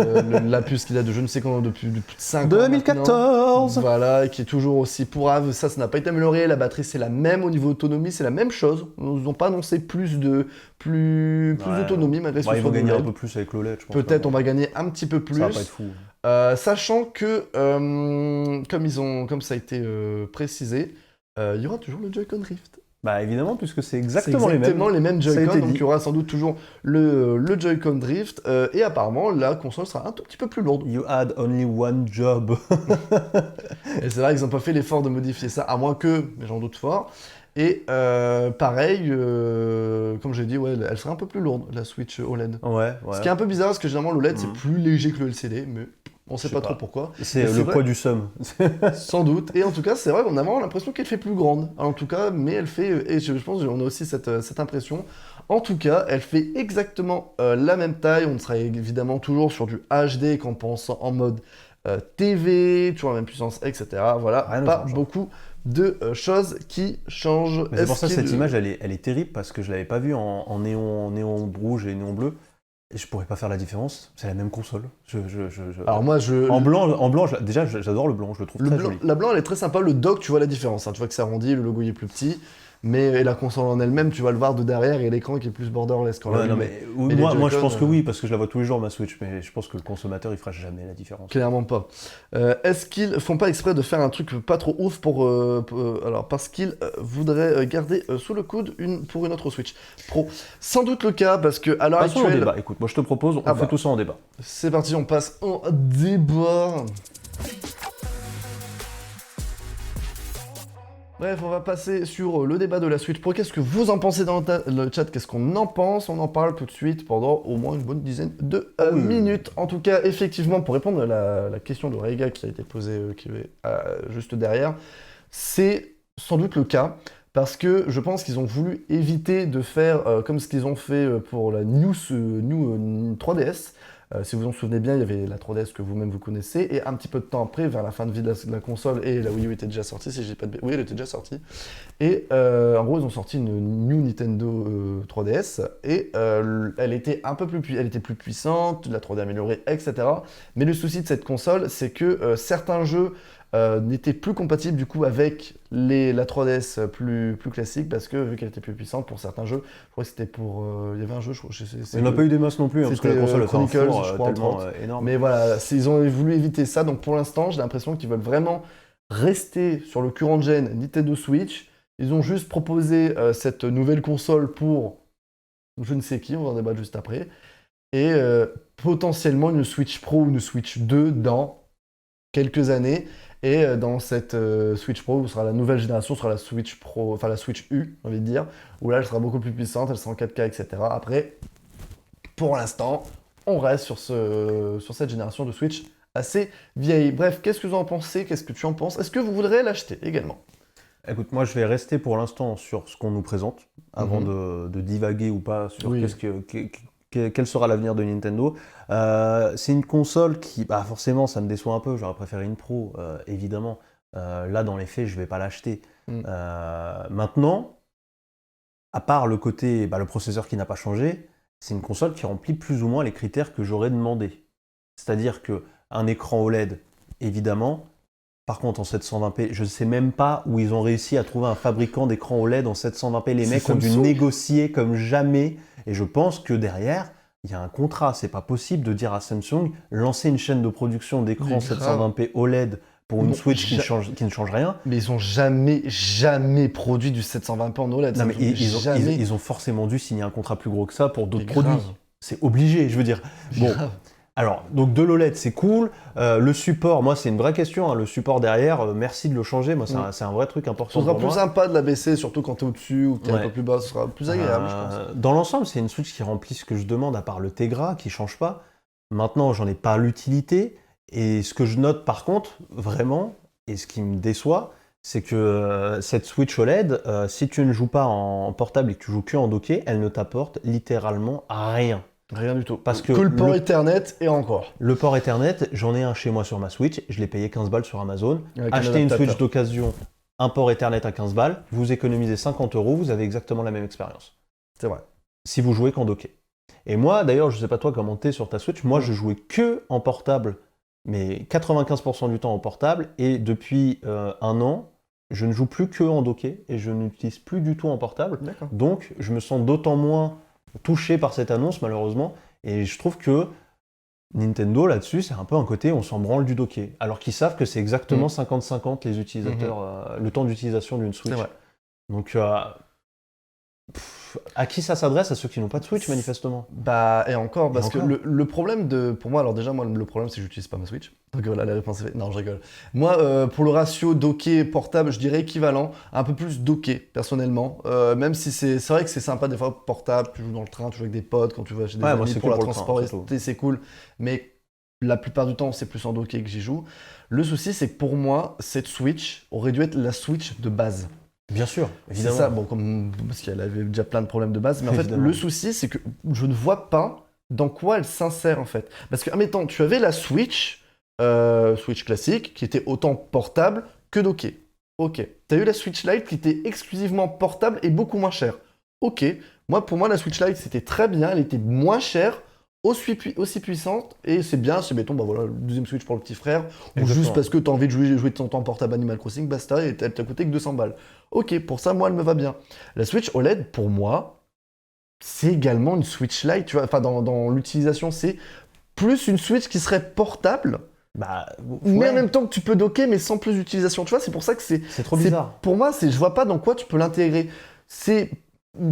la puce qu'il a de je ne sais quand depuis plus de 5 ans. 2014. Voilà, qui est toujours aussi pourrave. Ça n'a pas été amélioré. La batterie, c'est la même au niveau autonomie, c'est la même chose. Ils n'ont pas annoncé plus d'autonomie malgré ce Ils vont soit gagner OLED. un peu plus avec l'OLED, je pense. Peut-être on va gagner un petit peu plus. Ça va pas être fou. Sachant que, comme ça a été précisé, il y aura toujours le Joy-Con Drift. Bah évidemment, puisque c'est C'est exactement les mêmes. Ça a Joy-Con, été donc dit. il y aura sans doute toujours le Joy-Con Drift, et apparemment la console sera un tout petit peu plus lourde. You had only one job. Et c'est vrai qu'ils n'ont pas fait l'effort de modifier ça, à moins que, mais j'en doute fort. Et pareil, comme j'ai dit, elle sera un peu plus lourde, la Switch OLED. Ouais. Ce qui est un peu bizarre, parce que généralement l'OLED c'est plus léger que le LCD, mais on sait Je sais pas pas. trop pourquoi. C'est Mais le vrai. poids du somme. Sans doute. Et en tout cas, c'est vrai qu'on a vraiment l'impression qu'elle fait plus grande. En tout cas, mais elle fait, et je pense qu'on a aussi cette impression. En tout cas, elle fait exactement la même taille. On sera évidemment toujours sur du HD quand on pense en mode TV, toujours la même puissance, etc. Voilà, Rien ne pas change. beaucoup de choses qui changent. Mais c'est pour ça que Est-ce cette qu'il- image, elle est terrible, parce que je l'avais pas vue en néon rouge et néon bleu. Et je pourrais pas faire la différence. C'est la même console. Alors moi, En blanc, déjà, j'adore le blanc. Je le trouve très joli. la blanc, elle est très sympa. Le dock, tu vois la différence. Hein. Tu vois que c'est arrondi, le logo il est plus petit. Mais la console en elle-même, tu vas le voir de derrière et l'écran qui est plus borderless quand Ouais, même. non, mais, les moi, je Joy-Con, pense que oui, parce que je la vois tous les jours, ma Switch, mais je pense que le consommateur, il fera jamais la différence. Clairement pas. Est-ce qu'ils font pas exprès de faire un truc pas trop ouf alors parce qu'ils voudraient garder sous le coude pour une autre Switch Pro? Sans doute le cas parce que à l'heure Passons au actuelle, débat. Écoute, moi je te propose, on Ah fait bah. tout ça en débat. c'est parti, on passe en débat. Bref, on va passer sur le débat de la Switch Pro. Qu'est-ce que vous en pensez dans le chat? Qu'est-ce qu'on en pense? On en parle tout de suite pendant au moins une bonne dizaine de Oui. minutes. En tout cas, effectivement, pour répondre à la question de Reiga qui a été posée qui est, juste derrière, c'est sans doute le cas. Parce que je pense qu'ils ont voulu éviter de faire comme ce qu'ils ont fait pour la New 3DS. Si vous vous en souvenez bien, il y avait la 3DS que vous-même vous connaissez, et un petit peu de temps après, vers la fin de vie de la console, et la Wii U était déjà sortie, si j'ai pas de oui, elle était déjà sortie. Et en gros, ils ont sorti une New Nintendo 3DS, et elle était elle était plus puissante, la 3D améliorée, etc. Mais le souci de cette console, c'est que certains jeux n'était plus compatible du coup avec la 3DS plus classique parce que vu qu'elle était plus puissante pour certains jeux, je crois que c'était pour... il y avait un jeu, je crois, Il n'y en a pas eu des masses non plus, hein, parce que la c'était, console a fait un Chronicles, four je crois, entre tellement autres. énorme. Mais voilà, ils ont voulu éviter ça, donc pour l'instant, j'ai l'impression qu'ils veulent vraiment rester sur le current gen Nintendo Switch. Ils ont juste proposé cette nouvelle console pour je ne sais qui, on va en débattre juste après, et potentiellement une Switch Pro ou une Switch 2 dans quelques années. Et dans cette Switch Pro, ce sera la nouvelle génération, ce sera la Switch Pro, enfin la Switch U, j'ai envie de dire, où là, elle sera beaucoup plus puissante, elle sera en 4K, etc. Après, pour l'instant, on reste sur cette génération de Switch assez vieille. Bref, qu'est-ce que vous en pensez? Qu'est-ce que tu en penses? Est-ce que vous voudrez l'acheter également? Écoute, moi je vais rester pour l'instant sur ce qu'on nous présente, avant de divaguer ou pas sur Oui. quel sera l'avenir de Nintendo. C'est une console qui, bah forcément, ça me déçoit un peu. J'aurais préféré une Pro, évidemment. Là, dans les faits, je vais pas l'acheter. Maintenant, à part le côté, le processeur qui n'a pas changé, c'est une console qui remplit plus ou moins les critères que j'aurais demandé. C'est-à-dire qu'un écran OLED, évidemment. Par contre, en 720p, je ne sais même pas où ils ont réussi à trouver un fabricant d'écran OLED en 720p. Les C'est mecs ont dû Samsung. négocier comme jamais. Et je pense que derrière, il y a un contrat. C'est pas possible de dire à Samsung, lancer une chaîne de production d'écran Mais grave. 720p OLED pour une Non, Switch qui ne change rien. Mais ils ont jamais produit du 720p en OLED. Non, mais jamais. ils ont forcément dû signer un contrat plus gros que ça pour d'autres Mais produits. grave. C'est obligé, je veux dire. Bon, Grave. alors, donc de l'OLED, c'est cool. Le support, moi, c'est une vraie question. Hein. Le support derrière, merci de le changer. Moi, c'est un vrai truc Ce important sera pour plus moi. sympa de la baisser, surtout quand t'es au-dessus ou que t'es un Ouais. peu plus bas. Ce sera plus agréable, je pense. Dans l'ensemble, c'est une Switch qui remplit ce que je demande, à part le Tegra, qui change pas. Maintenant, j'en ai pas l'utilité. Et ce que je note, par contre, vraiment, et ce qui me déçoit, c'est que cette Switch OLED, si tu ne joues pas en portable et que tu joues que en docké, elle ne t'apporte littéralement rien. Rien du tout. Parce que le port le- Ethernet et encore. Le port Ethernet, j'en ai un chez moi sur ma Switch, je l'ai payé 15 balles sur Amazon. Avec un Acheter une adaptateur. Switch d'occasion, un port Ethernet à 15 balles, vous économisez 50 €, vous avez exactement la même expérience. C'est vrai. Si vous jouez qu'en docké. Et moi, d'ailleurs, je sais pas toi comment t'es sur ta Switch, moi je jouais que en portable, mais 95% du temps en portable, et depuis un an, je ne joue plus que en docké, et je n'utilise plus du tout en portable. D'accord. Donc, je me sens d'autant moins touché par cette annonce, malheureusement, et je trouve que Nintendo, là-dessus, c'est un peu un côté on s'en branle du docké, alors qu'ils savent que c'est exactement 50-50 les utilisateurs, le temps d'utilisation d'une Switch. C'est vrai. Donc, à qui ça s'adresse? À ceux qui n'ont pas de Switch, manifestement. Bah, et encore, parce encore. que le problème pour moi, alors déjà, moi, le problème, c'est que j'utilise pas ma Switch. Donc voilà, la réponse est faite. Non, je rigole. Moi, pour le ratio docké portable, je dirais équivalent, un peu plus docké, personnellement. Même si c'est vrai que c'est sympa, des fois, portable, tu joues dans le train, tu joues avec des potes, quand tu vas chez des Ouais, moi, amis c'est pour cool la pour le train, transport, surtout. c'est cool. Mais la plupart du temps, c'est plus en docké que j'y joue. Le souci, c'est que pour moi, cette Switch aurait dû être la Switch de base. Bien sûr, C'est évidemment. ça, bon, parce qu'elle avait déjà plein de problèmes de base, mais en fait, Évidemment. le souci, c'est que je ne vois pas dans quoi elle s'insère, en fait. Parce que, admettons, tu avais la Switch, Switch classique, qui était autant portable que docké. Ok. Tu as eu la Switch Lite qui était exclusivement portable et beaucoup moins chère. Ok. Pour moi, la Switch Lite, c'était très bien, elle était moins chère, aussi puissante, et c'est bien, c'est, mettons, bah voilà, le deuxième Switch pour le petit frère, ou Exactement. juste parce que tu as envie de jouer de ton temps portable Animal Crossing, basta, et elle t'a coûté que 200 balles. Ok, pour ça, moi, elle me va bien. La Switch OLED, pour moi, c'est également une Switch Lite, tu vois, enfin, dans l'utilisation, c'est plus une Switch qui serait portable, Bah, mais ouais, en même temps que tu peux docker, mais sans plus d'utilisation, tu vois, c'est pour ça que c'est... c'est trop bizarre. Pour moi, je vois pas dans quoi tu peux l'intégrer. C'est,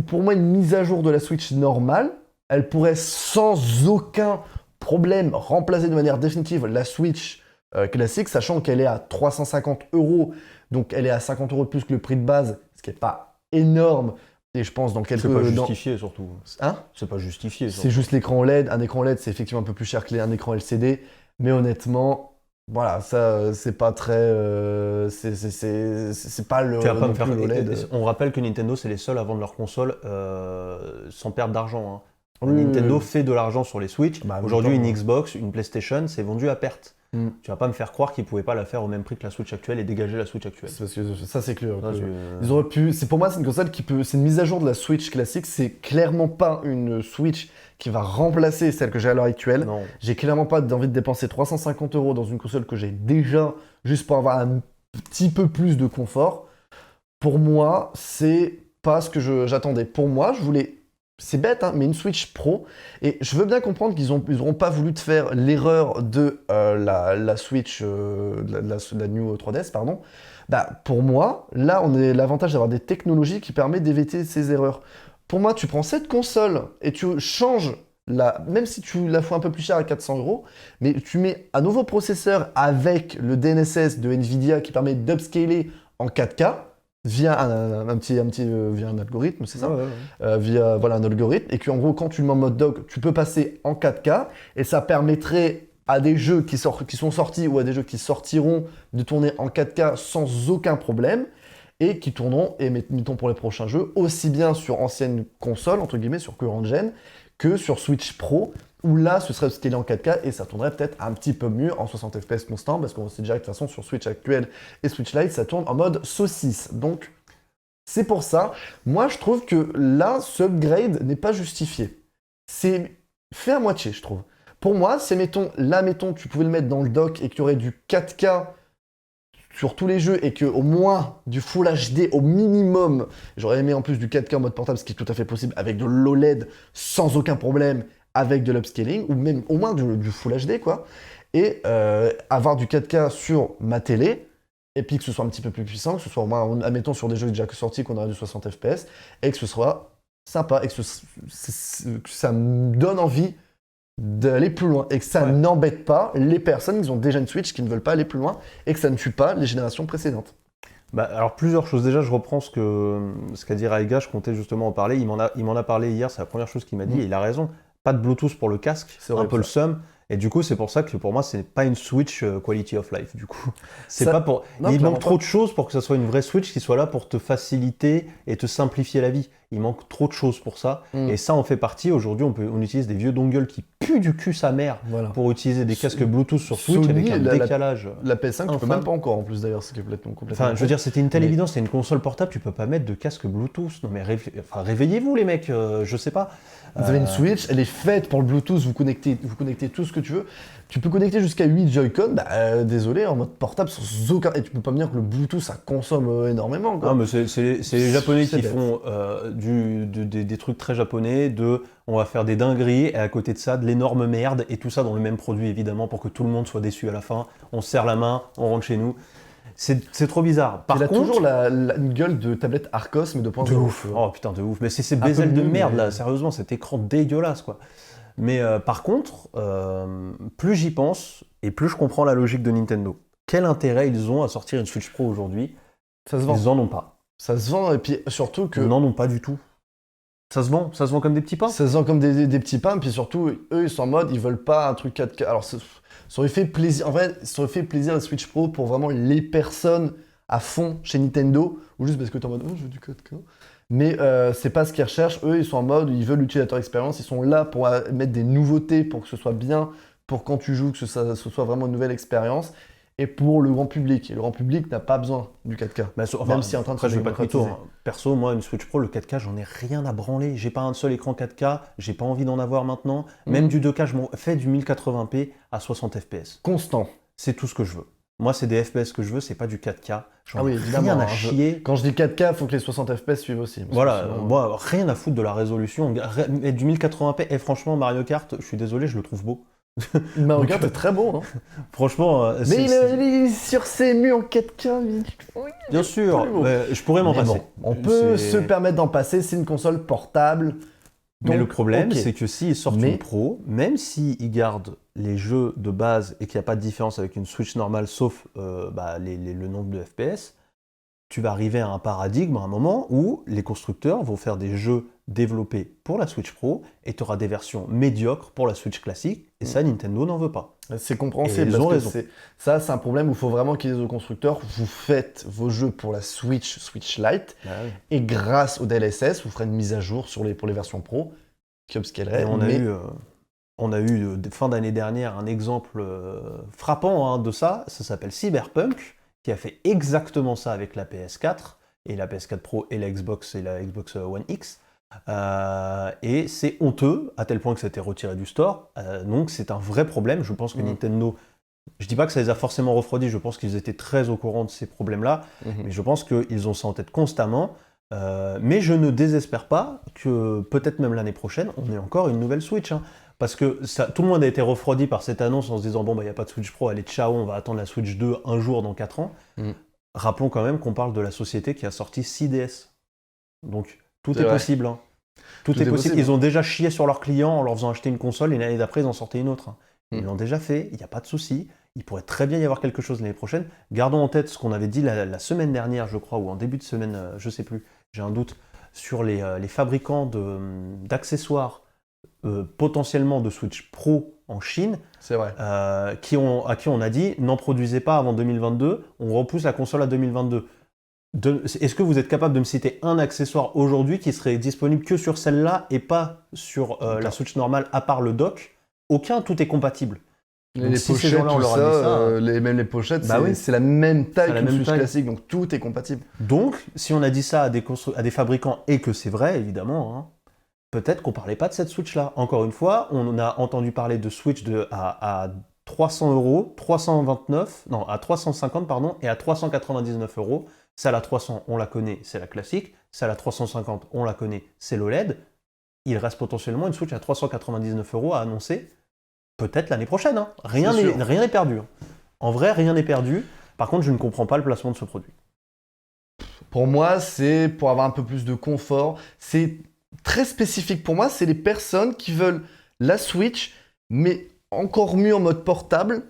pour moi, une mise à jour de la Switch normale. Elle pourrait sans aucun problème remplacer de manière définitive la Switch classique, sachant qu'elle est à 350 €, donc elle est à 50 € de plus que le prix de base, ce qui n'est pas énorme. Et je pense dans quelques... C'est pas dans- justifié, surtout. Hein? C'est pas justifié, C'est juste l'écran OLED. Un écran OLED, c'est effectivement un peu plus cher qu'un écran LCD. Mais honnêtement, voilà, ça, c'est pas très... c'est pas le... Tu vas pas non me faire. plus l'OLED. On rappelle que Nintendo, c'est les seuls à vendre leur console sans perdre d'argent. Hein. Oui, oui, Nintendo oui. fait de l'argent sur les Switch. Bah, en même Aujourd'hui, temps, une hein. Xbox, une PlayStation, c'est vendu à perte. Mm. Tu vas pas me faire croire qu'ils pouvaient pas la faire au même prix que la Switch actuelle et dégager la Switch actuelle. C'est parce que ça, c'est clair. Ça, que- je- Ils auraient pu. C'est pour moi, c'est une console qui peut. C'est une mise à jour de la Switch classique. C'est clairement pas une Switch qui va remplacer celle que j'ai à l'heure actuelle. Non. J'ai clairement pas envie de dépenser 350 € dans une console que j'ai déjà juste pour avoir un petit peu plus de confort, pour moi, c'est pas ce que j'attendais. Pour moi, je voulais, c'est bête, hein, mais une Switch Pro. Et je veux bien comprendre qu'ils n'auront pas voulu te faire l'erreur de la Switch, la New 3DS, pardon. Bah, pour moi, là, on a l'avantage d'avoir des technologies qui permettent d'éviter ces erreurs. Pour moi, tu prends cette console et tu changes même si tu la fous un peu plus cher à 400 €, mais tu mets un nouveau processeur avec le DLSS de Nvidia qui permet d'upscaler en 4K via via un algorithme, c'est ça? Ouais, ouais, ouais. Via voilà, un algorithme, et qu'en gros, quand tu le mets en mode dock, tu peux passer en 4K, et ça permettrait à des jeux qui sont sortis ou à des jeux qui sortiront de tourner en 4K sans aucun problème, et qui tourneront, et mettons pour les prochains jeux, aussi bien sur anciennes consoles, entre guillemets, sur current gen, que sur Switch Pro, où là, ce serait upscalé en 4K, et ça tournerait peut-être un petit peu mieux en 60 FPS constant, parce qu'on sait déjà que de toute façon, sur Switch actuel et Switch Lite, ça tourne en mode saucisse. Donc, c'est pour ça, moi je trouve que là, ce upgrade n'est pas justifié. C'est fait à moitié, je trouve. Pour moi, c'est mettons, tu pouvais le mettre dans le dock et qu'il y aurait du 4K sur tous les jeux et que au moins du Full HD au minimum, j'aurais aimé en plus du 4K en mode portable, ce qui est tout à fait possible, avec de l'OLED sans aucun problème, avec de l'upscaling, ou même au moins du Full HD, quoi. Et avoir du 4K sur ma télé, et puis que ce soit un petit peu plus puissant, que ce soit au moins, admettons, sur des jeux déjà sortis qu'on aurait du 60 FPS, et que ce soit sympa, et que ça me donne envie d'aller plus loin, et que ça n'embête pas les personnes qui ont déjà une Switch qui ne veulent pas aller plus loin, et que ça ne tue pas les générations précédentes. Bah, alors plusieurs choses. Déjà, je reprends ce qu'a dit Raiga, je comptais justement en parler. Il m'en a parlé hier, c'est la première chose qu'il m'a dit, et il a raison. Pas de Bluetooth pour le casque, C'est un horrible, peu le ça. seum. Et du coup, c'est pour ça que pour moi, c'est pas une Switch quality of life. Du coup, c'est Ça- pas pour. Non, il clairement manque pas. trop de choses pour que ça soit une vraie Switch qui soit là pour te faciliter et te simplifier la vie. Il manque trop de choses pour ça. Mm. Et ça en fait partie. Aujourd'hui, on utilise des vieux dongles qui puent du cul sa mère Voilà. pour utiliser des casques Bluetooth sur Switch Sony, avec un la- décalage. La PS5, tu peux Infâme. même pas encore en plus d'ailleurs, c'est complètement. Enfin, je veux dire, c'était une telle Mais- évidence, c'est une console portable, tu peux pas mettre de casque Bluetooth. Non mais réveillez-vous les mecs, je sais pas. Vous avez une Euh, Switch, elle est faite pour le Bluetooth, vous connectez tout ce que tu veux. Tu peux connecter jusqu'à 8 Joy-Con, désolé, en mode portable sans aucun. Et tu peux pas me dire que le Bluetooth ça consomme énormément, quoi. Non, mais c'est les Japonais C'est qui bête. font des trucs très japonais, on va faire des dingueries, et à côté de ça, de l'énorme merde, et tout ça dans le même produit, évidemment, pour que tout le monde soit déçu à la fin. On se serre la main, on rentre chez nous. C'est trop bizarre. Par Il a contre, toujours une gueule de tablette Arcos, mais de point de ouf. Oh putain, de ouf. Mais c'est ces Un peu bezels de mieux, merde, mais- là, sérieusement, cet écran dégueulasse, quoi. Mais par contre, plus j'y pense, et plus je comprends la logique de Nintendo. Quel intérêt ils ont à sortir une Switch Pro aujourd'hui? Ça se vend. Ils en ont pas. Ça se vend, et puis surtout que. Ils n'en ont pas du tout. Ça se vend comme des petits pains. Ça se vend comme des petits pains, puis surtout, eux, ils sont en mode, ils veulent pas un truc 4K. Alors, ça aurait fait plaisir, en vrai, ça aurait fait plaisir la Switch Pro pour vraiment les personnes à fond chez Nintendo, ou juste parce que t'es en mode, oh, je veux du 4K. Mais c'est pas ce qu'ils recherchent. Eux, ils sont en mode, ils veulent l'utilisateur expérience, ils sont là pour mettre des nouveautés, pour que ce soit bien, pour quand tu joues, que ce soit vraiment une nouvelle expérience. Et pour le grand public. Et le grand public n'a pas besoin du 4K. Bah, Même si en train de après, se je vais pas te mytho, démocratiser. hein. Perso, moi, une Switch Pro, le 4K, j'en ai rien à branler. J'ai pas un seul écran 4K, j'ai pas envie d'en avoir maintenant. Même du 2K, je m'en fais du 1080p à 60 FPS. Constant. C'est tout ce que je veux. Moi, c'est des FPS que je veux, c'est pas du 4K. J'en Ah oui, ai évidemment, rien à hein, chier. Quand je dis 4K, il faut que les 60 FPS suivent aussi. Parce Voilà, que sinon- moi, rien à foutre de la résolution. Et du 1080p, et franchement, Mario Kart, je suis désolé, je le trouve beau. Mario Kart est très beau, hein. Franchement, Mais il est sur ses murs en 4K. bien sûr, plus beau. mais je pourrais m'en Mais passer. bon, on peut C'est- se permettre d'en passer, c'est une console portable. Mais Donc, le problème, ok. c'est que s'ils sortent Mais- une Pro, même s'ils gardent les jeux de base et qu'il n'y a pas de différence avec une Switch normale, sauf le nombre de FPS, tu vas arriver à un paradigme, à un moment où les constructeurs vont faire des jeux développés pour la Switch Pro et tu auras des versions médiocres pour la Switch classique. Et ça, Nintendo n'en veut pas. C'est compréhensible. Et ils parce ont que raison. ça, c'est un problème où il faut vraiment qu'ils disent aux constructeurs, vous faites vos jeux pour la Switch Lite, et grâce au DLSS, vous ferez une mise à jour pour les versions Pro, qui upscalerait. Et on a eu fin d'année dernière un exemple frappant de ça. Ça s'appelle Cyberpunk, qui a fait exactement ça avec la PS4 et la PS4 Pro et la Xbox One X. Et c'est honteux à tel point que ça a été retiré du store. Donc c'est un vrai problème. Je pense que Nintendo Je dis pas que ça les a forcément refroidis, je pense qu'ils étaient très au courant de ces problèmes-là, mais je pense qu'ils ont ça en tête constamment. Mais je ne désespère pas que peut-être même l'année prochaine, on ait encore une nouvelle Switch. Hein. Parce que tout le monde a été refroidi par cette annonce en se disant bon, bah, il n'y a pas de Switch Pro, allez, ciao, on va attendre la Switch 2 un jour dans 4 ans. Mm. Rappelons quand même qu'on parle de la société qui a sorti 6 DS. Donc tout C'est est vrai. possible. Hein. Tout est possible. Ils ont déjà chié sur leurs clients en leur faisant acheter une console et l'année d'après, ils en sortaient une autre. Hein. Ils l'ont déjà fait, il n'y a pas de souci. Il pourrait très bien y avoir quelque chose l'année prochaine. Gardons en tête ce qu'on avait dit la semaine dernière, je crois, ou en début de semaine, je sais plus, j'ai un doute, sur les fabricants d'accessoires potentiellement de Switch Pro en Chine, C'est vrai. à qui on a dit n'en produisez pas avant 2022, on repousse la console à 2022. Est-ce que vous êtes capable de me citer un accessoire aujourd'hui qui serait disponible que sur celle-là et pas sur la Switch normale à part le dock? Aucun, tout est compatible. Donc, Les si ces pochettes, gens-là, on tout leur a ça, dit ça, même les pochettes, bah c'est oui. c'est la même taille C'est la qu'une même Switch taille. classique, donc tout est compatible. Donc, si on a dit ça à des fabricants et que c'est vrai, évidemment, hein, peut-être qu'on parlait pas de cette Switch-là. Encore une fois, on a entendu parler de Switch à 300 euros, 329, non, à 350, pardon, et à 399 euros. Celle à 300, on la connaît, c'est la classique. Celle à 350, on la connaît, c'est l'OLED. Il reste potentiellement une Switch à 399 euros à annoncer, peut-être l'année prochaine. Hein. Rien C'est sûr. n'est perdu. Hein. En vrai, rien n'est perdu. Par contre, je ne comprends pas le placement de ce produit. Pour moi, c'est pour avoir un peu plus de confort. C'est très spécifique pour moi. C'est les personnes qui veulent la Switch, mais encore mieux en mode portable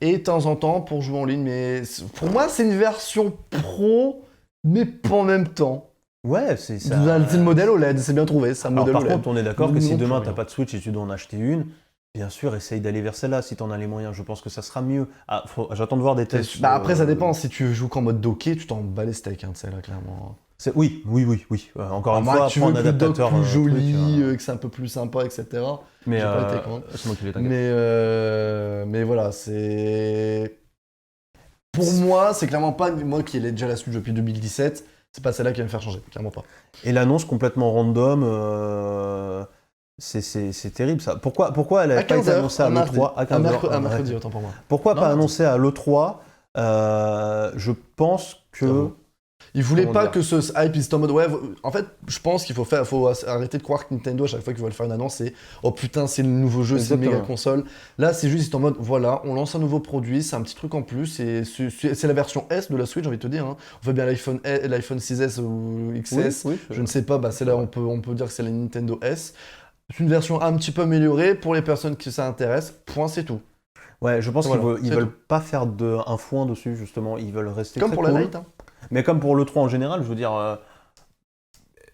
et de temps en temps pour jouer en ligne. Mais pour moi, c'est une version pro, mais pas en même temps. Ouais, c'est ça. C'est le modèle OLED, c'est bien trouvé. C'est un Alors, modèle par OLED. contre, on est d'accord que Nous si non demain plus, t'as hein. pas de Switch et tu dois en acheter une, bien sûr, essaye d'aller vers celle-là si t'en as les moyens. Je pense que ça sera mieux. Ah, j'attends de voir des tests. Bah après, ça dépend. Si tu joues qu'en mode docké, tu t'en bats les steaks, hein, tu sais, là, clairement. Oui. Encore une Moi, fois, tu prends veux un que le dock adaptateur plus joli, truc, que c'est un peu plus sympa, etc. mais j'ai pas été contre. c'est moi qui l'ai t'inquiète. Mais voilà, c'est... Pour moi, c'est clairement pas... Moi qui ai déjà la Switch depuis 2017, c'est pas celle-là qui va me faire changer, clairement pas. Et l'annonce complètement random, c'est terrible ça. Pourquoi elle À n'a pas 15 été heures, annoncée à un mardi. l'E3 à 15 heures Un mercredi, autant pour moi. Pourquoi Non, pas mardi. annoncée à l'E3 Je pense que... Bravo. Ils voulaient Comment pas dire que ce hype, ils étaient en mode ouais. En fait, je pense qu'il faut arrêter de croire que Nintendo à chaque fois qu'ils veulent faire une annonce, c'est oh putain, c'est le nouveau jeu, c'est une Exactement. méga console. Là, c'est juste ils sont en mode voilà, on lance un nouveau produit, c'est un petit truc en plus, et c'est la version S de la Switch, j'ai envie de te dire. Hein. On fait bien l'iPhone 6S ou XS, je ne sais pas, bah c'est là on peut dire que c'est la Nintendo S. C'est une version un petit peu améliorée pour les personnes qui ça intéresse. Point, c'est tout. Ouais, je pense Voilà, qu'ils c'est veulent pas faire un foin dessus, justement. Ils veulent rester Comme très pour cool. la Lite. Hein. Mais comme pour l'E3 en général, je veux dire...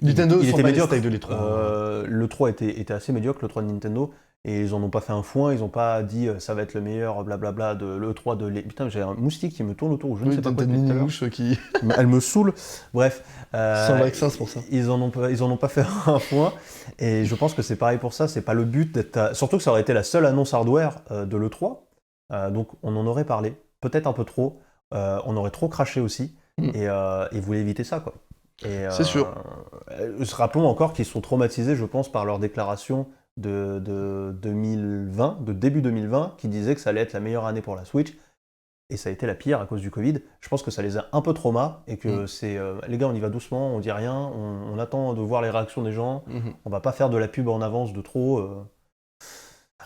Nintendo, il ils sont était pas les médiocre. steaks de l'E3. L'E3 était assez médiocre, l'E3 de Nintendo. Et ils en ont pas fait un foin, ils ont pas dit ça va être le meilleur, blablabla, de l'E3 de... Putain, j'ai un moustique qui me tourne autour, je ne sais pas quoi T'as une depuis tout à l'heure. mini-mouche qui... Elle me saoule. Bref. Sans vaccin, c'est pour ça. Ils en ont pas fait un point. Et je pense que c'est pareil pour ça. C'est pas le but d'être. Surtout que ça aurait été la seule annonce hardware de l'E3. Donc on en aurait parlé. Peut-être un peu trop. On aurait trop craché aussi. Et ils voulaient éviter ça, quoi. C'est sûr. Rappelons encore qu'ils sont traumatisés, je pense, par leur déclaration de 2020, de début 2020, qui disait que ça allait être la meilleure année pour la Switch. Et ça a été la pire à cause du Covid. Je pense que ça les a un peu traumas et que c'est les gars, on y va doucement, on dit rien, on attend de voir les réactions des gens, on va pas faire de la pub en avance de trop.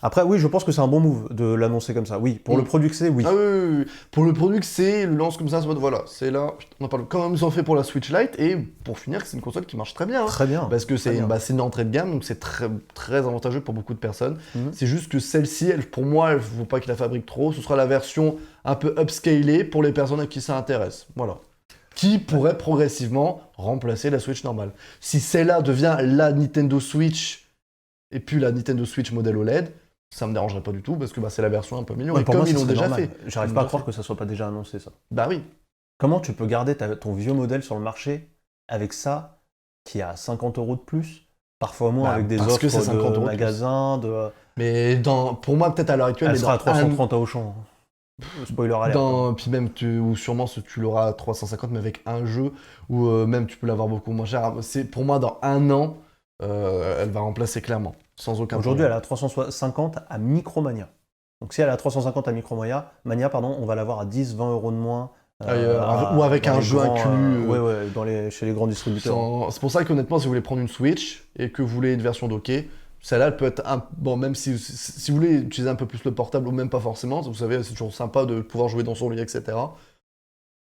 Après, oui, je pense que c'est un bon move de l'annoncer comme ça. Oui, pour le produit que c'est, oui. Ah oui. Pour le produit que c'est, le lance comme ça, c'est mode voilà, c'est là, on en parle comme ils ont fait pour la Switch Lite, et pour finir, c'est une console qui marche très bien. Hein. Très bien. Parce que c'est bien. une entrée de gamme, donc c'est très, très avantageux pour beaucoup de personnes. C'est juste que celle-ci, pour moi, il ne faut pas qu'ils la fabriquent trop. Ce sera la version un peu upscalée pour les personnes à qui ça intéresse. Voilà. Qui pourrait progressivement remplacer la Switch normale. Si celle-là devient la Nintendo Switch, et puis la Nintendo Switch modèle OLED, ça me dérangerait pas du tout, parce que c'est la version un peu améliorée, Ouais, pour comme moi, ils ce l'ont serait déjà normal. fait. J'arrive pas à croire que ça soit pas déjà annoncé, ça. Bah oui. Comment tu peux garder ton vieux modèle sur le marché avec ça, qui a 50 € de plus, parfois moins avec des parce offres que c'est 50 € de de plus. magasins, Mais pour moi, peut-être à l'heure actuelle, Elle mais sera à dans 330 à Auchan. Spoiler alert. puis même, ou sûrement tu l'auras à 350, mais avec un jeu, ou même tu peux l'avoir beaucoup moins cher. Pour moi, dans un an, elle va remplacer clairement, sans aucun Aujourd'hui, elle problème. est à 350 à Micromania. Donc si elle est à 350 à Micromania, on va l'avoir à 10-20 € de moins. Ou avec dans un les jeu grands, inclus. chez les grands distributeurs. C'est pour ça qu'honnêtement, si vous voulez prendre une Switch et que vous voulez une version dockée, celle-là, elle peut être bon, même si vous voulez utiliser un peu plus le portable ou même pas forcément, vous savez, c'est toujours sympa de pouvoir jouer dans son lit, etc.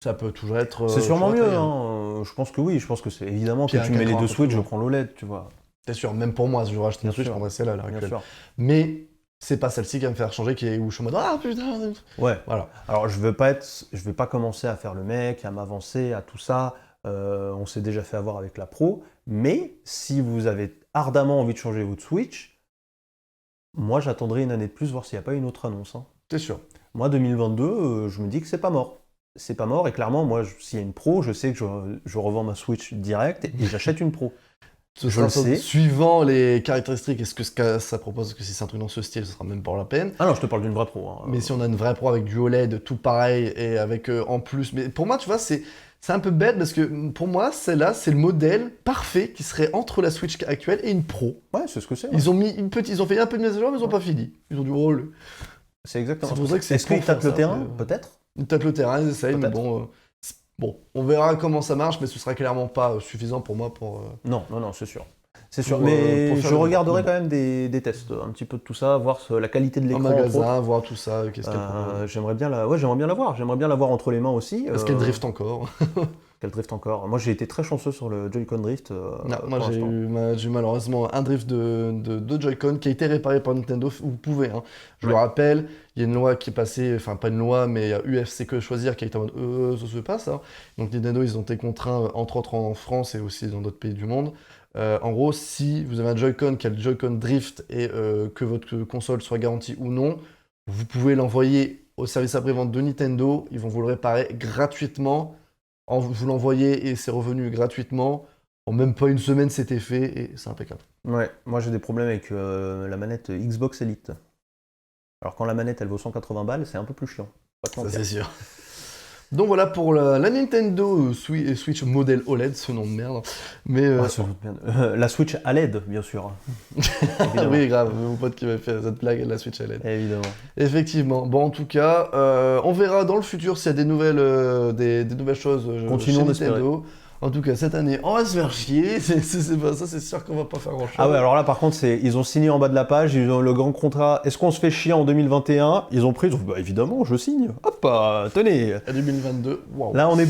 Ça peut toujours être. C'est sûrement toujours mieux, être hein. Je pense que oui, je pense que c'est évidemment Puis que un tu mets les écran un deux peu Switch, plus je grand. prends l'OLED, tu vois. C'est sûr, même pour moi, si je rachète une Bien Switch, je sûr. prendrais celle-là à l'heure Bien actuelle. sûr. Mais c'est pas celle-ci qui va me faire changer, où je suis en mode ah putain. Ouais. Voilà. Alors je vais pas commencer à faire le mec, à m'avancer, à tout ça. On s'est déjà fait avoir avec la Pro. Mais si vous avez ardemment envie de changer votre Switch, moi j'attendrai une année de plus, voir s'il n'y a pas une autre annonce, hein. C'est sûr. Moi 2022, je me dis que c'est pas mort. C'est pas mort et clairement, moi, s'il y a une Pro, je sais que je revends ma Switch direct et j'achète une Pro. Ce Je sera le sais. Suivant les caractéristiques, est-ce que ça propose, que si c'est un truc dans ce style, ce sera même pas la peine. Ah non, je te parle d'une vraie Pro, hein. Mais si on a une vraie Pro avec du OLED, tout pareil, et avec en plus. Mais pour moi, tu vois, c'est un peu bête parce que pour moi, celle-là, c'est le modèle parfait qui serait entre la Switch actuelle et une Pro. Ouais, c'est ce que c'est. Ouais. Ils ont fait un peu de mise à jour, mais ils ont pas fini. Ils ont dit, oh, C'est exactement. C'est pour ça que c'est Est-ce qu'ils pour faire tapent le ça, terrain? mais, Peut-être. ils tapent le terrain, ils essayent, mais Peut-être. bon. Bon, on verra comment ça marche, mais ce sera clairement pas suffisant pour moi pour. Non, c'est sûr. C'est sûr, Pour, mais pour faire je le- regarderai le- quand même des tests, un petit peu de tout ça, voir la qualité de En l'écran. entre autres. magasin, voir tout ça, qu'est-ce qu'elle propose. J'aimerais bien la voir. J'aimerais bien la voir entre les mains aussi. Est-ce qu'elle drift encore? Qu'elle drift encore. Moi, j'ai été très chanceux sur le Joy-Con drift. Non, moi pour j'ai l'instant. eu malheureusement un drift de Joy-Con qui a été réparé par Nintendo. Vous pouvez, hein. Je le Ouais. rappelle, il y a une loi qui est passée, enfin pas une loi, mais il y a UFC que choisir qui a été en mode ça se fait pas ça. Donc Nintendo, ils ont été contraints, entre autres en France et aussi dans d'autres pays du monde. En gros, si vous avez un Joy-Con qui a le Joy-Con drift et que votre console soit garantie ou non, vous pouvez l'envoyer au service après-vente de Nintendo. Ils vont vous le réparer gratuitement. Vous l'envoyez et c'est revenu gratuitement. En même pas une semaine, c'était fait et c'est impeccable. Ouais, moi j'ai des problèmes avec la manette Xbox Elite. Alors quand la manette elle vaut 180 balles, c'est un peu plus chiant. Pas te Ça, mentir. c'est sûr. Donc voilà pour la Nintendo Switch modèle OLED, ce nom de merde. Mais Ah, ça vaut bien. La Switch à LED, bien sûr. Évidemment. oui, grave, mon pote qui m'a fait cette blague, la Switch OLED. Évidemment. Effectivement. Bon, en tout cas, on verra dans le futur s'il y a des nouvelles, des nouvelles choses Continuons chez d'espérer. Nintendo. En tout cas, cette année, on va se faire chier. C'est pas ça, c'est sûr qu'on va pas faire grand-chose. Ah ouais, alors là par contre, ils ont signé en bas de la page, ils ont le grand contrat. Est-ce qu'on se fait chier en 2021? Ils ont pris, ils ont fait, bah évidemment, je signe. Hop, tenez. À 2022, waouh. Là, on est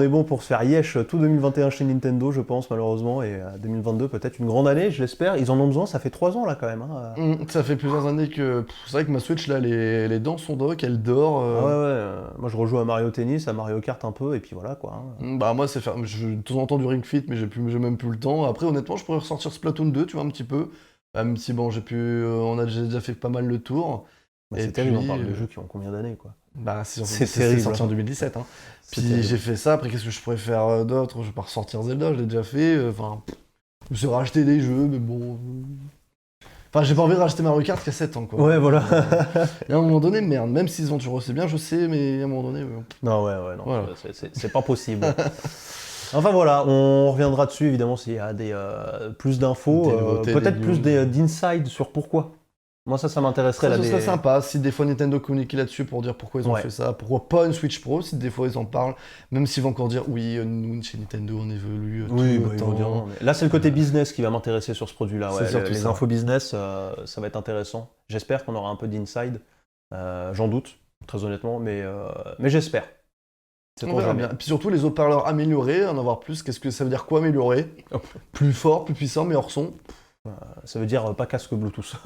bon pour se faire yesh tout 2021 chez Nintendo, je pense, malheureusement. Et 2022, peut-être une grande année, je l'espère. Ils en ont besoin, ça fait 3 ans là quand même, hein. Ça fait plusieurs années que. C'est vrai que ma Switch, là, les dents sont dock, elle dort. Ah ouais, moi je rejoue à Mario Tennis, à Mario Kart un peu, et puis voilà quoi, hein. Bah, moi, c'est faire. De temps en temps du Ring Fit, mais j'ai même plus le temps. Après, honnêtement, je pourrais ressortir Splatoon 2, tu vois, un petit peu. Même si, bon, j'ai déjà fait pas mal le tour. Mais Et c'est terrible, puis, on parle de jeux qui ont combien d'années quoi. Bah, C'est terrible, sorti en hein. 2017. Hein. C'est Puis terrible. j'ai fait ça, après, qu'est-ce que je pourrais faire d'autre? Je vais pas ressortir Zelda, je l'ai déjà fait. Enfin, je me suis racheté des jeux, mais bon. Enfin, j'ai pas envie de racheter Mario Kart qui a 7 ans, quoi. Ouais, voilà. Et à un moment donné, merde, même s'ils ont toujours c'est bien, je sais, mais à un moment donné. Non, ouais, non, Voilà. c'est pas possible. Enfin voilà, on reviendra dessus évidemment s'il y a plus d'infos, Des nouveautés, peut-être des plus news. d'insides sur pourquoi. Moi ça m'intéresserait là. Ça, ce serait sympa si des fois Nintendo communiquait là-dessus pour dire pourquoi ils ont Ouais. fait ça, pourquoi pas une Switch Pro, si des fois ils en parlent, même s'ils vont encore dire oui, nous chez Nintendo on évolue Oui, tout bah, le ils vont dire temps. non, mais là c'est le côté business qui va m'intéresser sur ce produit-là. C'est Ouais. surtout Les ça. infos business, ça va être intéressant. J'espère qu'on aura un peu d'inside. J'en doute, très honnêtement, mais j'espère. C'est On ton verra jamais. bien. Et puis surtout les haut-parleurs améliorés, en avoir plus, qu'est-ce que ça veut dire quoi améliorer? Plus fort, plus puissant, meilleur son. Ça veut dire pas casque Bluetooth.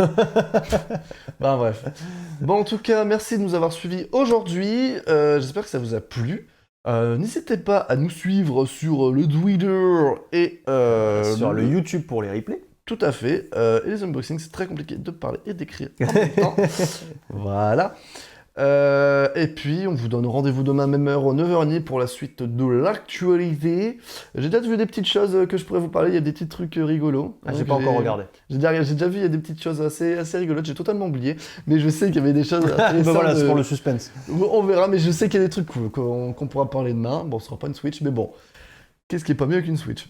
Bah bref. Bon en tout cas, merci de nous avoir suivis aujourd'hui. J'espère que ça vous a plu. N'hésitez pas à nous suivre sur le Twitter et Sur le YouTube pour les replays. Tout à fait. Et les unboxings, c'est très compliqué de parler et d'écrire en même temps. Voilà. Et puis, on vous donne rendez-vous demain, même heure, 9h30 pour la suite de l'actualité. J'ai déjà vu des petites choses que je pourrais vous parler. Il y a des petits trucs rigolos. J'ai pas encore regardé. J'ai déjà vu, il y a des petites choses assez rigolotes. J'ai totalement oublié. Mais je sais qu'il y avait des choses intéressantes. Bah voilà, c'est pour le suspense. On verra, mais je sais qu'il y a des trucs cool qu'on pourra parler demain. Bon, ce sera pas une Switch, mais bon. Qu'est-ce qui est pas mieux qu'une Switch?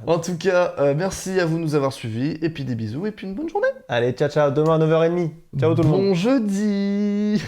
En tout cas, merci à vous de nous avoir suivis, et puis des bisous, et puis une bonne journée. Allez, ciao, ciao, demain à 9h30. Ciao tout le monde. Bon jeudi.